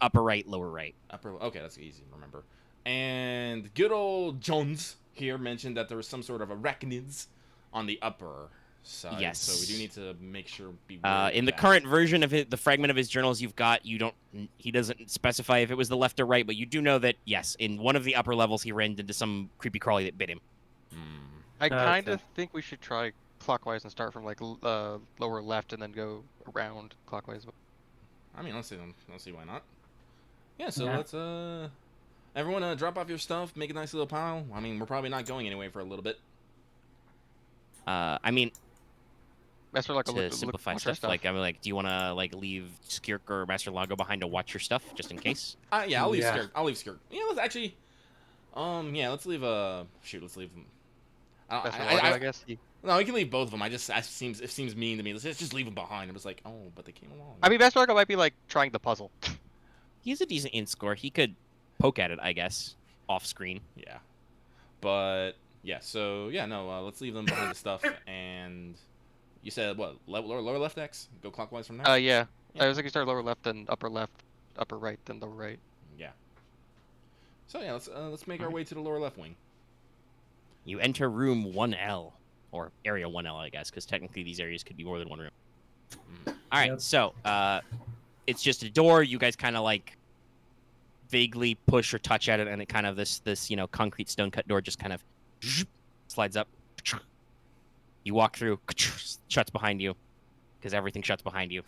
upper right, lower right. Okay, that's easy to remember. And good old Jones here mentioned that there was some sort of arachnids on the upper side. Yes. So we do need to make sure In the current version of the fragment of his journals you've got, he doesn't specify if it was the left or right, but you do know that yes, in one of the upper levels he ran into some creepy crawly that bit him. I kind Okay. of think we should try clockwise and start from like lower left and then go around clockwise. I mean, let's see why not. Yeah, so Yeah. let's everyone drop off your stuff, make a nice little pile. I mean, we're probably not going anyway for a little bit. I mean, Master like to simplify stuff, like I mean, like, do you want to like leave Skirk or Master Lago behind to watch your stuff just in case? Yeah, I'll leave Yeah. Skirk. I'll leave Skirk. Yeah, let's actually. Yeah, let's leave. Let's leave them. Master Lago, I guess. No, we can leave both of them. It seems mean to me. Let's just leave them behind. It was like, oh, but they came along. I mean, Master Lago might be like trying the puzzle. He has a decent int score. He could poke at it, I guess, off screen. Yeah, but yeah. So yeah, no. Let's leave them behind the stuff. And you said what? Lower left X. Go clockwise from there. Yeah. Yeah. I was like, you start lower left, then upper left, upper right, then lower right. Yeah. So yeah, let's make our way to the lower left wing. You enter room 1L, or area 1L, I guess, because technically these areas could be more than one room. All right, Yep. so it's just a door. You guys kind of like vaguely push or touch at it, and it kind of this concrete stone cut door just kind of slides up. You walk through, shuts behind you, because everything shuts behind you.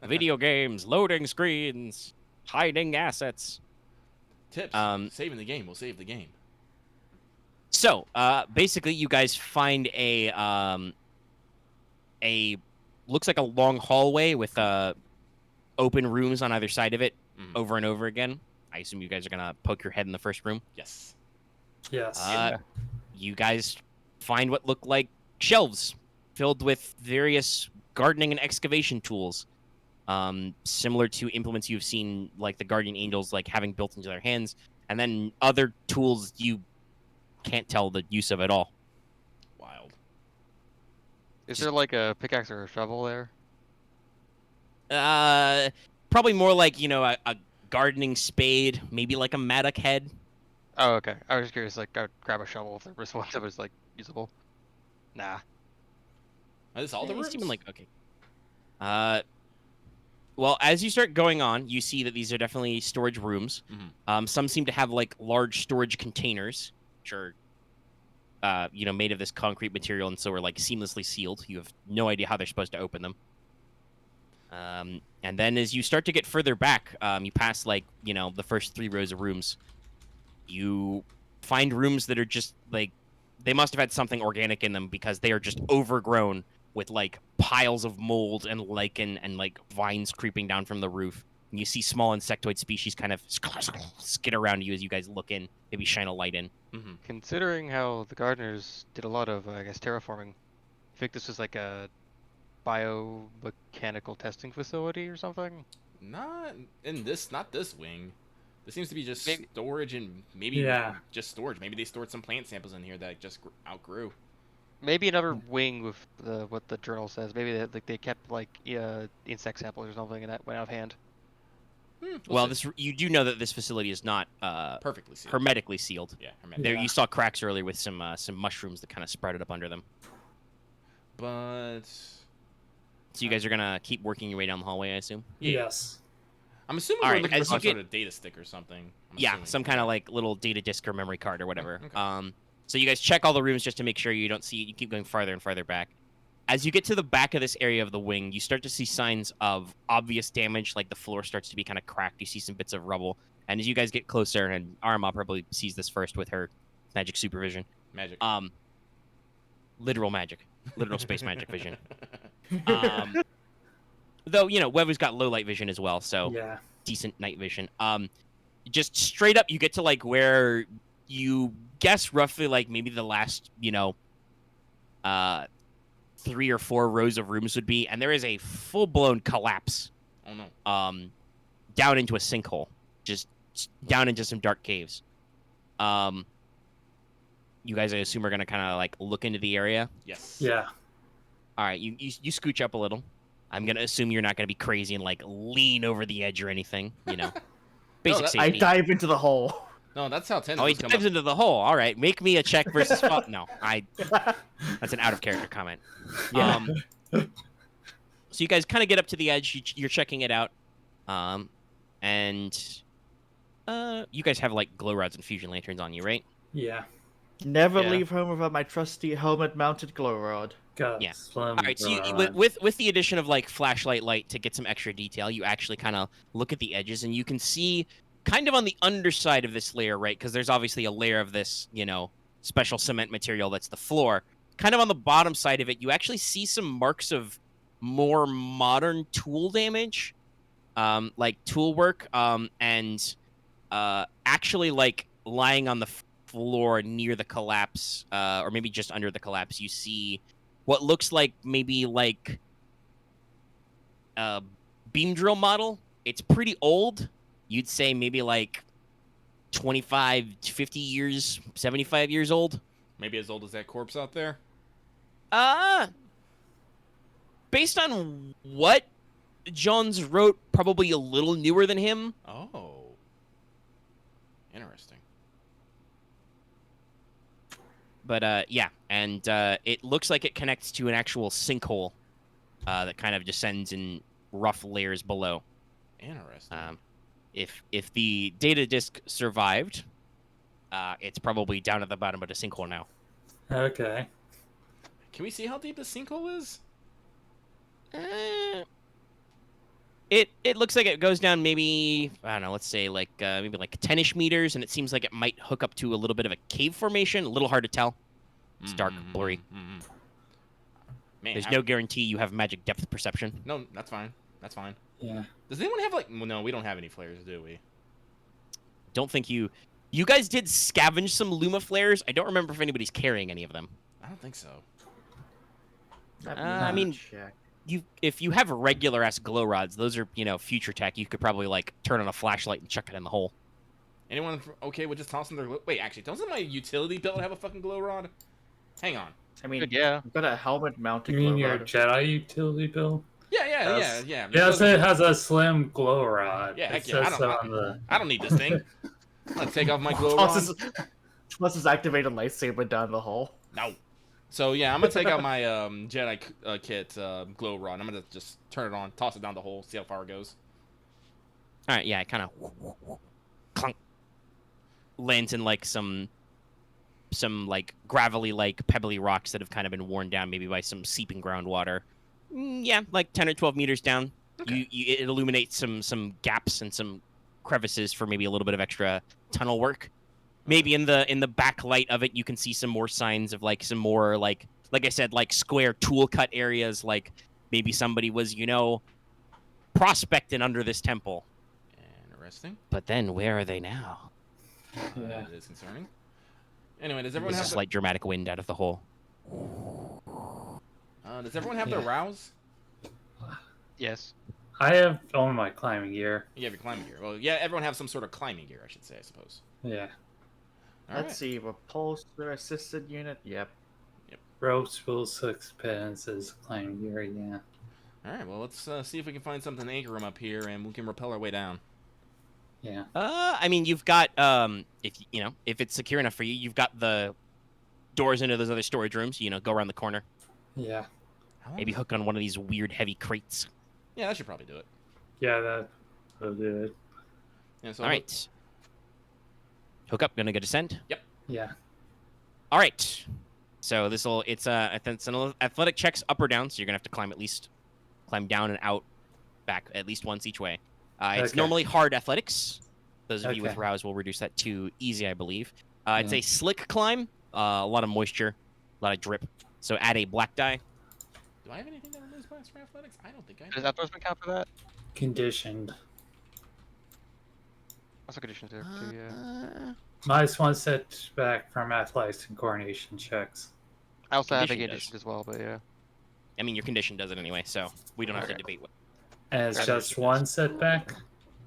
Video games, loading screens, hiding assets. Tips. Saving the game will save the game. So, basically, you guys find a looks like a long hallway with open rooms on either side of it, over and over again. I assume you guys are gonna poke your head in the first room. Yes. Yes. You guys find what look like shelves filled with various gardening and excavation tools, similar to implements you've seen, like the guardian angels, like having built into their hands, and then other tools you can't tell the use of at all. Wild. Is there like a pickaxe or a shovel there? Probably more like, a gardening spade, maybe like a mattock head. Oh, okay. I was just curious, like, I would grab a shovel if there was one that was, like, usable. Nah. Are this all the He's rooms? seeming like, okay. Well, as you start going on, you see that these are definitely storage rooms. Mhm. Some seem to have like large storage containers, which are, made of this concrete material, and so are like seamlessly sealed. You have no idea how they're supposed to open them. And then as you start to get further back, you pass like the first 3 rows of rooms. You find rooms that are just like they must have had something organic in them because they are just overgrown with like piles of mold and lichen and like vines creeping down from the roof. And you see small insectoid species kind of skid around you as you guys look in, maybe shine a light in. Mhm. Considering how the gardeners did a lot of, I guess, terraforming, I think this was like a biomechanical testing facility or something. Not this wing. This seems to be just Maybe- storage and maybe Yeah. just storage. Maybe they stored some plant samples in here that just outgrew. Maybe another wing with what the journal says. Maybe they kept like insect samples or something, and that went out of hand. Well, See. you do know that this facility is not Perfectly sealed. hermetically sealed. Yeah, hermetic. There, Yeah. you saw cracks earlier with some mushrooms that kind of sprouted up under them. But So you guys are gonna keep working your way down the hallway, I assume. Yes. I'm assuming All we're right, looking for as some you get- sort of data stick or something. I'm Yeah, assuming. some kind of like little data disk or memory card or whatever. Okay. So you guys check all the rooms just to make sure you don't see. You keep going farther and farther back. As you get to the back of this area of the wing, you start to see signs of obvious damage, like the floor starts to be kind of cracked. You see some bits of rubble, and as you guys get closer, and Aramaa probably sees this first with her magic supervision. Magic. Literal magic, literal space magic vision. Though Wevu's got low light vision as well, so Yeah. decent night vision. Just straight up, you get to like where you guess roughly like maybe the last 3 or 4 rows of rooms would be, and there is a full blown collapse. Oh no. Down into a sinkhole, just down into some dark caves. You guys, I assume, are gonna kind of like look into the area. Yes. Yeah. All right, you scooch up a little. I'm gonna assume you're not gonna be crazy and like lean over the edge or anything. Basic that- I safety. dive into the hole. No, that's how Oh, he tentacles come dives up. into the hole. All right, make me a check versus fall. No, that's an out of character comment. Yeah. So you guys kind of get up to the edge. You're checking it out, and you guys have like glow rods and fusion lanterns on you, right? Yeah. Never Yeah. leave home without my trusty helmet-mounted glow rod. Got Yeah. slim All right, so rod. with the addition of like flashlight light to get some extra detail, you actually kind of look at the edges and you can see kind of on the underside of this layer, right? Because there's obviously a layer of this, special cement material that's the floor. Kind of on the bottom side of it, you actually see some marks of more modern tool damage, like tool work, and actually like lying on the floor near the collapse, or maybe just under the collapse, you see what looks like maybe like a beam drill model. It's pretty old. You'd say maybe like 25, 50 years, 75 years old. Maybe as old as that corpse out there. Based on what Jones wrote, probably a little newer than him. Oh. Interesting. But yeah, and it looks like it connects to an actual sinkhole that kind of descends in rough layers below. Interesting. If the data disk survived, it's probably down at the bottom of the sinkhole now. Okay. Can we see how deep the sinkhole is? It looks like it goes down maybe, I don't know, let's say like maybe like 10-ish meters, and it seems like it might hook up to a little bit of a cave formation. A little hard to tell. It's dark, blurry. Man, There's no guarantee you have magic depth perception. No, that's fine. That's fine. Yeah. Does anyone have like? Well, no, we don't have any flares, do we? Don't think you guys did scavenge some Luma flares. I don't remember if anybody's carrying any of them. I don't think so. I mean, check. if you have regular ass glow rods, those are future tech. You could probably like turn on a flashlight and chuck it in the hole. Anyone okay with just tossing their? Wait, actually, doesn't my utility belt have a fucking glow rod? Hang on. I mean, Good, yeah. I've got a helmet-mounted You glow mean your rod. Jedi utility bill? Yeah. Yes, it has a slim glow rod. Yeah, It heck yeah. says so on the. I don't need this thing. I'm gonna take off my glow rod. Plus his activated lightsaber down the hole. No. So yeah, I'm gonna take out my Jedi kit glow rod. I'm gonna just turn it on, toss it down the hole, see how far it goes. All right, yeah, it kind of clunk lands in like some like gravelly, like pebbly rocks that have kind of been worn down, maybe by some seeping groundwater. Yeah, like 10 or 12 meters down. Okay. It illuminates some gaps and some crevices for maybe a little bit of extra tunnel work. Maybe in the backlight of it, you can see some more signs of like some more like I said, like square tool cut areas. Like maybe somebody was prospecting under this temple. Interesting. But then where are they now? Yeah. That is concerning. Anyway, does everyone There's have a slight dramatic wind out of the hole. does everyone have their rouse? Yes. I have all my climbing gear. You have your climbing gear. Well, yeah, everyone have some sort of climbing gear, I should say, I suppose. Yeah. All Let's right. see, repulsor assisted unit. Yep. Ropes, will 6 pins is climbing gear. Yeah. All right. Well, let's see if we can find something to anchor them up here, and we can rappel our way down. Yeah. I mean, you've got if it's secure enough for you, you've got the doors into those other storage rooms. Go around the corner. Yeah. How long Maybe does- hook on one of these weird heavy crates. Yeah, that should probably do it. Yeah, that will do it. Yeah. So All right. Hook up. Gonna go descend. Yeah. All right. So it's an athletic checks up or down. So you're gonna have to climb down and out, back at least once each way. It's Okay. normally hard athletics. Those of you with Okay. rouse will reduce that to easy, I believe. It's Yeah. a slick climb. A lot of moisture, a lot of drip. So add a black die. Do I have anything that removes blast for athletics? I don't think I do. Does outdoorsman count for that? Conditioned. Also conditions there too, yeah. -1 setback from athletics and coordination checks. I also have a Condition condition does. as well, but yeah. I mean, your condition does it anyway, so we don't have to Okay. debate what. And it's Okay. just 1 setback?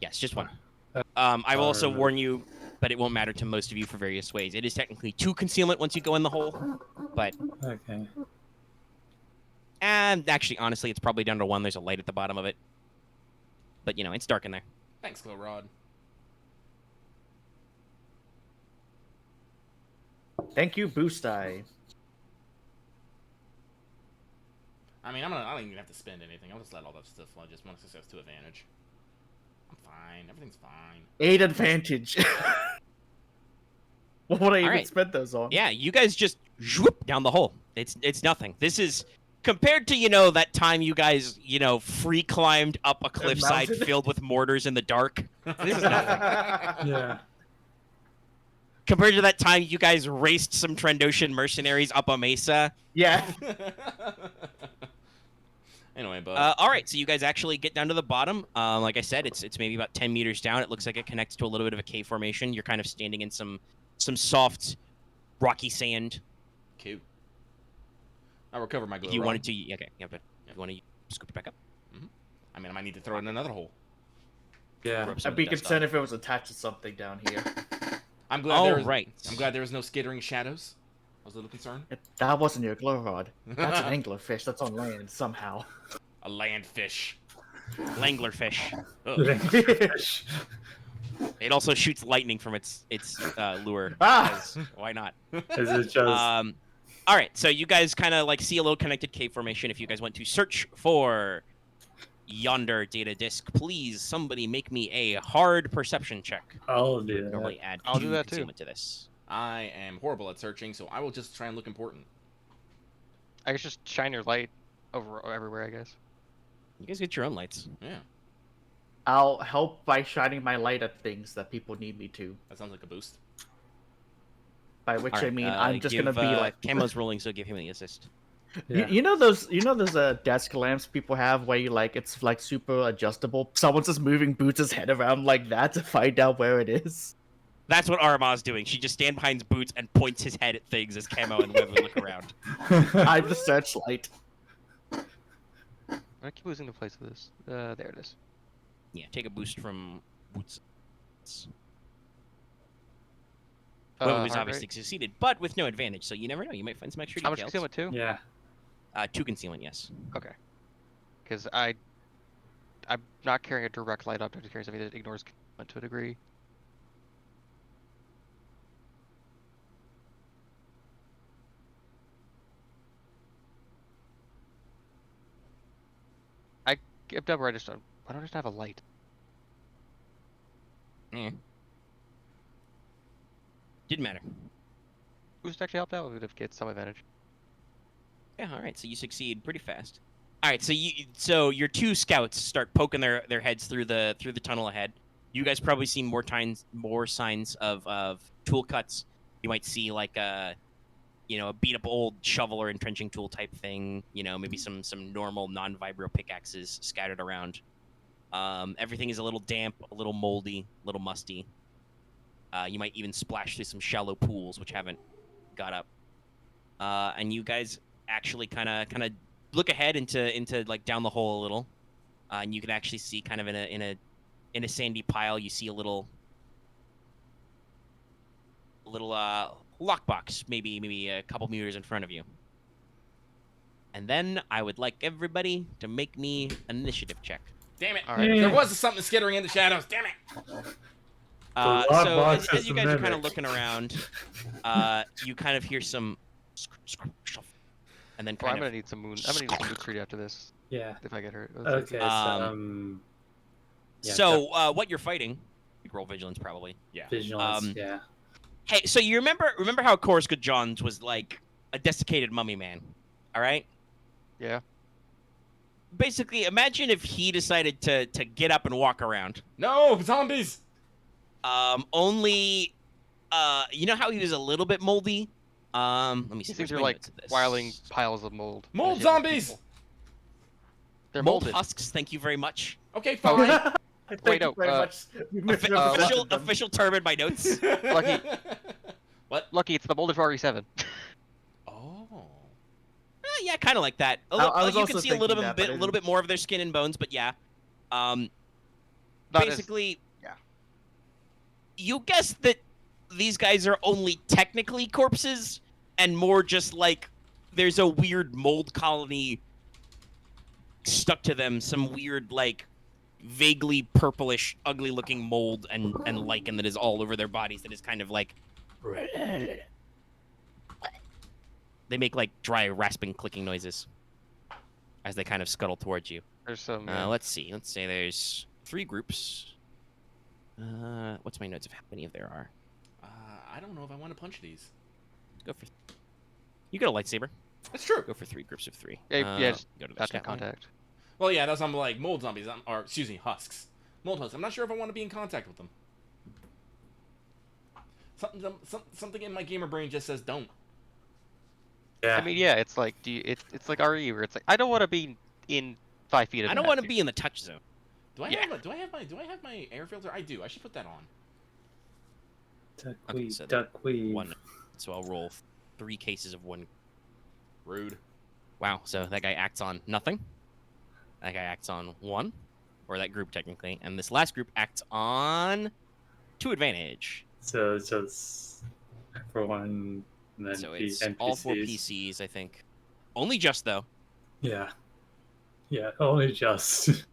Yes, just one. Uh, I will also remove. warn you, but it won't matter to most of you for various ways. It is technically 2 concealment once you go in the hole, but Okay. and actually, honestly, it's probably down to 1. There's a light at the bottom of it, but it's dark in there. Thanks, glow rod. Thank you, Boost Eye. I mean, I don't even have to spend anything. I'll just let all that stuff fly. Just 1 success, 2 advantage. I'm fine. Everything's fine. 8 advantage. What would I even Alright. spend those on? Yeah, you guys just whoop down the hole. It's nothing. This is compared to that time you guys free climbed up a cliffside mountain? filled with mortars in the dark. This is nothing. Yeah. Compared to that time you guys raced some Trandoshan mercenaries up a mesa. Yeah. Anyway, but All right, so you guys actually get down to the bottom. Like I said, it's maybe about 10 meters down. It looks like it connects to a little bit of a cave formation. You're kind of standing in some soft, rocky sand. cute. I'll recover my glow If you rod. wanted to, okay, yeah, but if you want to scoop it back up. I mean, I might need to throw it in another hole. Yeah. rub some I'd of be the dust concerned off. if it was attached to something down here. I'm glad Oh, there was, right. I'm glad there was no skittering shadows. I was a little concerned. That wasn't your glow rod. That's an anglerfish that's on land somehow. A land fish. Langlerfish. Ugh. It also shoots lightning from its lure. Ah! 'cause why not? Is it just. All right, so you guys kind of see a little connected cave formation. If you guys want to search for yonder data disk, please somebody make me a hard perception check. I'll do that. Normally add I'll 2 do that too. concealment to this. I am horrible at searching, so I will just try and look important. I guess just shine your light everywhere, I guess. You guys get your own lights. Yeah, I'll help by shining my light at things that people need me to. that sounds like a boost. By which All I right, mean I'm just gonna give, be like Camo's rolling, so give him the assist. Yeah. you know those desk lamps people have where you it's like super adjustable. Someone's just moving Boots' head around like that to find out where it is. That's what Aramaa's doing. She just stands behind Boots and points his head at things as Camo and Wevuguk look around. I'm the searchlight. I keep losing the place of this. There it is. Yeah, take a boost from Boots. Heart Wevuguk's rate. obviously succeeded, but with no advantage, so you never know. You might find some extra How much details. concealment too? Yeah. 2 concealment, yes. Okay. because I'm not carrying a direct light object. I'm carrying something that ignores concealment to a degree. If Deborah, why don't I just have a light? Didn't matter. Boost actually helped out. Would have get some advantage. Yeah, all right. So you succeed pretty fast. All right. So your two scouts start poking their heads through the tunnel ahead. You guys probably see more signs of tool cuts. You might see like a beat up old shovel or entrenching tool type thing. Maybe some normal non-vibro pickaxes scattered around. Everything is a little damp, a little moldy, a little musty. You might even splash through some shallow pools which haven't got up. And you guys actually kind of look ahead into like down the hole a little, and you can actually see kind of in a sandy pile. You see a little lockbox, maybe a couple meters in front of you. And then I would like everybody to make me an initiative check. Damn it! All right. There was something skittering in the shadows. Damn it! So as you guys are kind of looking around, you kind of hear some shuffle, and then Well, kind I'm gonna need some moon. I'm gonna need some moon treat after this Yeah. if I get hurt. Okay. Yeah, So what you're fighting? You roll vigilance probably. Yeah. vigilance. Yeah. Hey, so you remember how Coruscant Johns was like a desiccated mummy man, all right? Yeah. Basically, imagine if he decided to get up and walk around. No zombies. Only, you know how he was a little bit moldy? Let me see. These things where's are my like notes of this? wiling piles of mold. Mold That shit looks zombies! beautiful. They're Mold molded. husks. Thank you very much. Okay, fine. Thank Wait, you no, very much. You misrepresented them. Official term in my notes. Lucky. What? Lucky, it's the molded RE7. Oh. Yeah, kind of like that. I was You also can see a little thinking that, but little bit more of their skin and bones, but yeah. Not Basically, yeah. You guess that these guys are only technically corpses, and more just like there's a weird mold colony stuck to them. Some weird, like, vaguely purplish, ugly-looking mold and lichen that is all over their bodies. That is kind of like they make like dry, rasping, clicking noises as they kind of scuttle towards you. There's some. Let's see. Let's say there's 3 groups. What's my notes of how many of there are? I don't know if I want to punch these. Go for. You got a lightsaber. That's true. Go for 3 groups of 3. Yeah, just go to the That's in scout line. contact. Well, yeah, that's I'm like mold zombies, or excuse me, husks. Mold husks. I'm not sure if I want to be in contact with them. Something in my gamer brain just says don't. Yeah. I mean, yeah, it's like it's like RE where it's like I don't want to be in 5 feet of. I don't want to be in the touch zone. Do I Yeah. have my air filter? I do. I should put that on. Okay, so Duckweed. 1. So I'll roll 3 cases of 1. Rude. Wow. So that guy acts on nothing. That guy acts on 1, or that group technically, and this last group acts on 2 advantage. So it's for one, and then So the it's NPCs. all 4 PCs, I think. Only just though. Yeah. Yeah, only just.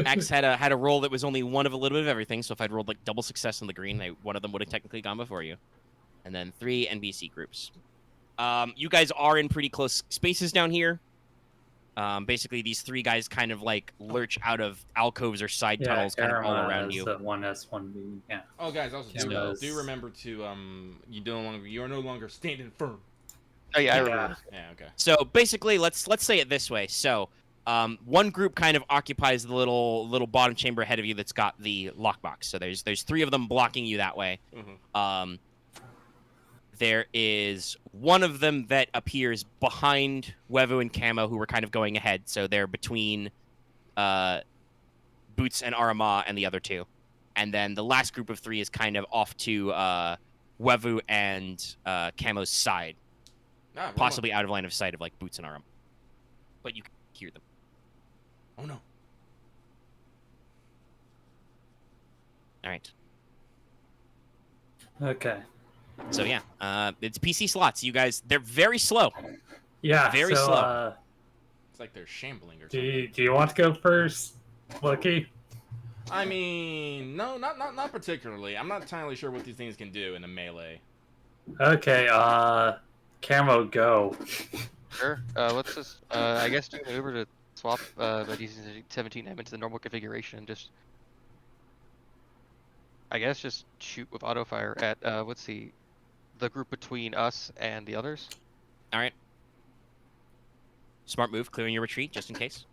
Axe had a roll that was only one of a little bit of everything. So if I'd rolled like double success on the green, one of them would have technically gone before you. And then 3 NPC groups. You guys are in pretty close spaces down here. Basically, these 3 guys kind of like lurch out of alcoves or side tunnels, kind of all Aramaa around is you. 1S, 1B. Yeah. Oh, guys, also Cameras. do remember to you are no longer standing firm. Oh yeah, I Yeah. remember. Yeah. Okay. So basically, let's say it this way. So one group kind of occupies the little bottom chamber ahead of you that's got the lockbox. So there's 3 of them blocking you that way. Mm-hmm. There is one of them that appears behind Wevu and Camo, who were kind of going ahead. So they're between Boots and Aramaa and the other 2. And then the last group of 3 is kind of off to Wevu and Camo's side, Ah, possibly out of line of sight of like Boots and Aramaa. But you can hear them. Oh no. All right. Okay. So yeah, it's PC slots. You guys, they're very slow. Yeah. Very so, slow. It's like they're shambling or Do something. you want to go first, Lucky? I mean, no, not particularly. I'm not entirely sure what these things can do in a melee. Okay, Camo, go. Sure. Let's just, I guess, do a maneuver to swap by using 17M into the normal configuration and just, I guess, just shoot with auto fire at, let's see, the group between us and the others. All right. Smart move, clearing your retreat just in case.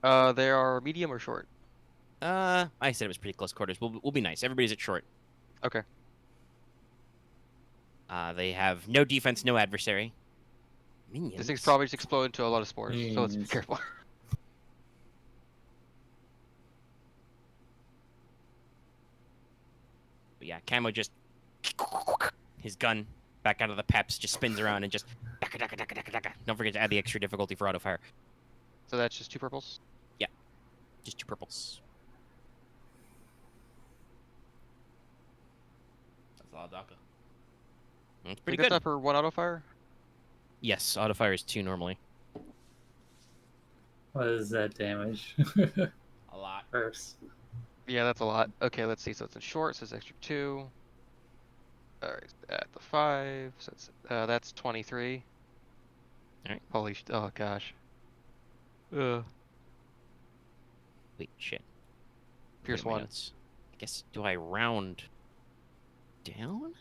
They are medium or short? I said it was pretty close quarters. We'll be nice. Everybody's at short. Okay. They have no defense, no adversary. Minions. This thing's probably just explode into a lot of spores, so let's be Minions. careful. But yeah, Camo just his gun back out of the peps, just spins around and just daka, daka, daka, daka, daka. Don't forget to add the extra difficulty for auto fire. So that's just 2 purples? Just 2 purples. That's a lot of DACA. It's pretty Think that's good. up for 1 auto fire? Yes, auto fire is 2 normally. What is that damage? A lot. First. Yeah, that's a lot. Okay, let's see. So it's in short, so it's extra 2. Alright, at the 5. So it's, that's 23. Alright. Holy oh gosh. Ugh. Wait, shit. Pierce Look at my 1. notes. I guess, do I round down?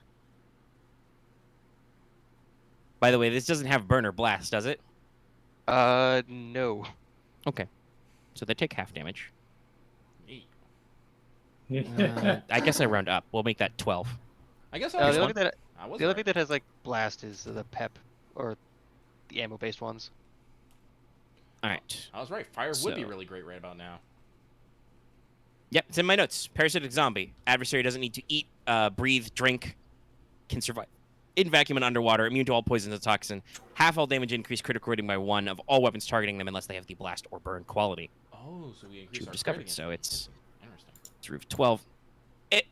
By the way, this doesn't have burn or blast, does it? No. Okay. So they take half damage. Neat. I guess I round up. We'll make that 12. I guess The I was. other thing that I was the other right. thing that has like blast is the pep or the ammo based ones. All right. I was right. Fire would be So- really great right about now. Yep, it's in my notes. Parasitic zombie. Adversary doesn't need to eat, breathe, drink. Can survive in vacuum and underwater. Immune to all poisons and toxin. Half all damage increase critical rating by 1 of all weapons targeting them unless they have the blast or burn quality. Oh, so we increase Which we've our discovered. crit So against it's interesting. through 12.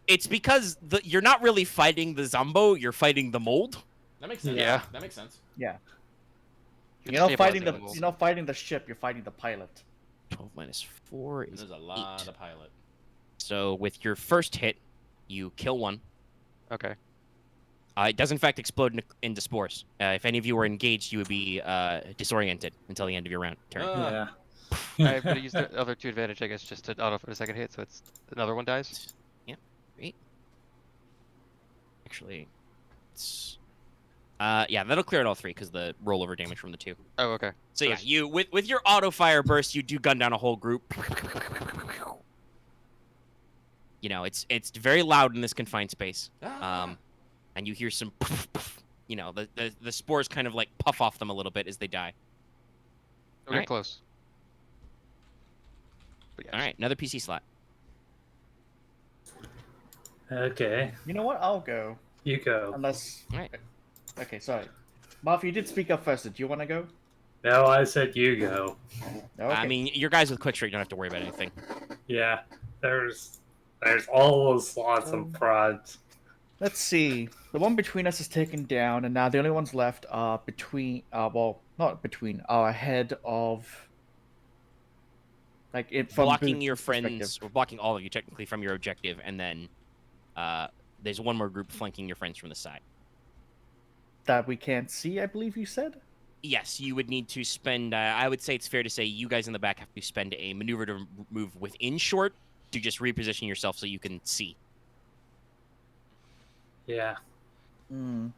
It's because you're not really fighting the Zombo, you're fighting the mold. That makes sense. Yeah. That makes sense. Yeah. You're You're not fighting stabilizing the them. you're not fighting the ship. You're fighting the pilot. 12 minus 4 And is there's a lot 8. of pilot. So with your first hit, you kill 1. Okay. It does in fact explode into spores. If any of you were engaged, you would be disoriented until the end of your turn. Ah. Yeah. I'm gonna use the other 2 advantage, I guess, just to auto for the second hit, so it's another one dies. Yep. Great. Actually, it's yeah, that'll clear it all 3 because the rollover damage from the 2. Oh, okay. So So yeah, it's- you with your auto fire burst, you do gun down a whole group. You know, it's very loud in this confined space. Ah. And you hear some, you know, the spores kind of like puff off them a little bit as they die. We're Alright. close. But yes. All right, another PC slot. Okay, You know what? I'll go. you go. Unless. All right. Okay, sorry. Marth, you did speak up first. Do you want to go? No, I said you go. No, okay. I mean, your guys with quick strike don't have to worry about anything. Yeah, there's all those slots in front. Let's see. The one between us is taken down, and now the only ones left are between. Well, not between. Are ahead of. Like it from Blocking Booth's your perspective. friends, or blocking all of you technically from your objective, and then there's one more group flanking your friends from the side. That we can't see. I believe you said. Yes, you would need to spend. I would say it's fair to say you guys in the back have to spend a maneuver to move within short to just reposition yourself so you can see. Yeah. Hmm.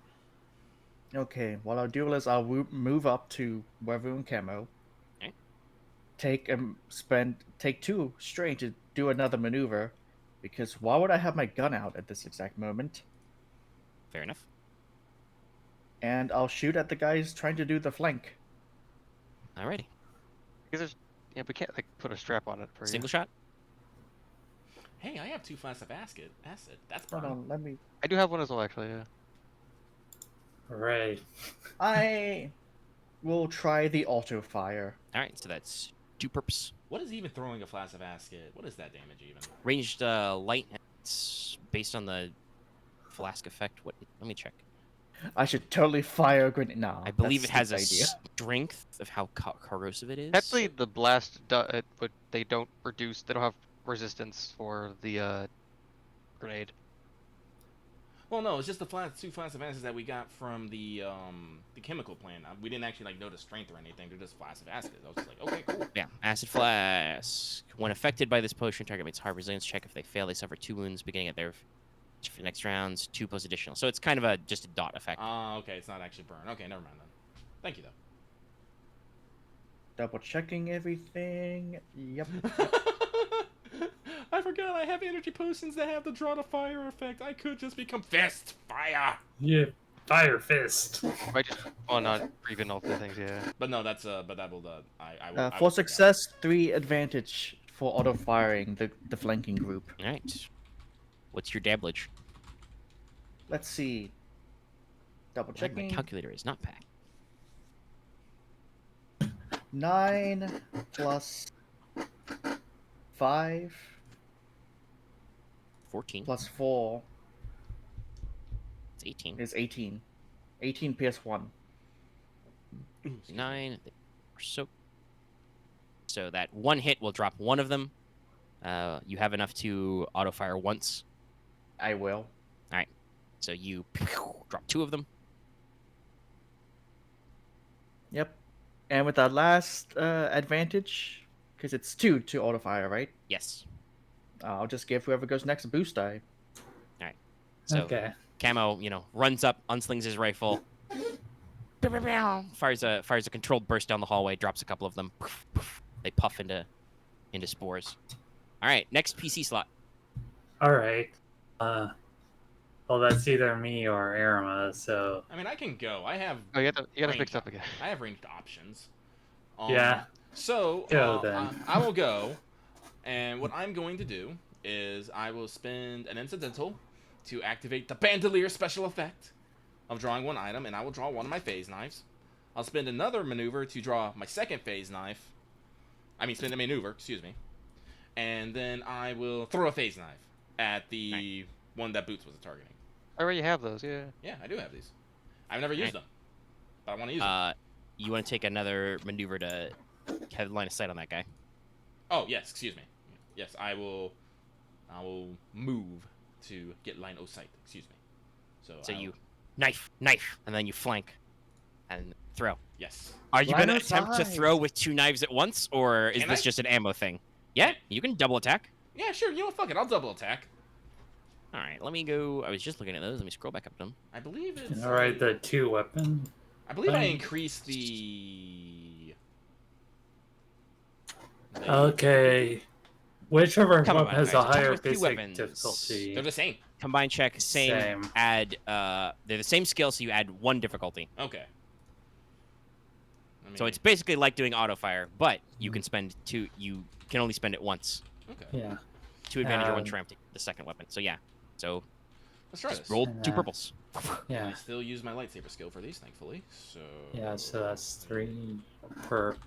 Okay. What I'll do is I'll move up to Wevuguk and Camo. Okay. Take 2 straight to do another maneuver, because why would I have my gun out at this exact moment? Fair enough. And I'll shoot at the guys trying to do the flank. Alrighty. Because there's, yeah, we can't like put a strap on it for Single you. shot. Hey, I have 2 flasks of acid. That's Hold burn. on, let me. I do have one as well, actually. Yeah. Right. I will try the auto fire. All right, so that's 2 perps. What is even throwing a flask of acid? What is that damage even? Ranged light. It's based on the flask effect. What? Let me check. I should totally fire a grenade. No, I believe it that's has a stupid idea. strength of how corrosive it is. Technically, the blast, but they don't reduce. They don't have resistance for the grenade. Well, no, it's just the two flash of acids that we got from the chemical plant. We didn't actually like notice strength or anything. They're just flash of acids. I was just like, okay, cool. Yeah, acid flask. When affected by this potion, target makes a hard resilience check. If they fail, they suffer 2 wounds beginning at their for the next rounds, 2 plus additional. So it's kind of just a dot effect. Okay, it's not actually burn. Okay, never mind then. Thank you Double checking everything. Yep. though. I forgot I have energy potions that have the draw to fire effect. I could just become fist fire. Yeah, fire fist. Might just, oh, not even all the things. Yeah. But no, that's but that will I will. I For will success, 3 advantage for auto firing the flanking group. All right. What's your damage? Let's see. Double My checking. calculator is not packed. 9 plus 5 14. plus 4 It's 18. is 18. 18 PS1. 9. So that one hit will drop one of them. You have enough to auto fire once. I will. So you drop 2 of them. Yep. And with that last advantage, because it's 2 to auto fire, right? Yes. I'll just give whoever goes next a boost die. So Okay. Camo, runs up, unslings his rifle, fires a controlled burst down the hallway, drops a couple of them. They puff into spores. All right, next PC slot. All right. Well, that's either me or Aramaa. So I mean, I can go. I have. Oh, you gotta ranged fix up again. I have ranged options. Yeah. So Go then. I will go, and what I'm going to do is I will spend an incidental to activate the bandolier special effect of drawing 1 item, and I will draw one of my phase knives. I'll spend another maneuver to draw my second phase knife. Spend a maneuver, excuse me. And then I will throw a phase knife at the one that Boots was targeting. I already have those. Yeah. Yeah, I do have these. I've never used them, but I want to use them. You want to take another maneuver to have line of sight on that guy? Oh, yes, excuse me. Yes, I will move to get line of sight. Excuse me. So you knife, and then you flank and throw. Yes. Are you Line going to of attempt to sight. throw with 2 knives at once, or is Can this I? just an ammo thing? Yeah, you can double attack. Yeah, sure. You know what? Fuck it. I'll double attack. All right, let me go. I was just looking at those. Let me scroll back up to them. I believe it's. all right, the 2 weapon. I believe I increased the. Okay. Whichever Come on, weapon has guys, a attack higher with 2 basic weapons. difficulty. They're the same. Combined check, same. Same. Add. They're the same skill, so you add 1 difficulty. Okay. So it's basically like doing auto fire, but you can spend 2. You can only spend it once. Okay. Yeah. 2 advantage or 1 Um, triumph to the second weapon. So yeah. So Let's try just this. roll 2 Yeah. purples. I Yeah. still use my lightsaber skill for these, thankfully. So. Yeah, so that's 3 perp.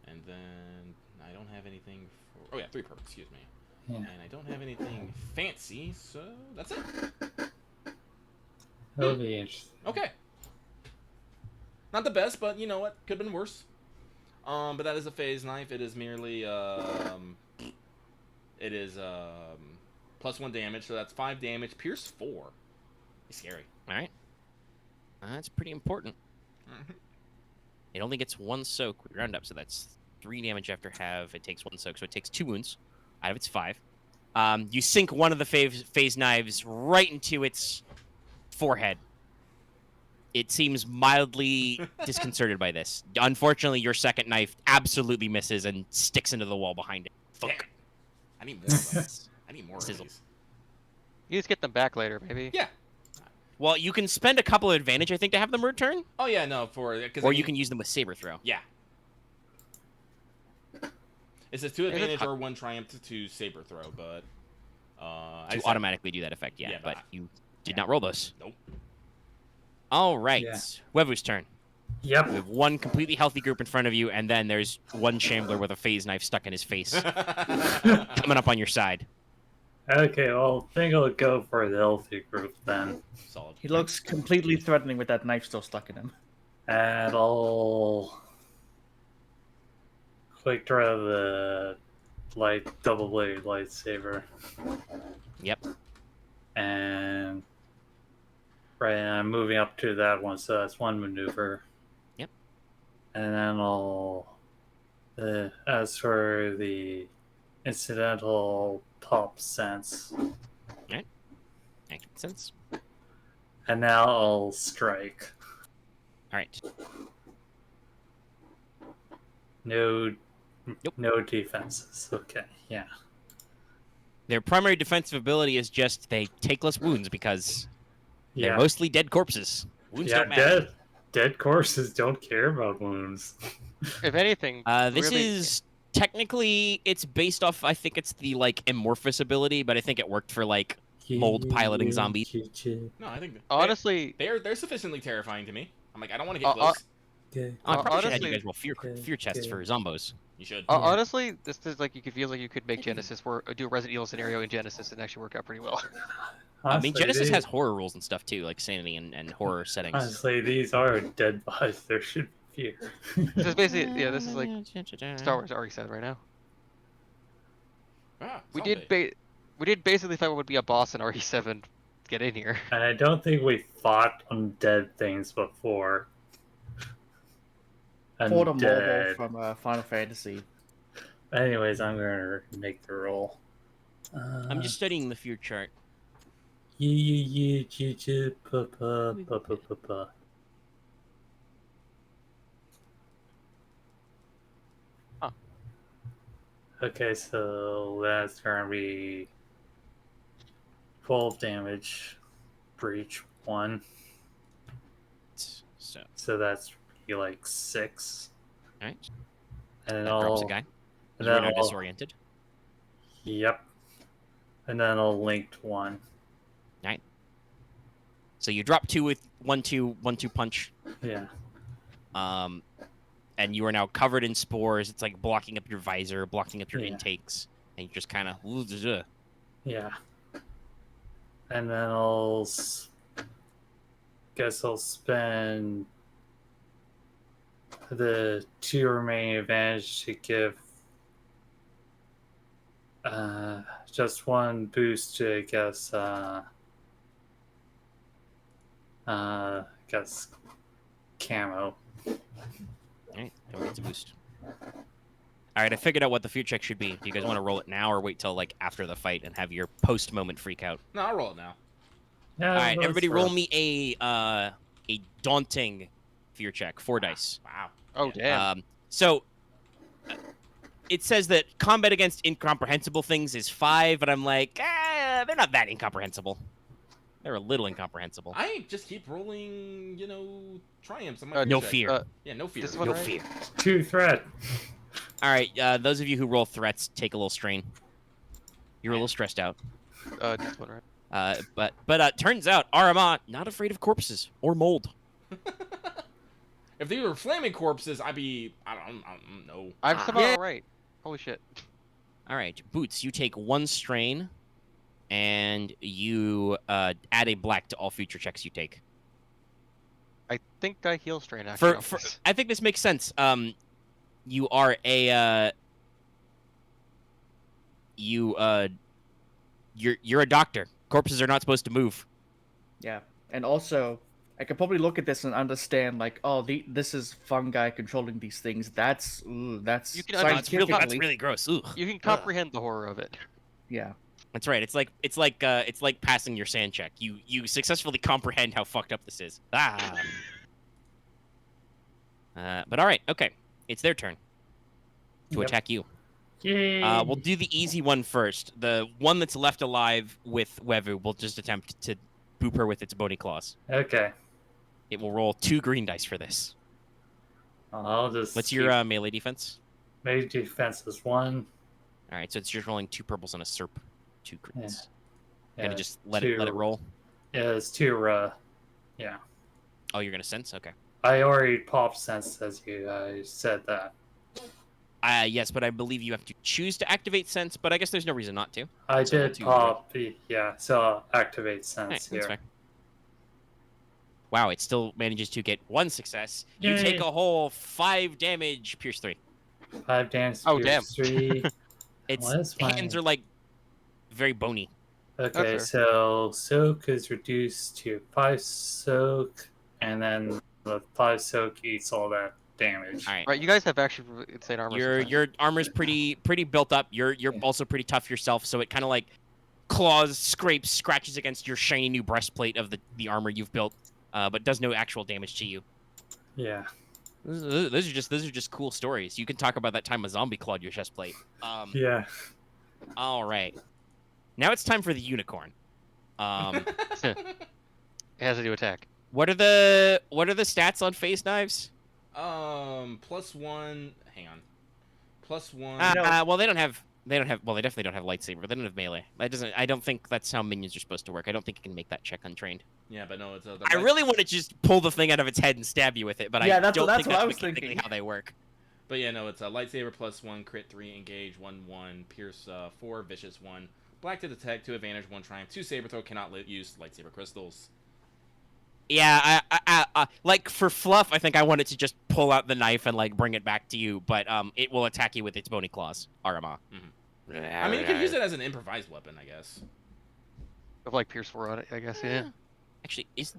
And then I don't have anything for. Oh yeah, 3 purple. Excuse me. Yeah. And I don't have anything fancy, so that's it. That'll be interesting. Okay. Not the best, but you know what? Could have been worse. But that is a phase knife. It is merely it is plus 1 damage, so that's 5 damage. Pierce 4. It's scary. All right. That's pretty important. It only gets 1 soak. We round up, so that's 3 damage after half. It takes 1 soak, so it takes 2 wounds out of its 5. You sink one of the phase knives right into its forehead. It seems mildly disconcerted by this. Unfortunately, your second knife absolutely misses and sticks into the wall behind it. Damn Thunk. it. I need more of those. I need more of Sizzle. these. You just get them back later, maybe. Yeah. Well, you can spend a couple of advantage, I think, to have them return, Oh yeah, no, for because or you can use them with saber throw. Yeah. It says 2 Is it advantage hot? or 1 triumph to saber throw, but I To said- automatically do that effect, yeah, Yeah, but but you did not roll those. Nope. All right, Yeah. Wevu's turn. Yep. You have 1 completely healthy group in front of you, and then there's 1 shambler with a phase knife stuck in his face, coming up on your side. Okay, well, I think I'll go for the healthy group then. Solid. He looks completely threatening with that knife still stuck in him. And I'll quick draw the double blade lightsaber. Yep. And right, I'm moving up to that one, so that's one maneuver. Yep. And then I'll as for the incidental pop sense. Alright. Makes sense. And now I'll strike. Alright. No Nope. no defenses. Okay, yeah. Their primary defensive ability is just they take less wounds because they're Yeah. mostly dead corpses. Wounds Yeah, don't matter. dead corpses don't care about wounds. If anything, This really, is technically it's based off. I think it's the like amorphous ability, but I think it worked for like mold piloting zombies. No, I think honestly, they're sufficiently terrifying to me. I'm like, I don't want to get close. I probably should have you honestly- guys roll fear chests for zombos. You should. honestly, this is like you could feel like you could make Genesis work, do a Resident Evil scenario in Genesis and actually work out pretty well. I mean, Honestly, Genesis has horror rules and stuff too, like sanity and horror settings. Honestly, these are dead bodies. There should be fear. This is basically, yeah, this is like Star Wars RE7 right now. Ah, We zombie. did basically fight what would be a boss in RE7 get in here. And I don't think we fought undead things before. Fought a mobile Undead. from Final Fantasy. Anyways, I'm gonna make the roll. I'm just studying the fear chart. Pa. Huh. Okay, so that's gonna be 12 damage for each one. So, So that's be like 6. all right, And then that drops a I'll. guy. And You're then now I'll. disoriented. Yep. And then I'll linked one. So you drop 2 with 1-2 punch. Yeah. And you are now covered in spores. It's like blocking up your visor, blocking up your Yeah. intakes, and you just kind of. Yeah. And then guess I'll spend the 2 remaining advantage to give just 1 boost to guess Camo. Alright, don't get to boost. Alright, I figured out what the fear check should be. Do you guys want to roll it now or wait till like after the fight and have your post moment freak out? No, I'll roll it now. Yeah, Alright, let's everybody roll roll. me a daunting fear check. 4 dice. Wow. Oh damn! So it says that combat against incomprehensible things is 5, but I'm like, they're not that incomprehensible. They're a little incomprehensible. I just keep rolling, triumphs. On my No check. fear. Yeah, no fear. This one No right? fear. 2 threat. All right, those of you who roll threats take a little strain. You're a little stressed out. This one right? But turns out Aramaa not afraid of corpses or mold. If they were flaming corpses, I don't know. I'm somehow Yeah. right. Holy shit! All right, Boots, you take 1 strain, and you add a black to all future checks you take. I think I heal strain actually. For I think this makes sense. You are a you're a doctor. Corpses are not supposed to move. Yeah, and also I could probably look at this and understand like, oh, this is fungi controlling these things. That's You can That's scientifically. really gross. Ugh. you can comprehend the horror of it. Yeah. That's right. It's like passing your sand check. You successfully comprehend how fucked up this is. Ah. But all right, okay. It's their turn to Yep. attack you. Yay. We'll do the easy one first. The one that's left alive with Wevu will just attempt to boop her with its bony claws. Okay. It will roll 2 green dice for this. I'll just. What's your melee defense? Melee defense is 1. All right, so it's just rolling 2 purples and a serp. 2 greens. Yeah, Gonna just let it roll. Yeah, it's 2. Yeah. Oh, you're gonna sense? Okay. I already popped sense as you said that. Yes, but I believe you have to choose to activate sense, but I guess there's no reason not to. I So we'll did do pop. Yeah, so I'll activate Alright, sense that's here. fine. Wow, it still manages to get 1 success. You take Yay. a whole 5 damage, pierce 3. 5 damage, Oh, pierce 3. Its What is my- hands are like very bony. Okay, fair. so soak is reduced to 5 soak, and then the 5 soak eats all that damage. All right. Right, you guys have actually insane armor. sometimes. Your armor's pretty built up. You're Yeah. also pretty tough yourself, so it kind of like claws, scrapes, scratches against your shiny new breastplate of the armor you've built, but does no actual damage to you. Yeah. Those are just cool stories. You can talk about that time a zombie clawed your chestplate. Yeah. All right. Now it's time for the unicorn. It has to do attack. What are the stats on face knives? +1. Hang on. +1. Well, they definitely don't have lightsaber. But they don't have melee. I don't think that's how minions are supposed to work. I don't think you can make that check untrained. Yeah, but no, it's I really want to just pull the thing out of its head and stab you with it, but Yeah, I that's don't what think I that's was mechanically thinking. how they work. But yeah, no, it's a lightsaber +1, crit 3, engage 1/1, pierce 4, vicious 1, black to detect 2 advantage 1 triumph 2 saber throw, cannot use lightsaber crystals. Yeah, I like for fluff, I think I wanted to just pull out the knife and like bring it back to you, but it will attack you with its bony claws, Aramaa. I mean, you could use it as an improvised weapon, I guess. Of like Pierce 4 on it, I guess, yeah. Actually, is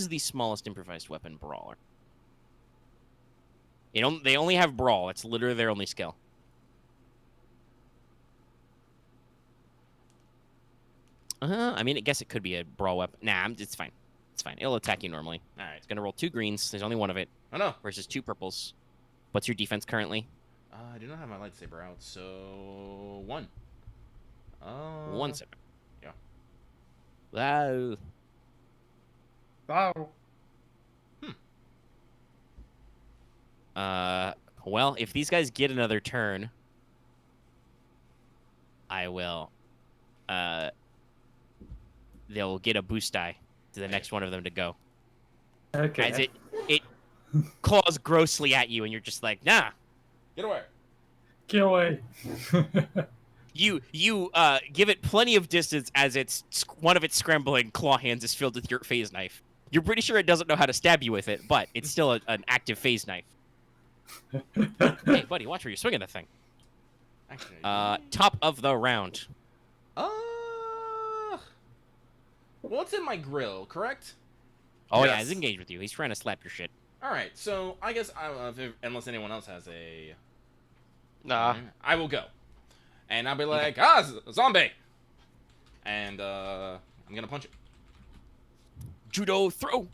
the smallest improvised weapon brawler? They only have brawl. It's literally their only skill. I mean, I guess it could be a brawl weapon. Nah, it's fine. It's fine. It'll attack you normally. All right. It's gonna roll 2 greens. There's only one of it Oh no. versus 2 purples. What's your defense currently? I do not have my lightsaber out, so 1. 1 7. yeah. Wow. Wow. Well, if these guys get another turn, I will. They'll get a boost die to the next one of them to go. Okay. As it claws grossly at you, and you're just like, nah. Get away. Get away. You give it plenty of distance as one of its scrambling claw hands is filled with your phase knife. You're pretty sure it doesn't know how to stab you with it, but it's still an active phase knife. Hey, buddy, watch where you're swinging the thing. Actually. Top of the round. Well, it's in my grill, correct? Oh yeah, Yes. he's engaged with you. He's trying to slap your shit. All right. So I guess unless anyone else has a, Nah. I will go, and I'll be like, zombie, and I'm gonna punch it. Judo throw.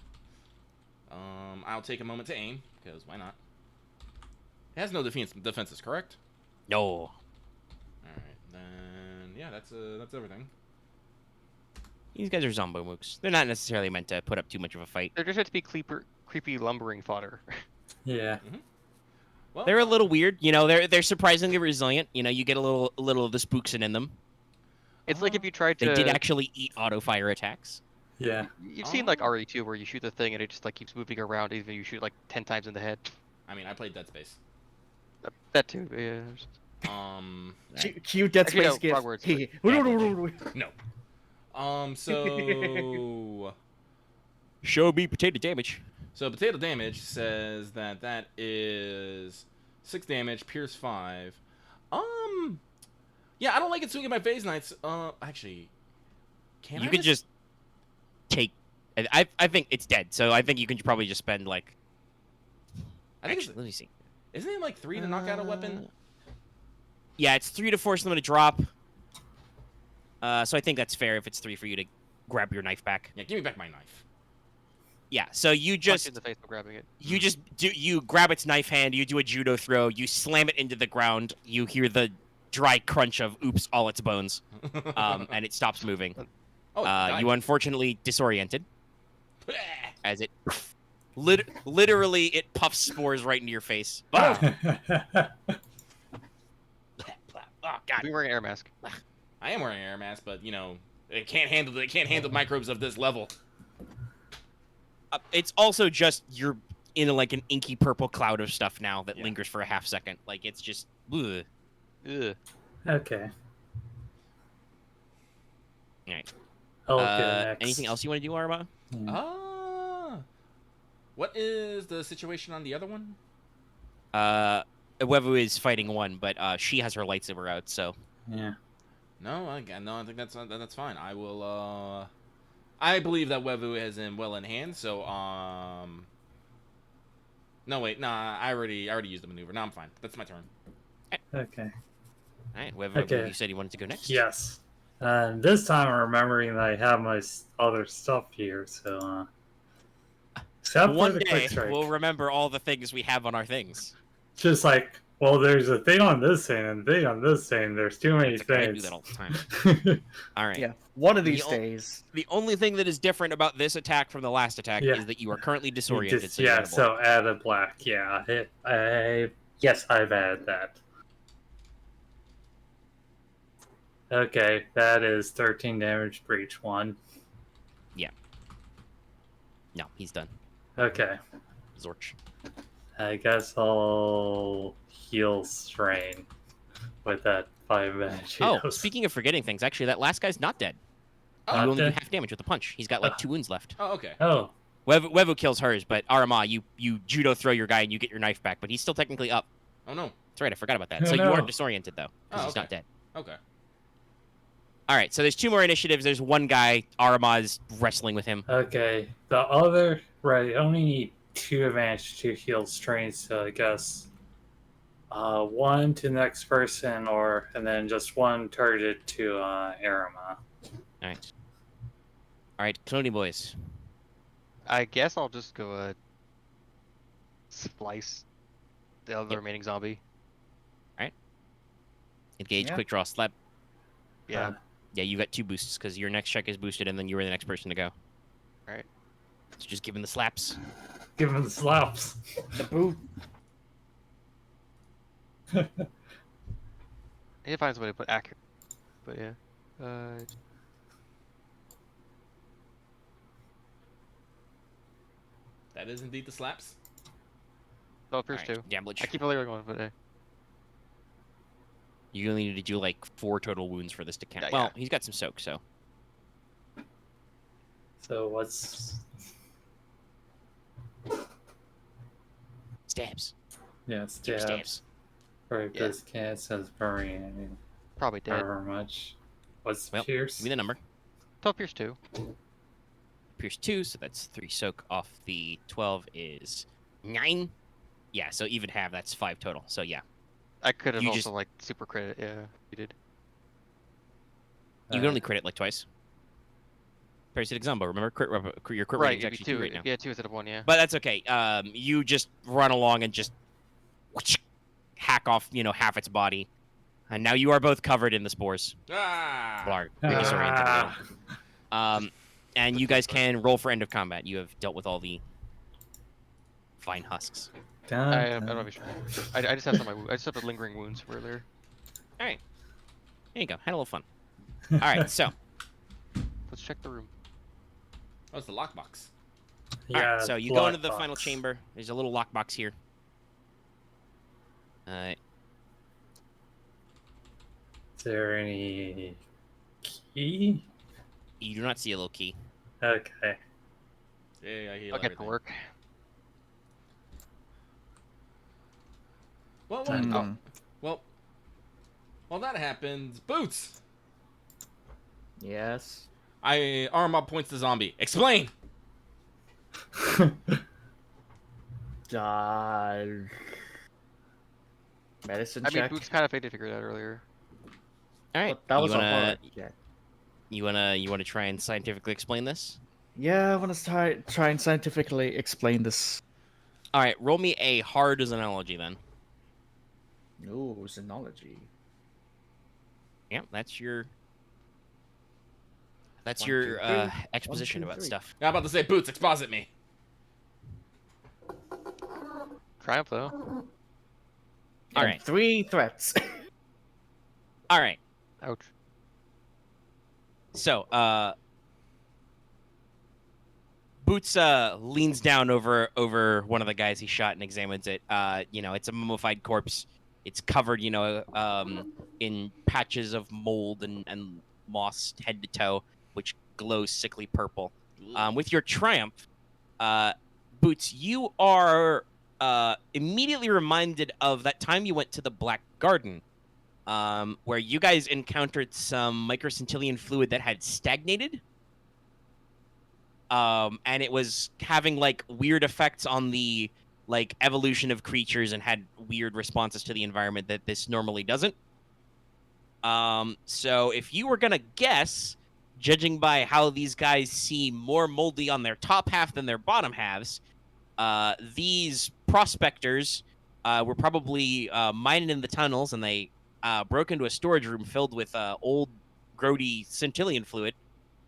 I'll take a moment to aim because why not? It has no defenses, correct? No. All right, then yeah, that's everything. These guys are zombo mooks. They're not necessarily meant to put up too much of a fight. They're just meant to be creepy lumbering fodder. Yeah. Well, They're a little weird, you know. They're surprisingly resilient. You know, you get a little of the spooksin in them. It's like if you tried to... They did actually eat auto fire attacks. Yeah. You've seen like RE2 where you shoot the thing and it just like keeps moving around even if you shoot like 10 times in the head. I mean, I played Dead Space. That too, yeah. Cute Dead Actually, no, Space gift. wrong words. No. So Show me potato damage. So potato damage says that is 6 damage, pierce 5. Yeah, I don't like it swinging my phase knights. Actually, You could just take. I think it's dead, so I think you can probably just spend like. I think Actually, let me see. isn't it like 3 to knock out a weapon? Yeah, it's 3 to force them to drop. So I think that's fair if it's 3 for you to grab your knife back. Yeah, give me back my knife. Yeah, so you Punch just in the face while grabbing it. you grab its knife hand, you do a judo throw, you slam it into the ground, you hear the dry crunch of oops all its bones, and it stops moving. Oh, You unfortunately disoriented as it literally it puffs spores right into your face. Oh, Be God. wearing an air mask. I am wearing an air mask, but you know it can't handle microbes of this level. It's also just you're in like an inky purple cloud of stuff now that lingers for a half second. Like it's just Bleh. Ugh. Okay. All right. I'll go next. Anything else you want to do, Aramaa? Yeah. What is the situation on the other one? Wevu is fighting one, but she has her lightsaber out, so. Yeah. No, I think that's fine. I will. I believe that Wevu is well in hand. So No wait, nah. I already used the maneuver. Now I'm fine. That's my turn. Okay. All right, Wevu, Okay. you said you wanted to go next. Yes. This time I'm remembering that I have my other stuff here, so except for One the day quick strike. we'll remember all the things we have on our things. Just like, well, there's a thing on this thing and a thing on this thing. There's too many It's okay, I do things. that all the time. All right. Yeah, one of these The o- days. The only thing that is different about this attack from the last attack Yeah. is that you are currently You disoriented. just- so you yeah, get a so block. add a black. Yeah, yes, I've added that. Okay, that is 13 damage for each one. No, he's done. Okay, Zorch. I guess I'll heal strain with that 5 damage. Oh, speaking of forgetting things, actually, that last guy's not dead. You Not only do dead? half damage with a punch. He's got like 2 wounds left. Oh, okay. Oh, Wevu kills hers, but Aramaa, you judo throw your guy and you get your knife back, but he's still technically up. Oh no. That's right, I forgot about that. Oh, So you no. are disoriented though, because Oh, he's not okay. dead. Okay. All right, so there's 2 more initiatives. There's one guy. Aramaa is wrestling with him. okay. The other, right, I only need 2 advantage to heal strain, so I guess 1 to the next person, and then just 1 targeted to Aramaa. All right. All right, Cloney boys. I guess I'll just go splice the other Yep. remaining zombie. Engage, Yeah. quick draw, slap. Yeah. Yeah, you got 2 boosts because your next check is boosted, and then you were the next person to go. Right. So just give him the slaps. Give him the slaps. The boot. He finds a way to put accurate. But yeah. That is indeed the slaps. Oh, first All right, 2. damage. I keep only going, but You only need to do like 4 total wounds for this to count. Yeah, Well, yeah. he's got some soak, so. So what's... Stabs. Yeah, Give stabs. stabs. Right, Yeah. this cat says burning. I mean, probably dead. however much. What's Well, Pierce? Give me the number. 12 pierce 2. Pierce 2, so that's 3 soak off the 12 is 9. Yeah, so even half, that's 5 total. So yeah, I could have You also just- like super credit. Yeah, you did. you can only crit it like twice. Parasitic Zombo, remember? Your crit Right, rating is it'd be actually 2 2. right now. Yeah, 2 instead of 1. Yeah. But that's okay. You just run along and just hack off, half its body. And now you are both covered in the spores. Ah. Blarg. You're disoriented a little. Ah, And you guys can roll for end of combat. You have dealt with all the fine husks. dun, I don't dun. know if you're... I just have some. I just have the lingering wounds from earlier. All right. There you go. Had a little fun. All right, so. Let's check the room. Oh, it's the lockbox. All Yeah, right, so you go into the lockbox. final chamber. There's a little lockbox here. Is there any key? You do not see a little key. Okay. Yeah, I heal I'll get to everything. work. Well, Mm. well, that happens. Boots. Yes. Aramaa points to zombie. Explain. Medicine I mean, check. Boots kind of faded figure it out earlier. All right. But that was you a wanna, hard. Yeah. you wanna try and scientifically explain this? Yeah, I want to try and scientifically explain this. All right. Roll me a hard as analogy then. No, xenology. Yeah, that's your. That's 1, your 2, 3. exposition 1, 2, about 3. stuff. I'm about to say, Boots, exposit me. Triumph though. All And right. 3 threats. All right. Ouch. So, Boots leans down over one of the guys he shot and examines it. It's a mummified corpse. It's covered, in patches of mold and moss head to toe, which glows sickly purple. With your triumph, Boots, you are immediately reminded of that time you went to the Black Garden, where you guys encountered some microscintillion fluid that had stagnated. And it was having like weird effects on the like evolution of creatures and had weird responses to the environment that this normally doesn't. So if you were gonna guess, judging by how these guys seem more moldy on their top half than their bottom halves, these prospectors were probably mining in the tunnels, and they broke into a storage room filled with old, grody Centillion fluid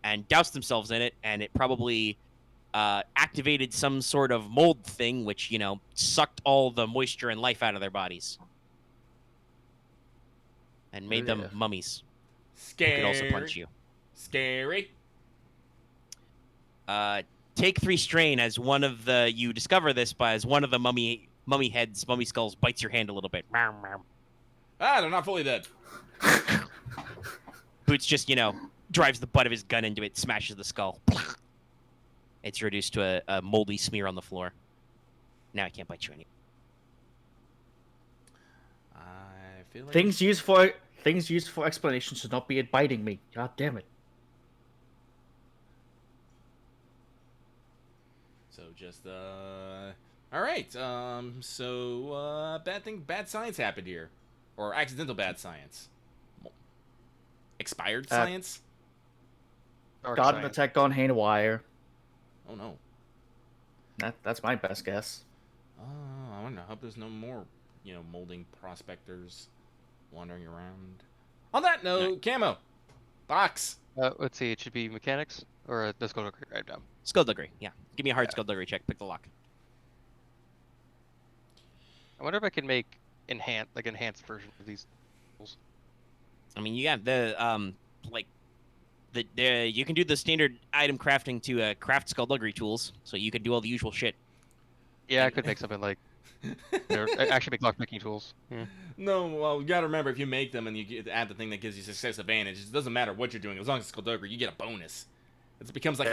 and doused themselves in it, and it probably activated some sort of mold thing, which, sucked all the moisture and life out of their bodies and made them mummies. Scary. Who could also punch you. Scary. Take 3 strain as one of the you discover this, but as one of the mummy skulls bites your hand a little bit. Ah, they're not fully dead. Boots just drives the butt of his gun into it, smashes the skull. It's reduced to a moldy smear on the floor. Now I can't bite you anymore. I feel like Things used for explanation should not be it biting me. God damn it. So just all right. So bad science happened here, or accidental bad science. Expired science. Got an attack on haywire. Oh no. That's my best guess. I wonder. I hope there's no more, molding prospectors wandering around. On that note, Camo, box. Let's see. It should be mechanics or the skullduggery right now. Skullduggery, yeah. Give me a hard skullduggery check. Pick the lock. I wonder if I can make enhanced version of these tools. I mean, you got the you can do the standard item crafting to craft skullduggery tools, so you can do all the usual shit. Yeah, I could make something like actually make lockpicking tools. Yeah. No, well, you gotta remember, if you make them and you add the thing that gives you success advantage, it doesn't matter what you're doing, as long as it's skullduggery, you get a bonus. It becomes like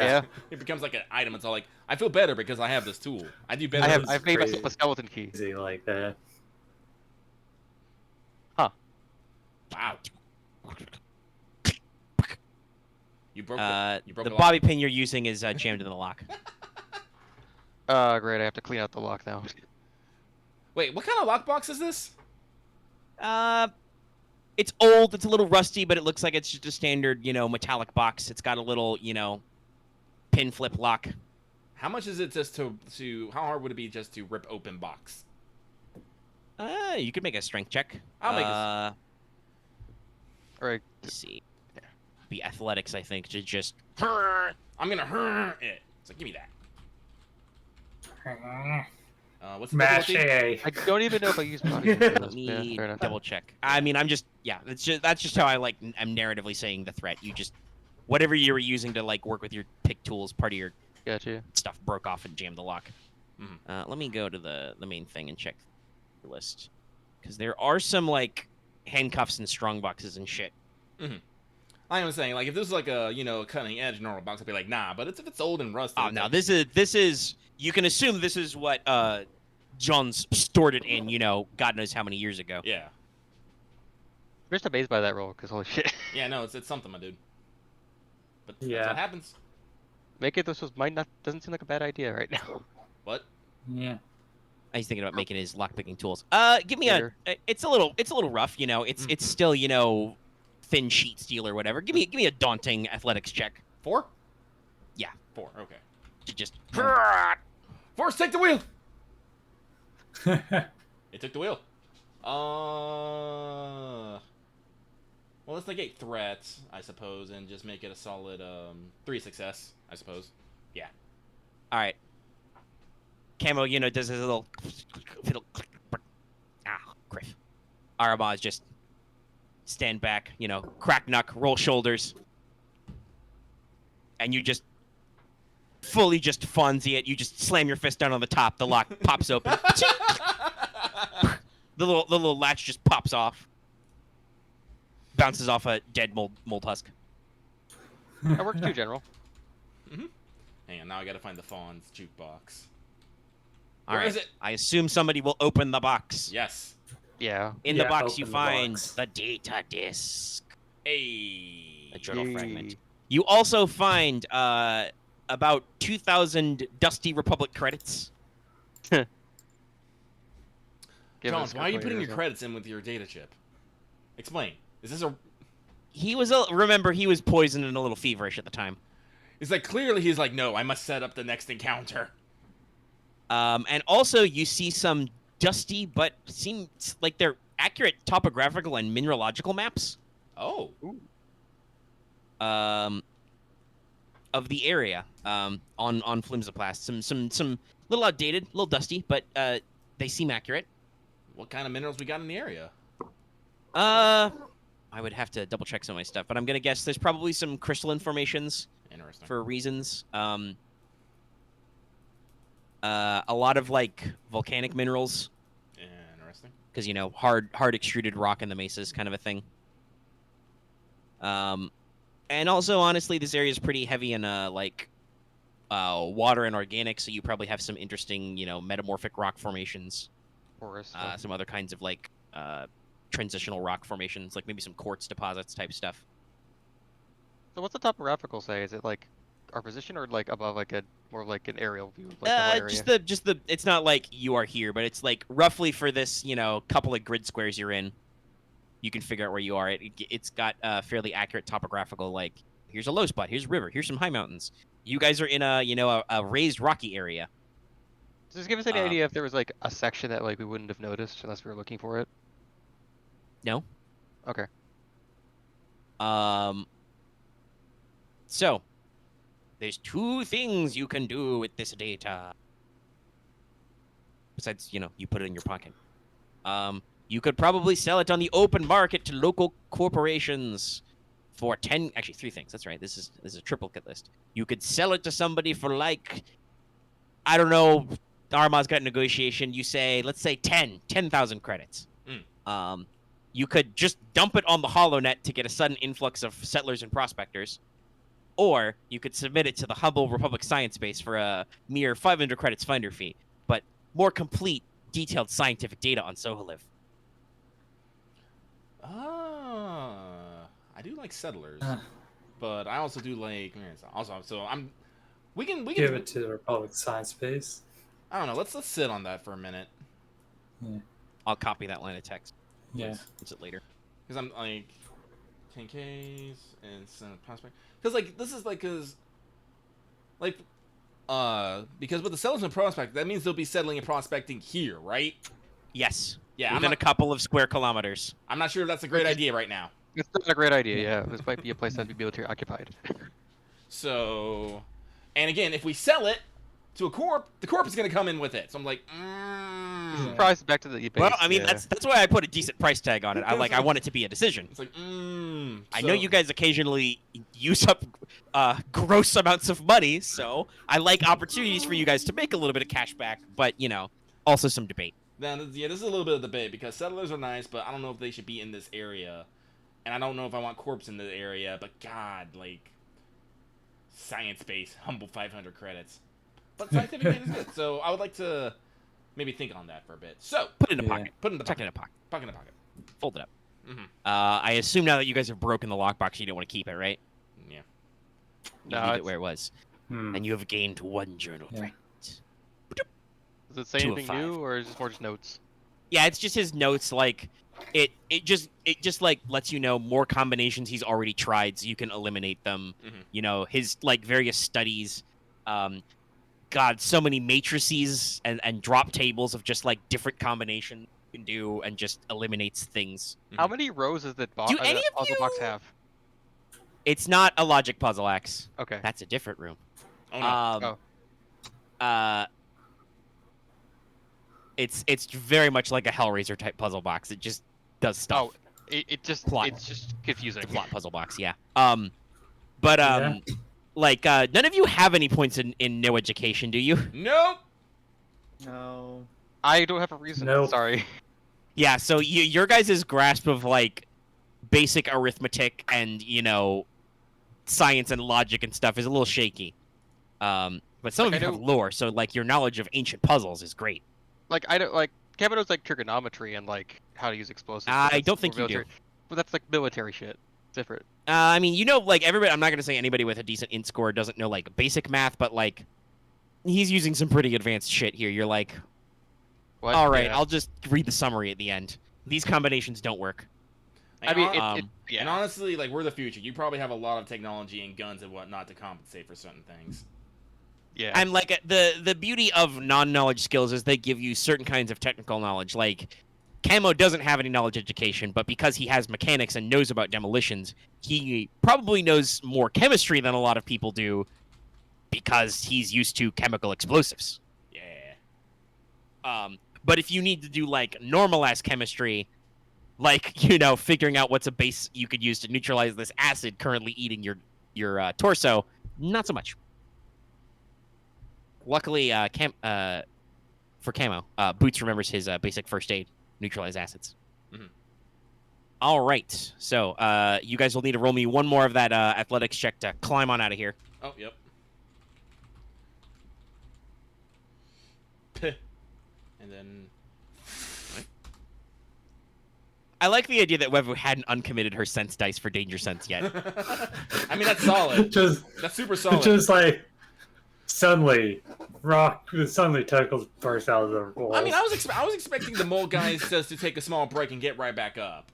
it becomes like an item. It's all like, I feel better because I have this tool. I do better. I've made myself a skeleton key. Easy like that. Huh. Wow. You broke the bobby pin you're using is jammed in the lock. Great. I have to clean out the lock now. Wait, what kind of lockbox is this? It's old, it's a little rusty, but it looks like it's just a standard, metallic box. It's got a little, pin flip lock. How much is it just to how hard would it be just to rip open box? You could make a strength check. I'll make Alright. Let's see. Be athletics, I think, to just I'm gonna it. So give me that. What's the Mash difficulty? A. I don't even know if I use body. let me double check. I mean, that's just how I I'm narratively saying the threat. You just whatever you were using to work with your pick tools, part of your Gotcha. stuff broke off and jammed the lock. Mm-hmm. Let me go to the main thing and check the list, because there are some handcuffs and strong boxes and shit. Mm-hmm. I was saying, if this was a cutting edge normal box, I'd be like, nah. But if it's old and rusty. Oh no, this is you can assume this is what John's stored it in. God knows how many years ago. Yeah. I'm just amazed by that roll, because holy shit. Yeah, no, it's something, my dude. But Yeah. that's what happens. Doesn't seem like a bad idea right now. What? Yeah. He's thinking about making his lockpicking tools. Give me Later. it's a little rough. It's still thin sheet steel or whatever. Give me a daunting athletics check. 4? Yeah. 4. Okay. To just Force, take the wheel. It took the wheel. Well, let's negate threats, I suppose, and just make it a solid 3 success, I suppose. Yeah. All right. Camo, does his little fiddle click. Griff. Aramaa is just stand back, crack knuck, roll shoulders, and you just fully just Fonzie it. You just slam your fist down on the top. The lock pops open. The little latch just pops off, bounces off a dead mold husk. That works too, General. Hang on, now I gotta find the Fawn's jukebox. All Where right. is it? I assume somebody will open the box. Yes. Yeah. In the box, open you the find box. the data disc, Hey. a journal Yay. fragment. You also find about 2,000 Dusty Republic credits. Give Jones, us why are you putting your calculators credits in with your data chip? Explain. Is this a... He was remember he was poisoned and a little feverish at the time. It's like, clearly he's like, no, I must set up the next encounter. And also you see some dusty but seem like they're accurate topographical and mineralogical maps. Oh. Of the area on Flimsoplast. Some little outdated, little dusty, but they seem accurate. What kind of minerals we got in the area? I would have to double check some of my stuff, but I'm gonna guess there's probably some crystalline formations Interesting. for reasons. A lot of like volcanic minerals, Interesting. because you know hard extruded rock in the mesas, kind of a thing. And also honestly, this area is pretty heavy in like water and organic, so you probably have some interesting metamorphic rock formations, Forest. some other kinds of like transitional rock formations, like maybe some quartz deposits type stuff. So what's the topographical say? Is it like our position or like above like a more like an aerial view of like the whole area? Just the it's not like you are here, but it's like roughly for this couple of grid squares you're in, you can figure out where you are. It's got fairly accurate topographical, like here's a low spot, here's a river, here's some high mountains. You guys are in a raised rocky area. Just give us any idea if there was like a section that like we wouldn't have noticed unless we were looking for it. No. Okay. So there's two things you can do with this data. Besides, you put it in your pocket. You could probably sell it on the open market to local corporations for 10. Actually, three things. That's right. This is a triplicate list. You could sell it to somebody for like, I don't know. Aramaa's got negotiation. You say, let's say 10,000 credits. You could just dump it on the HoloNet to get a sudden influx of settlers and prospectors. Or you could submit it to the Humble Republic Science Base for a mere 500 credits finder fee, but more complete, detailed scientific data on Soholiv. I do like settlers, but I also do like we can Give it to the Republic Science Base. I don't know. Let's sit on that for a minute. Yeah. I'll copy that line of text. Yeah. Use it later. Because I'm like 10Ks and some prospect. Because like this is like because with the settlers and prospect, that means they'll be settling and prospecting here, right? Yes. Yeah. Within a couple of square kilometers. I'm not sure if that's a great idea right now. It's not a great idea, yeah. This might be a place that'd be military occupied. So, and again, if we sell it to a corp, the corp is going to come in with it. So I'm like, Price back to the base. Well, I mean, yeah. that's why I put a decent price tag on it. I want it to be a decision. It's like, I know you guys occasionally use up gross amounts of money, so I like opportunities for you guys to make a little bit of cash back, but, also some debate. Then, yeah, this is a little bit of debate because settlers are nice, but I don't know if they should be in this area. And I don't know if I want corps in the area, but God, like, science base, humble 500 credits. But scientific data is good, so I would like to maybe think on that for a bit. So, Put it in a pocket. put it in the Tuck pocket. it in a pocket. Pocket in the pocket. Fold it up. Mm-hmm. I assume now that you guys have broken the lockbox, you don't want to keep it, right? Yeah. You No, leave it it's- where it was. Hmm. And you have gained one journal Yeah. fragment. Does it say 2 of anything 5. new, or is it more just notes? Yeah, it's just his notes. Like it just like lets you know more combinations he's already tried, so you can eliminate them. Mhm. His like various studies. God, so many matrices and drop tables of just like different combinations you can do, and just eliminates things. How many rows does the Do any of puzzle box you- have? It's not a logic puzzle axe. Okay. That's a different room. Oh, no. It's very much like a Hellraiser type puzzle box. It just does stuff. Oh, it's Plot. just confusing. The plot puzzle box, yeah. But Yeah. like none of you have any points in no education, do you? Nope. No. I don't have a reason. Nope. Sorry. Yeah, so your guys' grasp of like basic arithmetic and science and logic and stuff is a little shaky. But some Like, of you I have know- lore, so like your knowledge of ancient puzzles is great. Like I don't like Camo knows like trigonometry and like how to use explosives. but I that's don't think more you do. military- But that's like military shit. Different. I mean, like everybody. I'm not gonna say anybody with a decent int score doesn't know like basic math, but like he's using some pretty advanced shit here. You're like, What? all right, Yeah. I'll just read the summary at the end. These combinations don't work. I mean, And yeah. And honestly, like, we're the future. You probably have a lot of technology and guns and whatnot to compensate for certain things. Yeah. I'm like the beauty of non-knowledge skills is they give you certain kinds of technical knowledge. Like Camo doesn't have any knowledge education, but because he has mechanics and knows about demolitions, he probably knows more chemistry than a lot of people do because he's used to chemical explosives. Yeah. But if you need to do like normal ass chemistry, like figuring out what's a base you could use to neutralize this acid currently eating your torso, not so much. Luckily, for Camo, Boots remembers his basic first aid, neutralize acids. Mhm. All right, so you guys will need to roll me one more of that athletics check to climb on out of here. Oh, yep. And then... I like the idea that Wevu hadn't uncommitted her sense dice for danger sense yet. I mean, that's solid. That's super solid. Just like suddenly tentacles burst out of the walls. I mean, I was expecting the mole guys just to take a small break and get right back up.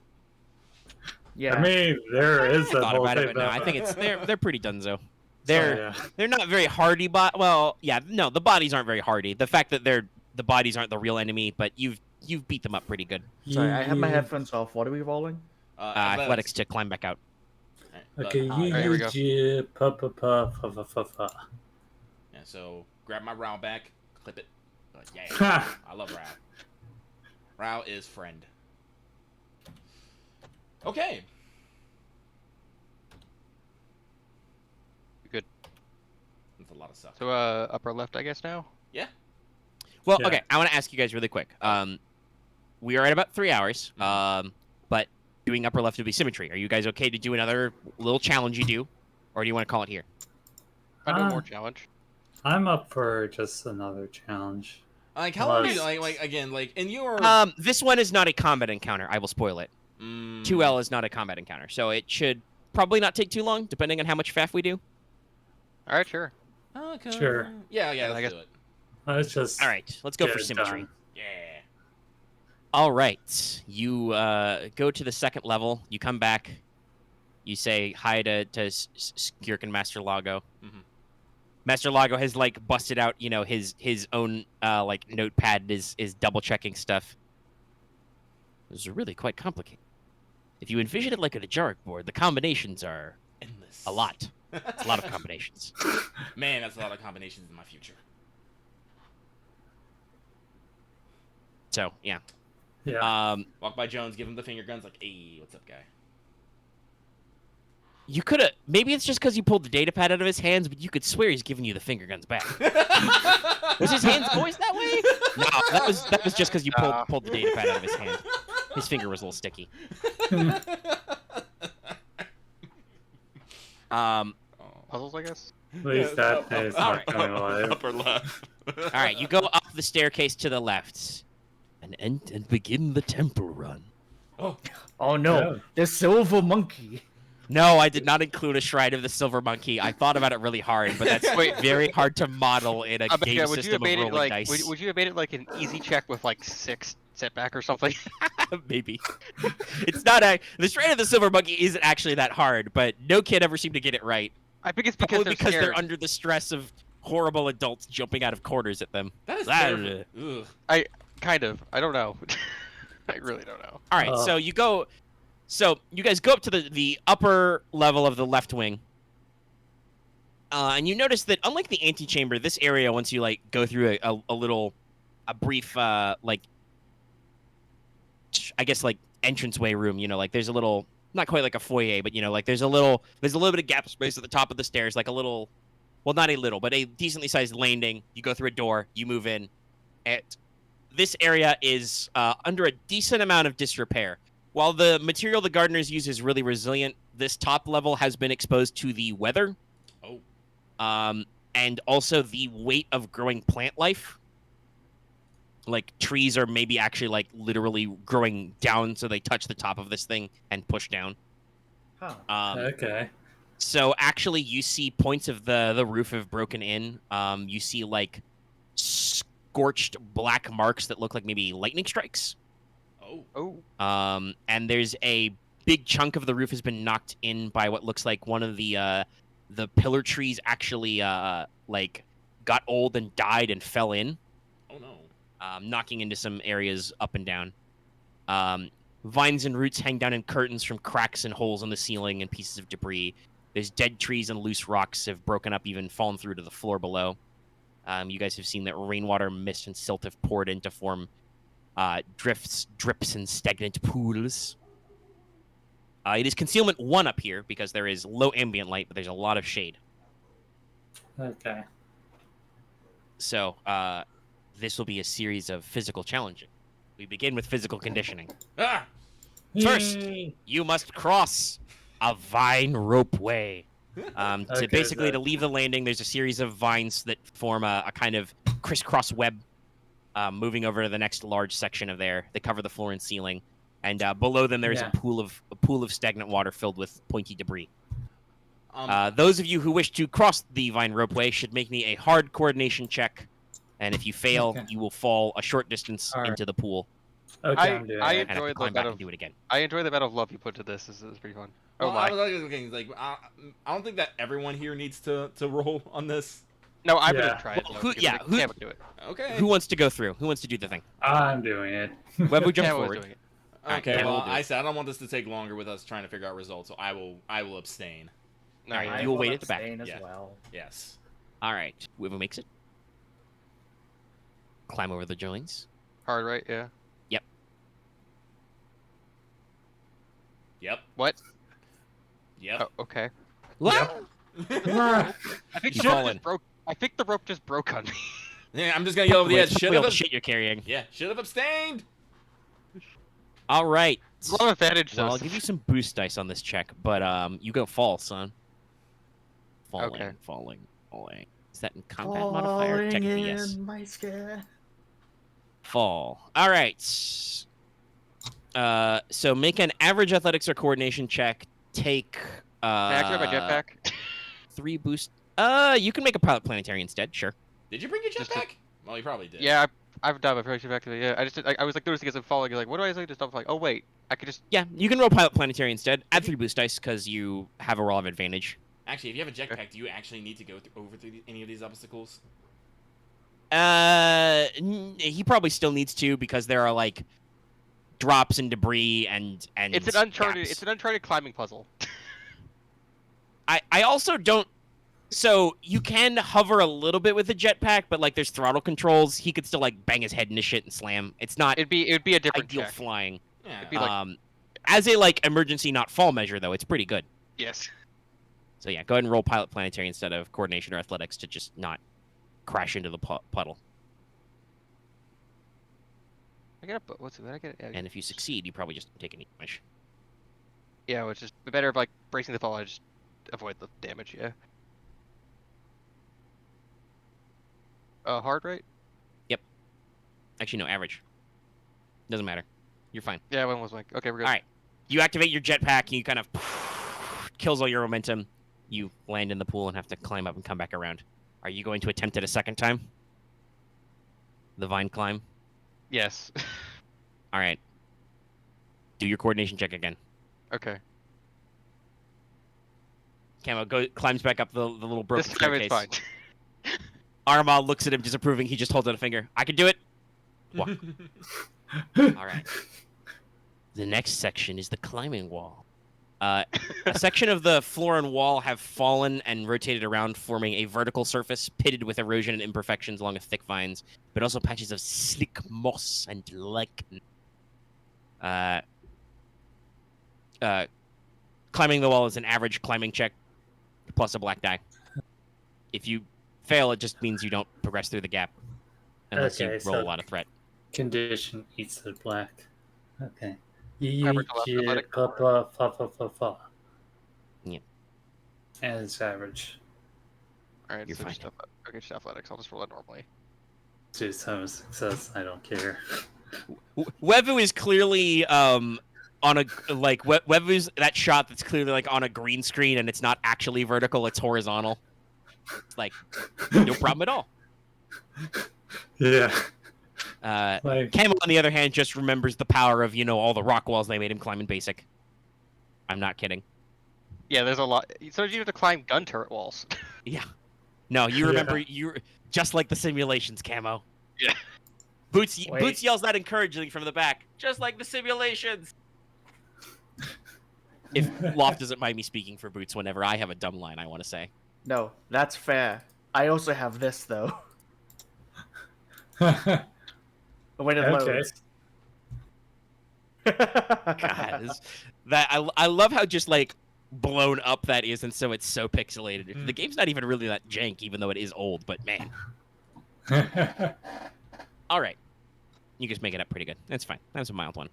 Yeah. I mean, there is I that thought whole about it, thing. but no, I think they're pretty donezo. They're yeah. they're not very hardy, but well, yeah, no, the bodies aren't very hardy. The fact that the bodies aren't the real enemy, but you've beat them up pretty good. Sorry, I have my headphones off. What are we rolling? Athletics to climb back out. Okay, here we go. yeah, So grab my Rao back, clip it. Yeah, Ha! I love Rao. Rao is friend. Okay. Good. That's a lot of stuff. So upper left, I guess now. Yeah. Well, Yeah. okay, I want to ask you guys really quick. We are at about 3 hours. But doing upper left would be symmetry. Are you guys okay to do another little challenge you do, or do you want to call it here? I know Ah. more challenge. I'm up for just another challenge. Like how long? Unless- Like again, like in your. This one is not a combat encounter. I will spoil it. 2L is not a combat encounter, so it should probably not take too long, depending on how much faff we do. All right, sure. Okay. Sure. Yeah, I let's guess- do it. Let's just All right, let's go get for it symmetry. done. Yeah. All right, you go to the second level. You come back. You say hi to Skirk and Master Lago. Mhm. Master Lago has like busted out, his own like notepad and is double checking stuff. This is really quite complicated. If you envision it like a Najaric board, the combinations are Endless. a lot. It's a lot of combinations. Man, that's a lot of combinations in my future. So yeah. Yeah. Walk by Jones, give him the finger guns, like, hey, what's up, guy? You could have. Maybe it's just because you pulled the data pad out of his hands, but you could swear he's giving you the finger guns back. Was his hands poised that way? No, that was just because you pulled the data pad out of his hand. His finger was a little sticky. Puzzles, I guess. At least that is all not right. coming alive. Upper left. All right, you go up the staircase to the left, and begin the temple run. Oh, Oh no, Yeah. the silver monkey. No, I did not include a Shrine of the Silver Monkey. I thought about it really hard, but that's very hard to model in a game Yeah, would you system have of made it rolling like dice. would you have made it like an easy check with like 6 setback or something? Maybe. It's not the Shrine of the Silver Monkey isn't actually that hard, but no kid ever seemed to get it right. I think it's because Probably they're because scared. they're under the stress of horrible adults jumping out of corners at them. that is Ah, terrible. Ugh. Kind of. I don't know. I really don't know. All right, so you go. So you guys go up to the upper level of the left wing, and you notice that unlike the antechamber, this area, once you like go through a brief like, I guess like entranceway room, like there's a little, not quite like a foyer, but like there's a little bit of gap space at the top of the stairs, like a little, well not a little, but a decently sized landing. You go through a door, you move in, this area is under a decent amount of disrepair. While the material the gardeners use is really resilient, this top level has been exposed to the weather. Oh. And also the weight of growing plant life. Like, trees are maybe actually, like, literally growing down so they touch the top of this thing and push down. Huh. Okay. So, actually, you see points of the roof have broken in. You see, like, scorched black marks that look like maybe lightning strikes. Oh. And there's a big chunk of the roof has been knocked in by what looks like one of the pillar trees actually, like, got old and died and fell in. Oh, no. Knocking into some areas up and down. Vines and roots hang down in curtains from cracks and holes in the ceiling and pieces of debris. There's dead trees and loose rocks have broken up, even fallen through to the floor below. You guys have seen that rainwater, mist, and silt have poured in to form drifts, drips, and stagnant pools. It is concealment 1 up here because there is low ambient light, but there's a lot of shade. Okay. So, this will be a series of physical challenges. We begin with physical conditioning. Ah! First, Yay! you must cross a vine ropeway. Okay, To leave the landing, there's a series of vines that form a kind of crisscross web, moving over to the next large section of there. They cover the floor and ceiling, and below them there's Yeah. a pool of stagnant water filled with pointy debris. Um, Those of you who wish to cross the vine ropeway should make me a hard coordination check, and if you fail, Okay. you will fall a short distance All right. into the pool Okay, I'm doing I it. and have to enjoyed the climb back amount and do it again. I enjoy the amount of love you put to this. This is pretty fun. Oh well, my. I was like, I don't think that everyone here needs to roll on this. No, I'm Yeah. gonna try it. Well, though, who- because yeah, I who- can't do it. Okay. Who wants to go through? Who wants to do the thing? I'm doing it. Webuguk, jump Camo is forward. doing it. Okay. Alright, Well, we'll do I it. said I don't want this to take longer with us trying to figure out results, so I will abstain. No, Alright, you're you right. will will wait at the back. abstain as Yeah. well. Yes. All right, whoever makes it. Climb over the joins. Hard, right? Yeah. Yep. What? Yep. Oh, okay. Yep. I think You the rope fallen. just broke. I think the rope just broke on me. Yeah, I'm just gonna yell over the edge. It's Should probably all have. the shit you're carrying. Yeah. Should have abstained. All right. A lot of advantage, Well, though. I'll give you some boost dice on this check, but you go fall, son. Falling, Okay. falling. Is that in combat modifier? Technically, yes. my skin. Fall. All right. So make an average athletics or coordination check. Take Can I activate my jetpack? 3 boost. You can make a pilot planetary instead. Sure. Did you bring your Just jetpack? Well, you probably did. Yeah, I've done my first jetpack. Yeah, I was like noticing as I'm falling. Like, what do I say to stop? Like, oh wait, I could just. Yeah, you can roll pilot planetary instead. Add 3 boost dice because you have a roll of advantage. Actually, if you have a jetpack, do you actually need to go over through any of these obstacles? He probably still needs to because there are like drops and debris and It's an uncharted. gaps. It's an uncharted climbing puzzle. I also don't. So you can hover a little bit with the jetpack, but like there's throttle controls. He could still like bang his head into shit and slam. It's not It'd be a different ideal check. flying. Yeah. It'd be like As a like emergency not fall measure though, it's pretty good. yes. So yeah, go ahead and roll pilot planetary instead of coordination or athletics to just not crash into the puddle. I get a what's it? I get And if you succeed, you probably just don't take any damage. yeah, it's just better of like bracing the fall. I just avoid the damage. Yeah. Hard right? Actually, no, average. Doesn't matter. You're fine. Yeah, one was like okay, we're good. All right. You activate your jetpack, and you kind of kills all your momentum. You land in the pool and have to climb up and come back around. Are you going to attempt it a second time? The vine climb? Yes. All right. Do your coordination check again. Okay. Camo climbs back up the little broken This time it's staircase. fine. Aramaa looks at him disapproving. He just holds out a finger. I can do it. Walk. All right. The next section is the climbing wall. A section of the floor and wall have fallen and rotated around, forming a vertical surface pitted with erosion and imperfections along with thick vines, but also patches of slick moss and lichen. Climbing the wall is an average climbing check plus a black die. If you fail, it just means you don't progress through the gap unless Okay, you so- roll a lot of threat. Condition eats the black. Okay. Average athletic. Yeah. And it's average. All right, You're so fine. just athletics. I'll just roll it normally. Just have a success. I don't care. Wevu is clearly on a like Wevu's that shot that's clearly like on a green screen and it's not actually vertical, it's horizontal. It's like no problem at all. Yeah. Like, Camo, on the other hand, just remembers the power of, all the rock walls they made him climb in basic. I'm not kidding. Yeah, there's a lot. So you have to climb gun turret walls. Yeah. No, you remember you're just like the simulations, Camo. Yeah. Boots yells that encouragingly from the back. Just like the simulations. If Loth doesn't mind me speaking for Boots whenever I have a dumb line I want to say. No, that's fair. I also have this though. When it loads. God, I love how just like blown up that is, and so it's so pixelated. The game's not even really that jank, even though it is old. But man, all right, you just make it up pretty good. That's fine. That's a mild one.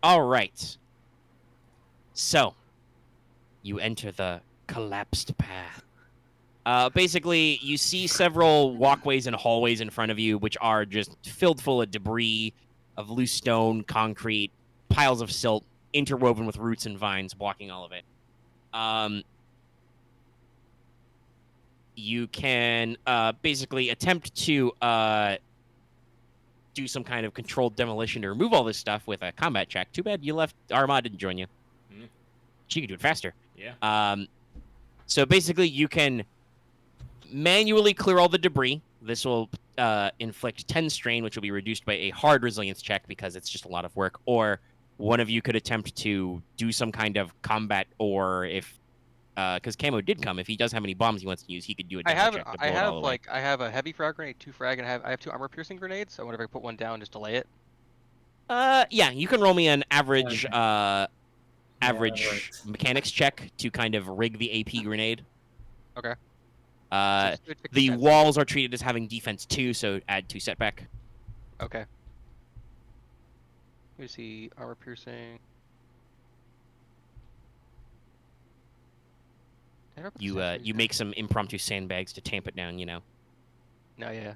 All right, so you enter the collapsed path. Basically, you see several walkways and hallways in front of you, which are just filled full of debris, of loose stone, concrete, piles of silt, interwoven with roots and vines, blocking all of it. You can basically attempt to do some kind of controlled demolition to remove all this stuff with a combat check. Too bad you left. Aramaa didn't join you. She could do it faster. Yeah. So basically, you can manually clear all the debris. This will inflict 10 strain, which will be reduced by a hard resilience check because it's just a lot of work. Or one of you could attempt to do some kind of combat, or if because Camo did come, if he does have any bombs he wants to use, he could do a demo check to blow it all away. I have a heavy frag grenade, 2 frag, and I have 2 armor piercing grenades. So whenever I put one down, just delay it. Yeah, you can roll me an average right. mechanics check to kind of rig the AP grenade. Okay. The walls are treated as having defense 2, so add 2 setback. Okay. Let me see. Armor piercing. You make some impromptu sandbags to tamp it down, No, yeah.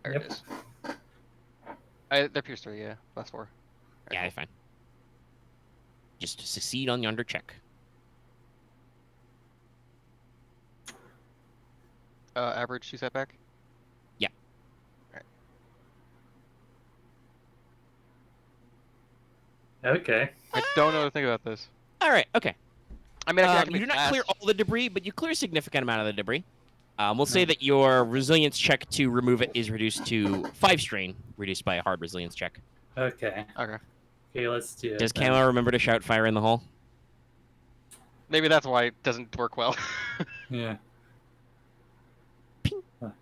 There Yep. it is. They're pierce 3, yeah. Plus 4. Yeah, fine. Just succeed on yonder check. Average 2 setback. Yeah. Okay. I don't know what to think about this. All right. Okay. I mean, I can You do not clear all the debris, but you clear a significant amount of the debris. We'll say that your resilience check to remove it is reduced to 5 strain, reduced by a hard resilience check. Okay. Okay. Okay, let's do it. Does then. Camo remember to shout fire in the hole? Maybe that's why it doesn't work well. Yeah.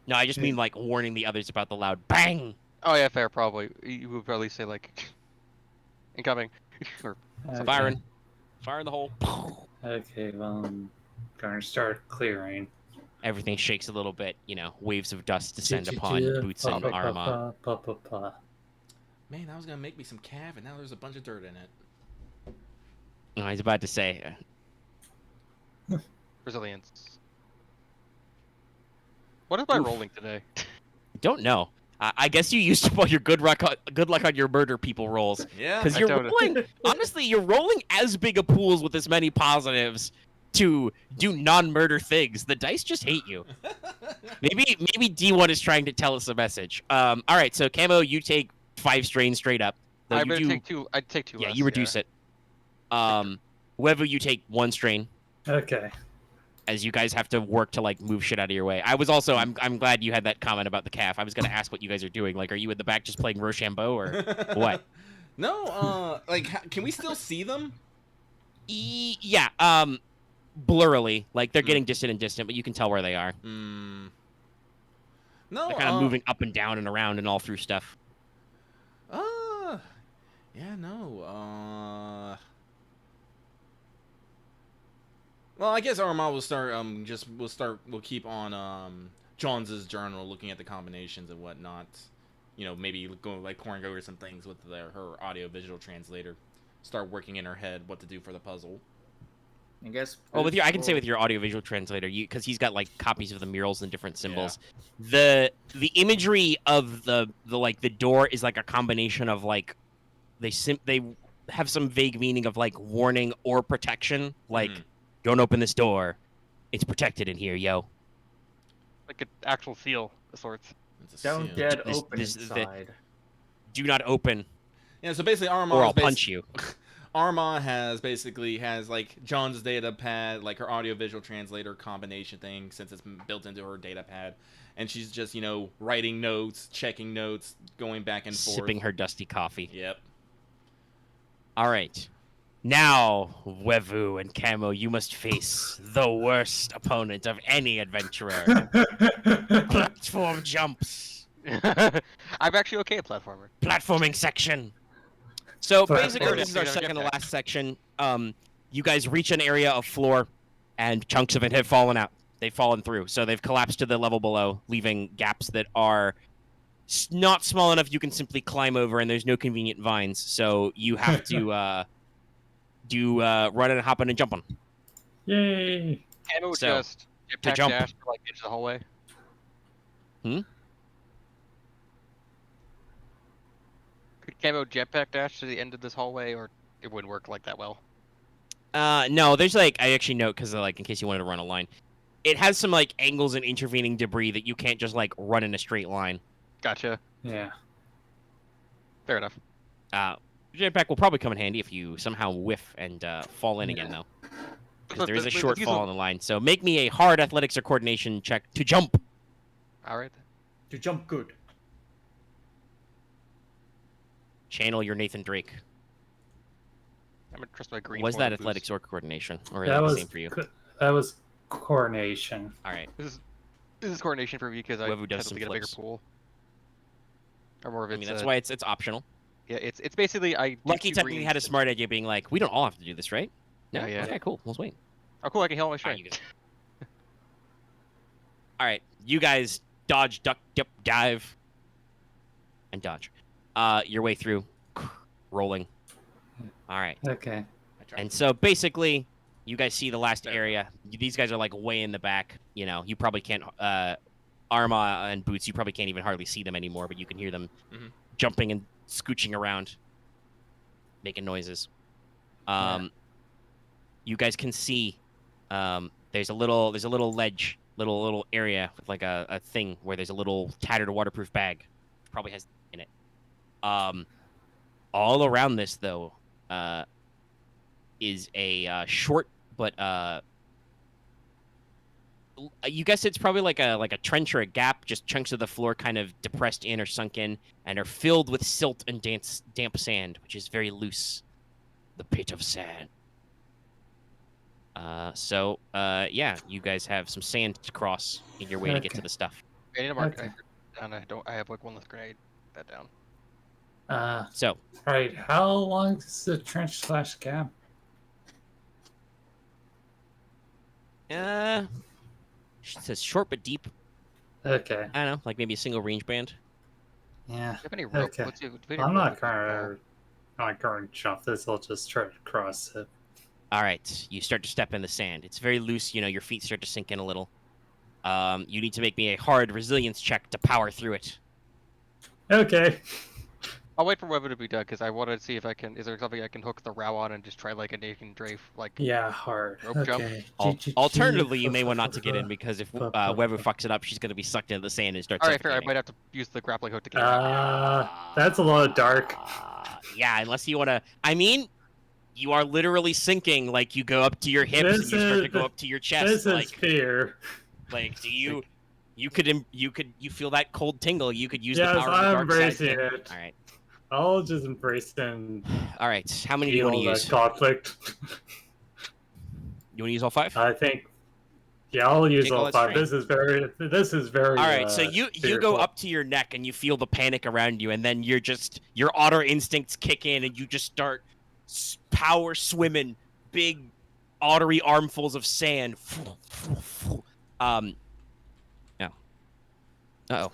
No, I just mean like warning the others about the loud bang. Oh yeah, fair. Probably. You would probably say like, incoming, or Okay. Firing. Fire in the hole. Okay, well, I'm gonna start clearing. Everything shakes a little bit. Waves of dust descend upon Boots and Aramaa. Man, that was gonna make me some cav, and now there's a bunch of dirt in it. I was about to say, resilience. What is my Oof. rolling today? don't know. I guess you used all your good luck on your murder people rolls. Yeah. Because I you're don't know. rolling, honestly, you're rolling as big a pools with as many positives to do non-murder things. The dice just hate you. Maybe D1 is trying to tell us a message. All right, so Camo, you take 5 strain straight up. Though I you better do, take 2. I'd take 2 yeah, less. you reduce it. Wevu, you take 1 strain. Okay. As you guys have to work to like move shit out of your way. I was also I'm glad you had that comment about the calf. I was gonna ask what you guys are doing. Like, are you in the back just playing Rochambeau or what? No, can we still see them? Yeah, blurrily. Like they're getting distant, but you can tell where they are. No. They're kind of moving up and down and around and all through stuff. Yeah, no. Well, I guess Aramaa will start. We'll keep on Johns' journal, looking at the combinations and whatnot. maybe go like pouring over some things with her audio-visual translator. Start working in her head what to do for the puzzle. I guess. Well, I can say will- with your audiovisual translator, because he's got like copies of the murals and different symbols. The imagery of the door is like a combination of like they have some vague meaning of like warning or protection. Like, don't open this door; it's protected in here, yo. Like an actual seal of sorts. It's a Don't seal. get This- open this- inside. Do not open, Yeah, so basically Aramaa or I'll punch you. Aramaa has like John's data pad, like her audio-visual translator combination thing, since it's built into her data pad, and she's just writing notes, checking notes, going back and forth, Sipping her dusty coffee. Yep. All right. Now, Wevu and Camo, you must face the worst opponent of any adventurer. Platform jumps. I'm actually okay at platformer. Platforming section. So basically, Platform. this is our Jetpack. second to last section. You guys reach an area of floor, and chunks of it have fallen out. They've fallen through, so they've collapsed to the level below, leaving gaps that are not small enough you can simply climb over, and there's no convenient vines. So you have to run and hop on and jump on. Yay! Camo So, just jetpack jump. dash for like into the hallway. Could Camo jetpack dash to the end of this hallway, or it wouldn't work like that well? No, there's like I actually note because in case you wanted to run a line, it has some like angles and intervening debris that you can't just like run in a straight line. Gotcha. Yeah. Fair enough. Jetpack will probably come in handy if you somehow whiff and fall in again though, because there is a short fall on the line. So make me a hard athletics or coordination check to jump. All right. To jump good. Channel your Nathan Drake. I'm gonna trust my green. Was form that boost. athletics or coordination, or is That that the was same for you? that was coordination. All right. This is coordination for me because I Wevu does tend some to get a bigger flips. pool. Or more of I it's. mean that's why it's optional. Yeah, it's basically I. do Lucky two technically greens. had a smart idea, being like, we don't all have to do this, right? No? Yeah. Okay, cool. Let's wait. Oh, cool! I can heal my Alright, strength. you guys. All right, you guys dodge, duck, dip, dive, and dodge. Your way through, rolling. All right, Okay. and so basically, you guys see the last area. These guys are like way in the back. You probably can't. Aramaa and Boots, you probably can't even hardly see them anymore, but you can hear them jumping and scooching around, making noises. You guys can see. There's a little ledge, little area with like a thing where there's a little tattered waterproof bag, which probably has in it. All around this though, is a short but you guess it's probably like a trench or a gap, just chunks of the floor kind of depressed in or sunk in, and are filled with silt and damp sand, which is very loose. The pit of sand. Yeah, you guys have some sand to cross in your way to get to Okay. the stuff. I need a mark. Okay. And I have like one less grenade. Put that down. So, Alright, how long is the trench/gap? it says short but deep. Okay. I don't know, like maybe a single range band. Yeah. Do you have any rope? Okay. Let's see. Do we have I'm any not rope? gonna jump this, I'll just try to cross it. All right, you start to step in the sand. It's very loose, your feet start to sink in a little. You need to make me a hard resilience check to power through it. Okay. I'll wait for Webu to be done because I want to see if I can. Is there something I can hook the row on and just try like a Nathan Drafe like? Yeah, hard. Rope jump. Okay. Alternatively, you may want not to get in because if Webu fucks it up, she's going to be sucked into the sand and start All right, fair. I suffocating. might have to use the grappling hook to get it. That's a lot of dark. Yeah, unless you want to. I mean, you are literally sinking. Like you go up to your hips and This you start to is- go up to your chest. This like, is fear. like, do you? You feel that cold tingle. You could use Yes, the power of the I'm dark side. embracing thing. it. All right. I'll just embrace and All right. How many do you feel want to that use? conflict. You want to use all 5? I think. Yeah, I'll use Take all all that 5. strength. This is very. All right, so you go fearful. up to your neck and you feel the panic around you, and then your otter instincts kick in, and you just start power swimming, big ottery armfuls of sand. No. Uh-oh.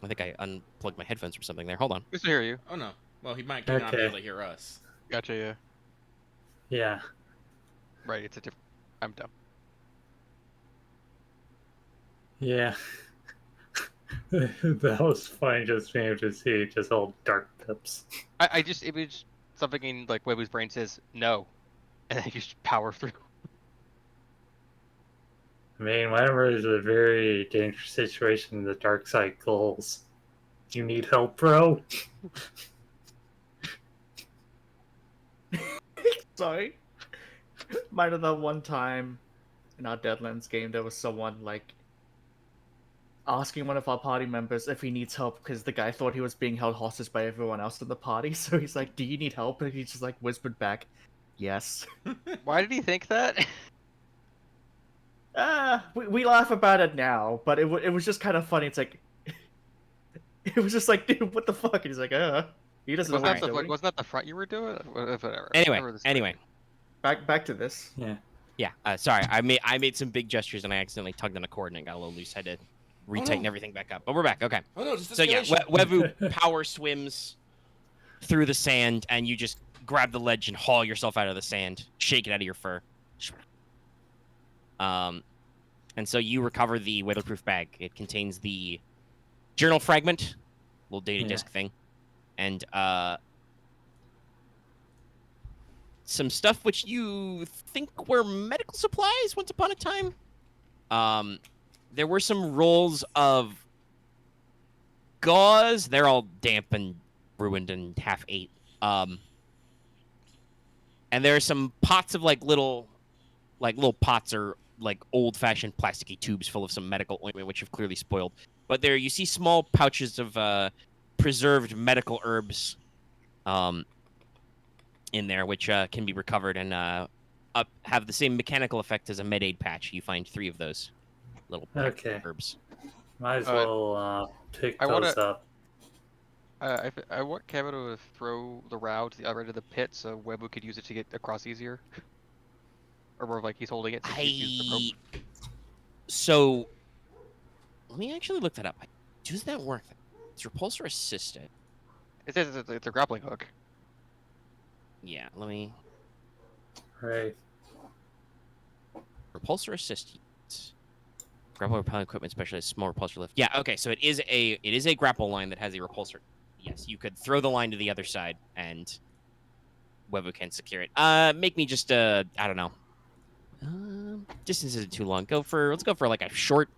I think I unplugged my headphones from something there. Hold on. We still hear you. Oh no. Well, he might not be Okay. able to hear us. Gotcha. Yeah. Yeah. Right. It's a different. I'm dumb. Yeah. That was funny just being able to see just all dark pips. I just imaged something in like Webu's brain says no, and then you just power through. I mean, whenever there's a very dangerous situation, the dark side calls. You need help, bro? Sorry. Might have that one time in our Deadlands game, there was someone like asking one of our party members if he needs help because the guy thought he was being held hostage by everyone else in the party. So he's like, "Do you need help?" And he just like whispered back, "Yes." Why did he think that? We laugh about it now, but it was just kind of funny. It's like, it was just like, dude, what the fuck? And he's like, he doesn't know Was what that he's the, doing. like, wasn't that the front you were doing? Whatever. Anyway. Back to this. Yeah. Yeah. Sorry, I made some big gestures and I accidentally tugged on a cord and it got a little loose. I had to retighten everything back up, but we're back. Okay. Oh no, just So yeah, escalation. Wevu power swims through the sand, and you just grab the ledge and haul yourself out of the sand, shake it out of your fur. And so you recover the weatherproof bag. It contains the journal fragment, little data disk thing, and some stuff which you think were medical supplies once upon a time. There were some rolls of gauze. They're all damp and ruined and half ate. And there are some pots of little pots or old-fashioned plasticky tubes full of some medical ointment, which have clearly spoiled. But there you see small pouches of preserved medical herbs in there, which can be recovered and have the same mechanical effect as a med-aid patch. You find 3 of those little herbs. Might as well pick those up. I want Camo to throw the row to the other end of the pit so Webu could use it to get across easier. Or more like he's holding it. So So, let me actually look that up. Does that work? It's repulsor assisted. It's a grappling hook. Yeah, let me... Right. Repulsor assist. Grapple repelling equipment specialist, small repulsor lift. Yeah, okay, so it is a grapple line that has a repulsor. Yes, you could throw the line to the other side and Webu can secure it. Make me just I don't know. Distance isn't too long. Let's go for like a short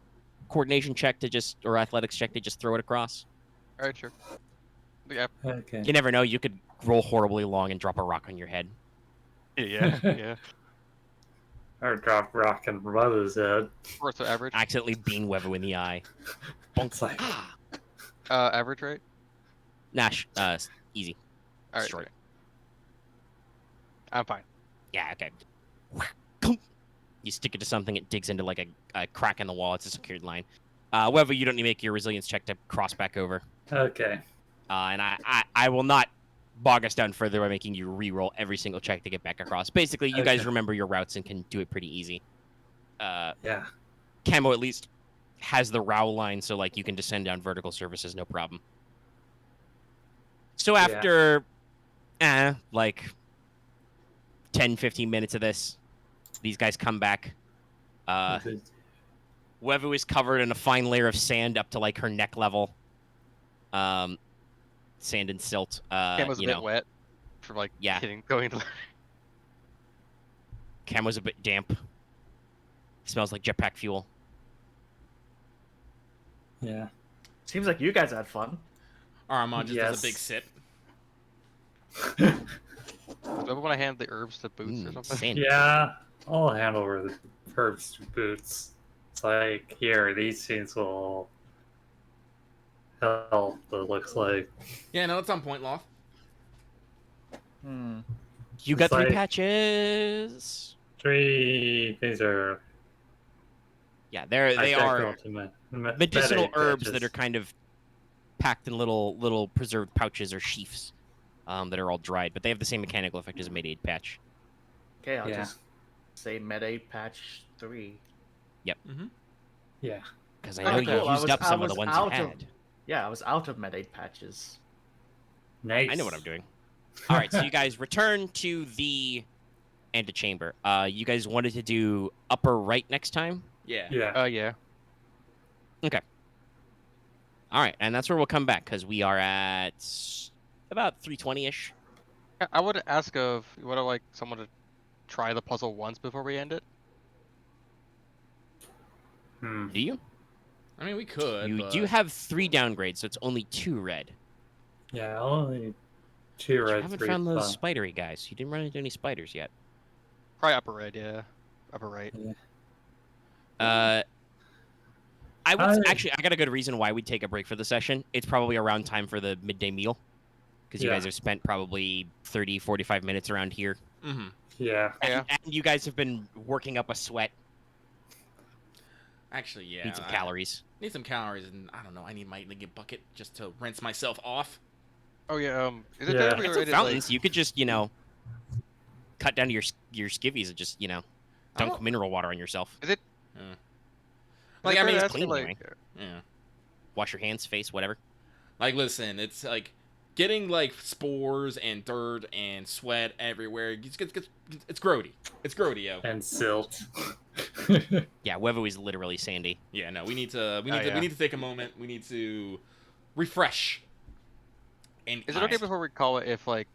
coordination check or athletics check to just throw it across. All right, sure. Yeah. Okay. You never know. You could roll horribly long and drop a rock on your head. Yeah. Yeah. Or drop rock and Webu's head. Or so average. Accidentally bean Webu in the eye. It's like, Average rate. Nash, easy. All right. Short. I'm fine. Yeah, okay. You stick it to something, it digs into like a crack in the wall. It's a secured line. Webu, you don't need to make your resilience check to cross back over. okay. And I will not bog us down further by making you re-roll every single check to get back across. Basically, you guys remember your routes and can do it pretty easy. Yeah. Camo at least has the row line, so like you can descend down vertical surfaces, no problem. So after, 10-15 minutes of this, these guys come back. Wevu is covered in a fine layer of sand up to like her neck level. Sand and silt. Camo's a bit wet from going to. Camo's a bit damp. Smells like jetpack fuel. Yeah. Seems like you guys had fun. Aramaa just does a big sip. Do I want to hand the herbs to Boots or something? Sand. Yeah. I'll hand over the herbs to Boots. It's like, here, these things will help, it looks like. Yeah, no, it's on point, Loth. You got It's 3 like- patches. 3 things are... Yeah, they are medicinal herbs that are patches. kind of packed in little preserved pouches or sheaths that are all dried, but they have the same mechanical effect as a Med-Aid patch. Okay, I'll Yeah. just say Med-Aid patch 3. Yeah. Because I Oh, know cool. you used up some of the ones you out had. Yeah, I was out of med aid patches. Nice. I know what I'm doing. All right, so you guys return to the antechamber. You guys wanted to do upper right next time? Yeah. Yeah. Yeah. Okay. All right, and that's where we'll come back because we are at about 3:20-ish. I would ask of would I like someone to try the puzzle once before we end it? Hmm. Do you? I mean, we could. You but... do have 3 downgrades, so it's only 2 red. Yeah, only 2 But you red, haven't 3 found those black. spidery guys. You didn't run into any spiders yet. Probably upper red, yeah. Upper right. I would I- actually. I got a good reason why we'd take a break for the session. It's probably around time for the midday meal, because you Yeah. guys have spent probably 30, 45 minutes around here, Mm-hmm. Yeah. Yeah. and you guys have been working up a sweat. Actually, yeah. Need some I calories. need some calories, and I don't know. I need my bucket just to rinse myself off. Oh yeah. Is it Yeah. there? It's fountains. You could just, cut down to your skivvies and just, I dunk don't- mineral water on yourself. Like, I mean, it's it's clean like, anyway. Yeah. Wash your hands, face, whatever. Like, listen, it's like getting like spores and dirt and sweat everywhere. It's grody. It's grody, yo. And silt. Yeah, Wevu is literally sandy. Yeah, no, we need to yeah. we need to take a moment. We need to refresh. And Is it okay before we call it if like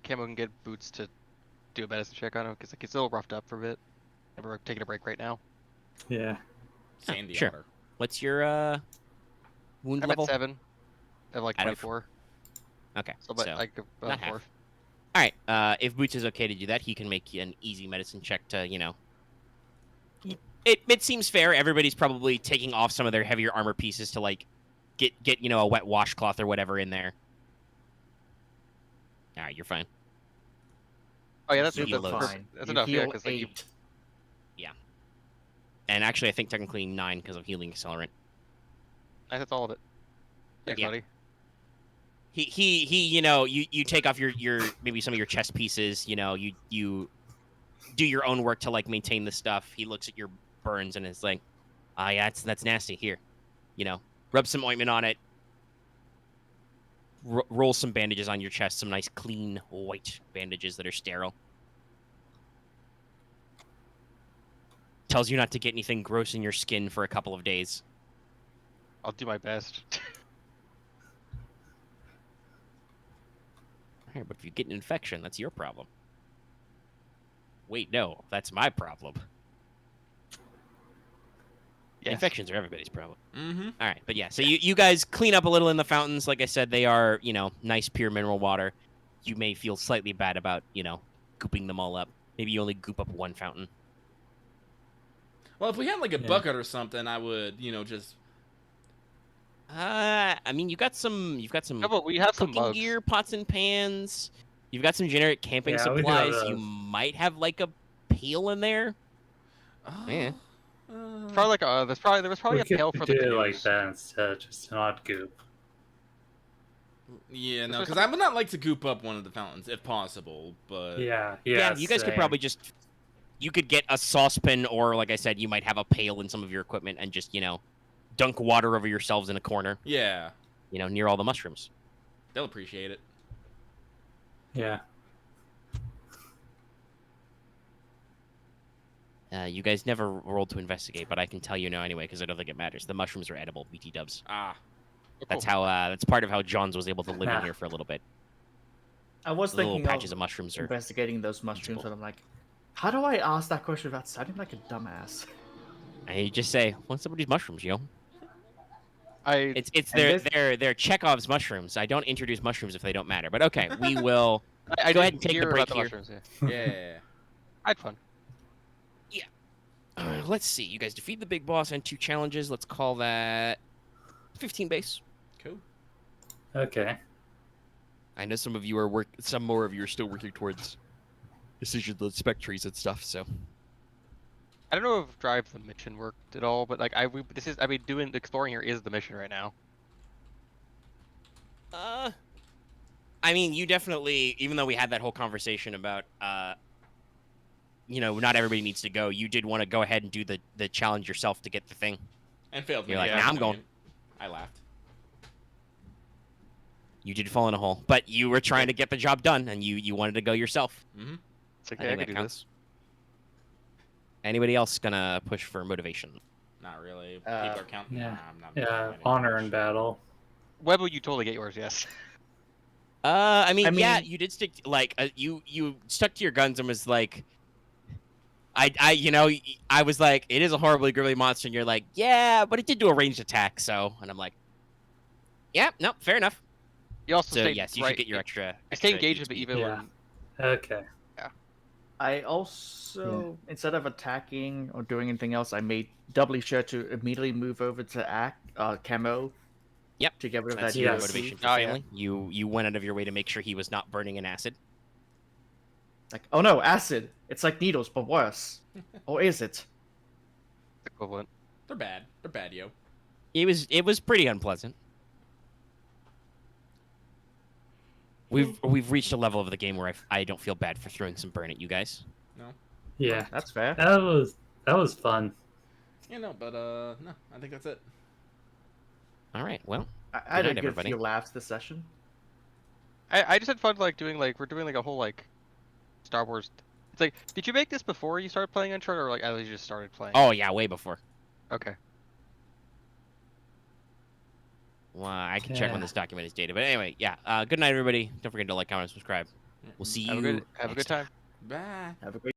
Camo can get Boots to do a medicine check on him because like he's a little roughed up for a bit, and we're taking a break right now. Yeah. sandy Sure. water? What's your wound I'm level? at 7. I have like Out of- 24. Okay. So but so like not about half. 4. All right. If Boots is okay to do that, he can make an easy medicine check to, It seems fair. Everybody's probably taking off some of their heavier armor pieces to like get a wet washcloth or whatever in there. All right, you're fine. Oh yeah, that's Super that's, fine. that's You enough. Yeah, heal because like, 8. And actually, I think technically 9 because of healing accelerant. that's all of it. Thanks, Yeah. buddy. You take off your maybe some of your chest pieces. You do your own work to like maintain the stuff. He looks at your burns and is like, yeah, that's nasty. Here, rub some ointment on it. Roll some bandages on your chest, some nice clean white bandages that are sterile. Tells you not to get anything gross in your skin for a couple of days. I'll do my best. Alright, but if you get an infection, that's your problem. Wait, no, that's my problem. Yes. Infections are everybody's problem. Mm-hmm. All right, but yeah, so you guys clean up a little in the fountains. Like I said, they are, nice pure mineral water. You may feel slightly bad about, gooping them all up. Maybe you only goop up one fountain. Well, if we had like a Yeah. bucket or something, I would, just. I mean, you've got some No, but we have some cooking mugs. gear, pots and pans. You've got some generic camping Yeah, we do have supplies. You those. might have like a pail in there. Yeah. Probably like there was probably We a pail could for the do canoes. it like that instead, just to not goop. Yeah, no, There's because I would not like to goop up one of the fountains if possible, but Yeah, Yeah, you guys could same. probably just. You could get a saucepan, or like I said, you might have a pail in some of your equipment and just, dunk water over yourselves in a corner, yeah, near all the mushrooms. they'll appreciate it. Yeah. You guys never rolled to investigate, but I can tell you now anyway because I don't think it matters. The mushrooms are edible, BT dubs. Ah, Oh, That's cool. how. That's part of how Johns was able to live in Ah. here for a little bit. I was The little thinking patches of of mushrooms are. investigating those mushrooms, usable. and I'm like, how do I ask that question without sounding like a dumbass? And you just say, "What's up with these mushrooms, I It's And their this- their Chekhov's mushrooms. I don't introduce mushrooms if they don't matter. But okay, we will. I Go did ahead and take the hear break about here. mushrooms, yeah. yeah. I had fun. Let's see. You guys defeat the big boss and 2 challenges. Let's call that 15 base. Cool. Okay. I know some more of you are still working towards decisions on spec trees and stuff. So I don't know if Drive the mission worked at all, but like doing exploring here is the mission right now. I mean, you definitely, even though we had that whole conversation about, not everybody needs to go, you did want to go ahead and do the challenge yourself to get the thing. And failed. You're like, yeah, nah, I'm going. I laughed. You did fall in a hole, but you were trying to get the job done, and you wanted to go yourself. Mm-hmm. It's like, I yeah, I think can that do counts. this. Anybody else gonna push for motivation? Not really. People are counting. Yeah. Nah, I'm not Yeah, doing honor much. in battle. Webu, you totally get yours, yes. I mean, yeah, mean- you did stick. You stuck to your guns and was like, I was like, it is a horribly grisly monster, and you're like, yeah, but it did do a ranged attack, so, and I'm like, yeah, no, fair enough. You also So stayed, yes, you right, should get your extra. I stay extra engaged with EXP. even Yeah. when Okay. I also, instead of attacking or doing anything else, I made doubly sure to immediately move over to Camo. Yep. To get rid of That's that your yes. motivation for Oh, yeah. failing. You went out of your way to make sure he was not burning in acid. Like, oh no, acid! It's like needles, but worse. Or is it? equivalent. They're bad. They're bad, yo. It was pretty unpleasant. We've reached a level of the game where I don't feel bad for throwing some burn at you guys. No. Yeah. That's fair. That was fun. Yeah, no, but no, I think that's it. All right, well, I had Good a night, good everybody. few laughs this session. I just had fun like doing like we're doing like a whole like Star Wars. It's like, did you make this before you started playing Uncharted, or like as you just started playing? oh yeah, way before. Okay. Well, I can check when Yeah. this document is dated, but anyway, yeah. Good night, everybody. Don't forget to like, comment, and subscribe. We'll see you. Have a good next time. time. Bye. Have a great